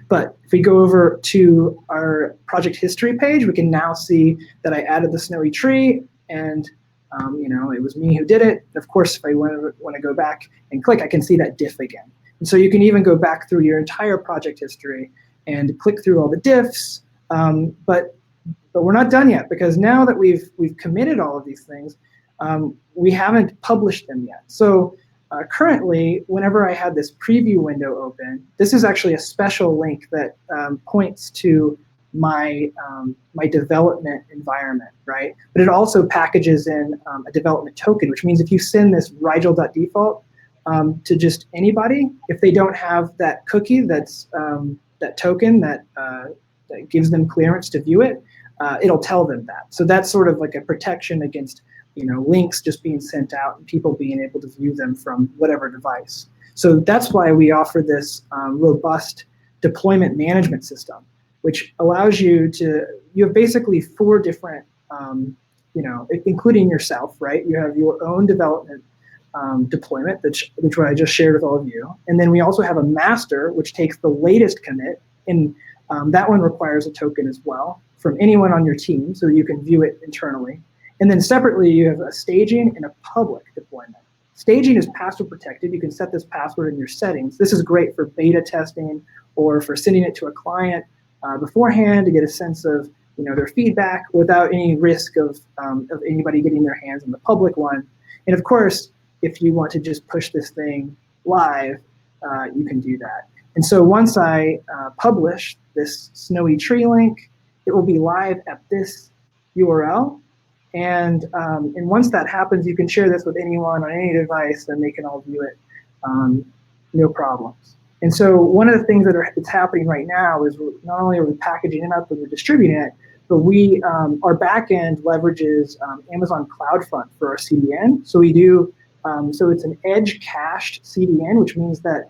But if we go over to our project history page, we can now see that I added the snowy tree, and it was me who did it. Of course, if I want to go back and click, I can see that diff again. And so you can even go back through your entire project history and click through all the diffs. But we're not done yet, because now that we've committed all of these things, we haven't published them yet. So currently, whenever I had this preview window open, this is actually a special link that points to my development environment, right? But it also packages in a development token, which means if you send this Rigel.default to just anybody, if they don't have that cookie, that's that token that gives them clearance to view it, it'll tell them that. So that's sort of like a protection against links just being sent out and people being able to view them from whatever device. So that's why we offer this robust deployment management system, which allows you have basically 4 different, including yourself, right? You have your own development deployment, which I just shared with all of you. And then we also have a master, which takes the latest commit, and that one requires a token as well from anyone on your team, so you can view it internally. And then separately, you have a staging and a public deployment. Staging is password protected. You can set this password in your settings. This is great for beta testing or for sending it to a client beforehand to get a sense of their feedback without any risk of anybody getting their hands on the public one. And of course, if you want to just push this thing live, you can do that. And so once I publish this snowy tree link, it will be live at this URL. And once that happens, you can share this with anyone on any device, and they can all view it, no problems. And so one of the things that's happening right now is not only are we packaging it up and we're distributing it, but our backend leverages Amazon CloudFront for our CDN. So we do, so it's an edge cached CDN, which means that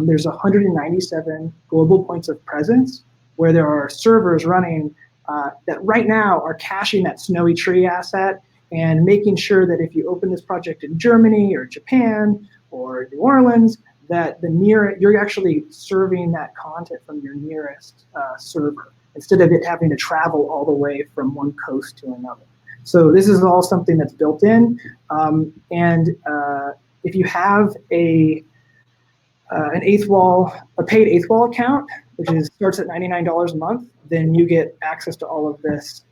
there's 197 global points of presence where there are servers running that right now are caching that snowy tree asset and making sure that if you open this project in Germany or Japan or New Orleans, that you're actually serving that content from your nearest server instead of it having to travel all the way from one coast to another. So this is all something that's built in. If you have a paid eighth wall account, which starts at $99 a month, then you get access to all of this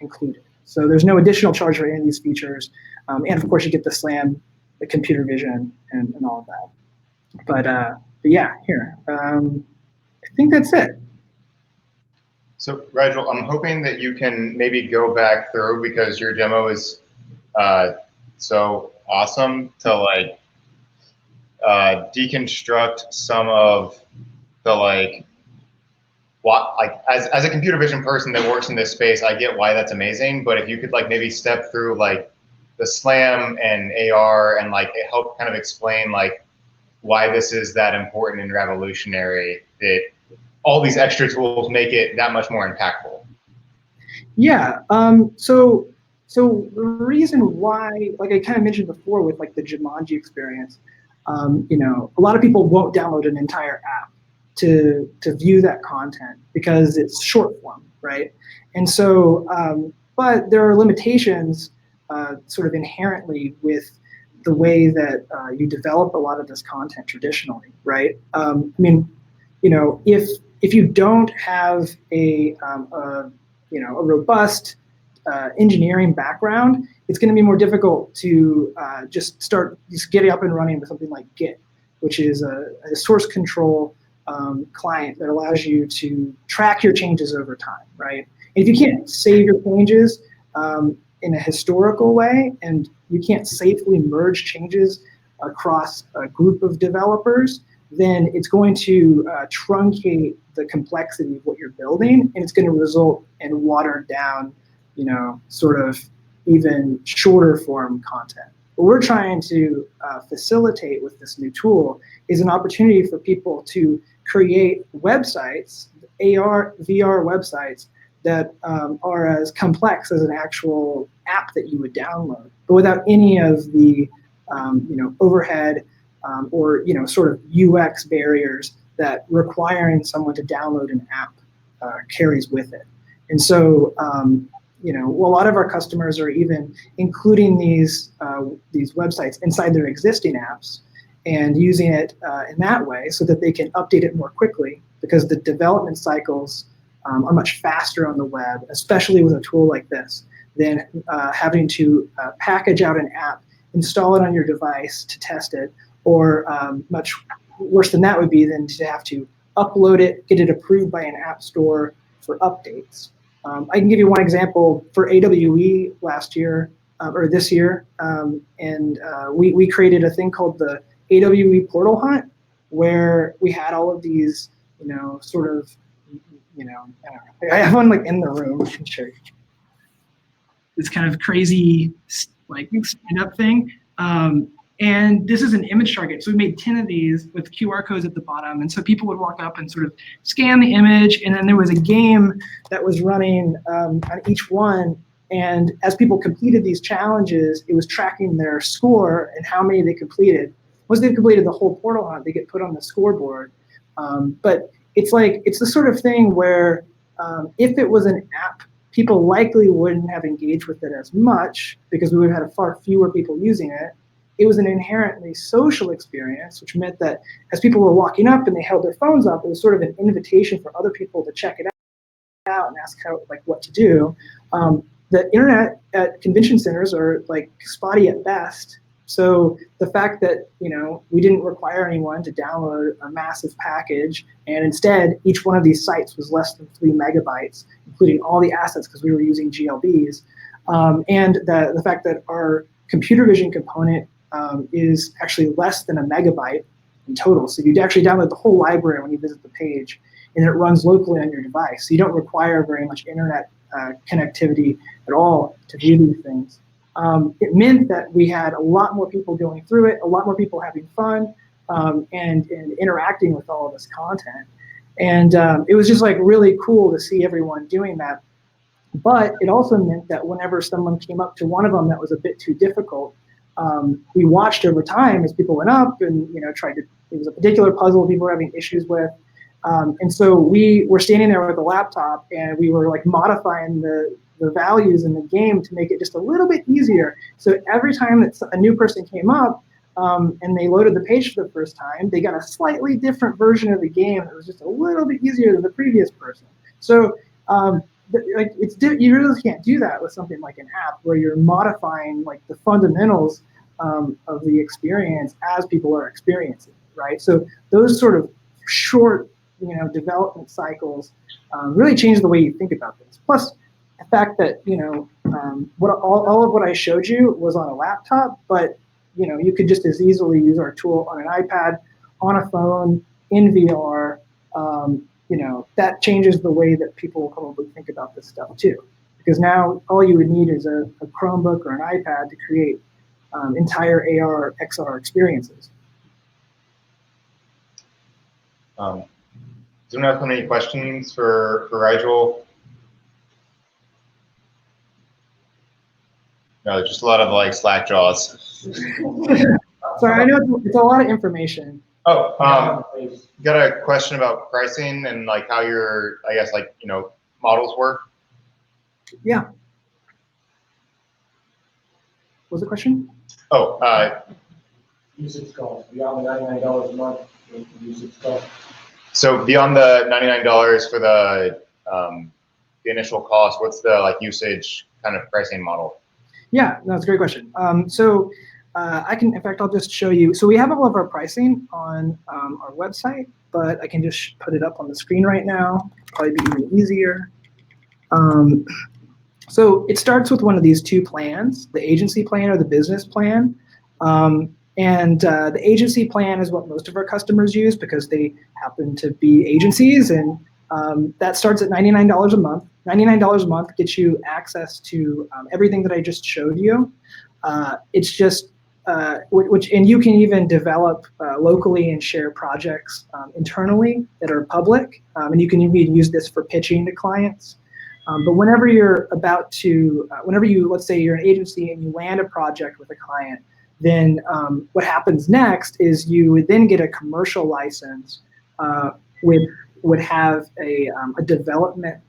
included. So there's no additional charge for any of these features. And of course you get the SLAM, the computer vision, and all of that. But yeah, here, I think that's it. So Rigel, I'm hoping that you can maybe go back through, because your demo is so awesome, to deconstruct some of the as a computer vision person that works in this space, I get why that's amazing. But if you could maybe step through the SLAM and AR and help kind of explain why this is that important and revolutionary, that all these extra tools make it that much more impactful. Yeah. So the reason why, I kind of mentioned before with the Jumanji experience, a lot of people won't download an entire app to view that content because it's short form, right? And so, but there are limitations sort of inherently with the way that you develop a lot of this content traditionally, right? I mean, if you don't have a robust engineering background, it's going to be more difficult to just get up and running with something like Git, which is a source control client that allows you to track your changes over time, right? And if you can't save your changes in a historical way, and you can't safely merge changes across a group of developers, then it's going to truncate the complexity of what you're building, and it's going to result in watered down, sort of even shorter form content. What we're trying to facilitate with this new tool is an opportunity for people to create websites, AR, VR websites, that are as complex as an actual app that you would download, but without any of the overhead or sort of UX barriers that requiring someone to download an app carries with it. And so a lot of our customers are even including these websites inside their existing apps and using it in that way so that they can update it more quickly, because the development cycles are much faster on the web, especially with a tool like this, than having to package out an app, install it on your device to test it, or much worse than that would be than to have to upload it, get it approved by an app store, for updates. I can give you one example for AWE last year, or this year, and we created a thing called the AWE Portal Hunt, where we had all of these, sort of, I have one like in the room. I can show you. This kind of crazy like stand up thing. And this is an image target. So we made 10 of these with QR codes at the bottom. And so people would walk up and sort of scan the image. And then there was a game that was running on each one. And as people completed these challenges, it was tracking their score and how many they completed. Once they've completed the whole portal hunt, they get put on the scoreboard. But it's the sort of thing where if it was an app, people likely wouldn't have engaged with it as much because we would have had far fewer people using it. It was an inherently social experience, which meant that as people were walking up and they held their phones up, it was sort of an invitation for other people to check it out and ask what to do. The internet at convention centers are like spotty at best. So the fact that we didn't require anyone to download a massive package, and instead each one of these sites was less than 3 megabytes, including all the assets because we were using GLBs, and the fact that our computer vision component is actually less than a megabyte in total. So you actually download the whole library when you visit the page, and it runs locally on your device. So you don't require very much internet connectivity at all to view these things. It meant that we had a lot more people going through it, a lot more people having fun, and interacting with all of this content. And it was just like really cool to see everyone doing that. But it also meant that whenever someone came up to one of them that was a bit too difficult, we watched over time as people went up and tried to. It was a particular puzzle people were having issues with, and so we were standing there with a laptop and we were like modifying the values in the game to make it just a little bit easier. So every time that a new person came up and they loaded the page for the first time, they got a slightly different version of the game that was just a little bit easier than the previous person. So you really can't do that with something like an app where you're modifying like the fundamentals of the experience as people are experiencing it, right? So those sort of short, development cycles really change the way you think about this. Plus, the fact that all of what I showed you was on a laptop, but you could just as easily use our tool on an iPad, on a phone, in VR. That changes the way that people will probably think about this stuff too. Because now all you would need is a Chromebook or an iPad to create entire AR, XR experiences. Does anyone have any questions for Rigel? No, just a lot of like slack jaws. Sorry, I know it's a lot of information. Oh, got a question about pricing and like how your, I guess, like, models work. Yeah. What was the question? Oh, usage cost beyond the $99 a month. Usage cost. So beyond the $99 for the initial cost, what's the like usage kind of pricing model? Yeah, that's a great question. I can, in fact, I'll just show you. So we have all of our pricing on our website, but I can just put it up on the screen right now. Probably be even easier. So it starts with one of these two plans, the agency plan or the business plan. The agency plan is what most of our customers use because they happen to be agencies, and that starts at $99 a month. $99 a month gets you access to everything that I just showed you. It's just, and you can even develop locally and share projects internally that are public, and you can even use this for pitching to clients. But whenever you're about to, let's say you're an agency and you land a project with a client, then what happens next is you would then get a commercial license, would have a development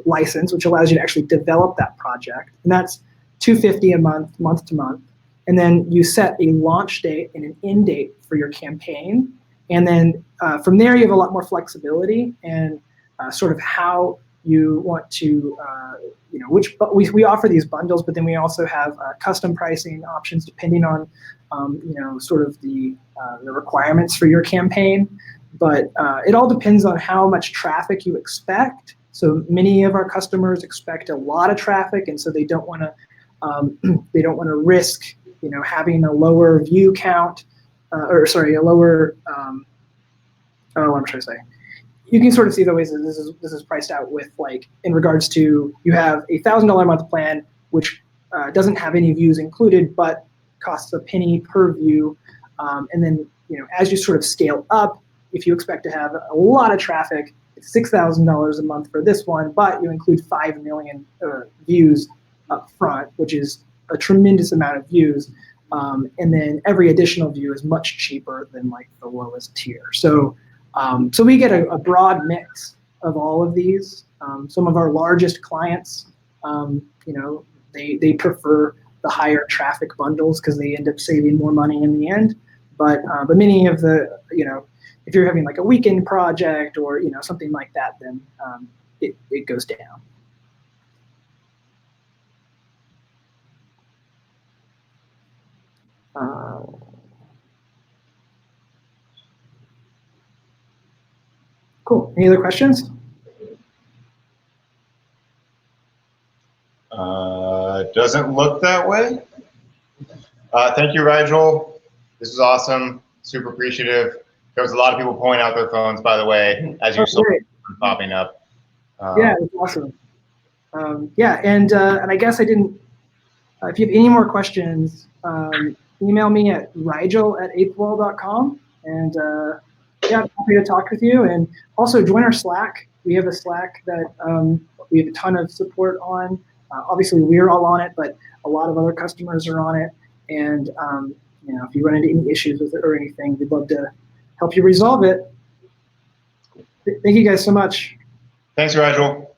license, which allows you to actually develop that project, and that's $250 a month, month to month. And then you set a launch date and an end date for your campaign, and then from there you have a lot more flexibility and sort of how you want to, we offer these bundles, but then we also have custom pricing options depending on, sort of the requirements for your campaign. But it all depends on how much traffic you expect So many of our customers expect a lot of traffic, and so they don't want to risk, having a lower view count, a lower. Oh, what I'm trying to say. You can sort of see the ways that this is priced out with, like, in regards to, you have a $1,000 a month plan, which doesn't have any views included, but costs a penny per view. And then, as you sort of scale up, if you expect to have a lot of traffic, it's $6,000 a month for this one, but you include 5 million views up front, which is a tremendous amount of views. And then every additional view is much cheaper than, like, the lowest tier. So we get a broad mix of all of these. Some of our largest clients, they prefer the higher traffic bundles because they end up saving more money in the end. But many of the, if you're having like a weekend project or something like that, then it goes down. Cool. Any other questions? Doesn't look that way. Thank you, Rigel. This is awesome. Super appreciative. There was a lot of people pulling out their phones, by the way, as you saw popping up. Yeah, it was awesome. Yeah, and I guess I didn't. If you have any more questions, email me at rigel@8thwall.com, and yeah, I'm happy to talk with you. And also join our Slack. We have a Slack that we have a ton of support on. Obviously, we're all on it, but a lot of other customers are on it. And if you run into any issues with it or anything, we'd love to help you resolve it. Thank you guys so much. Thanks, Rigel.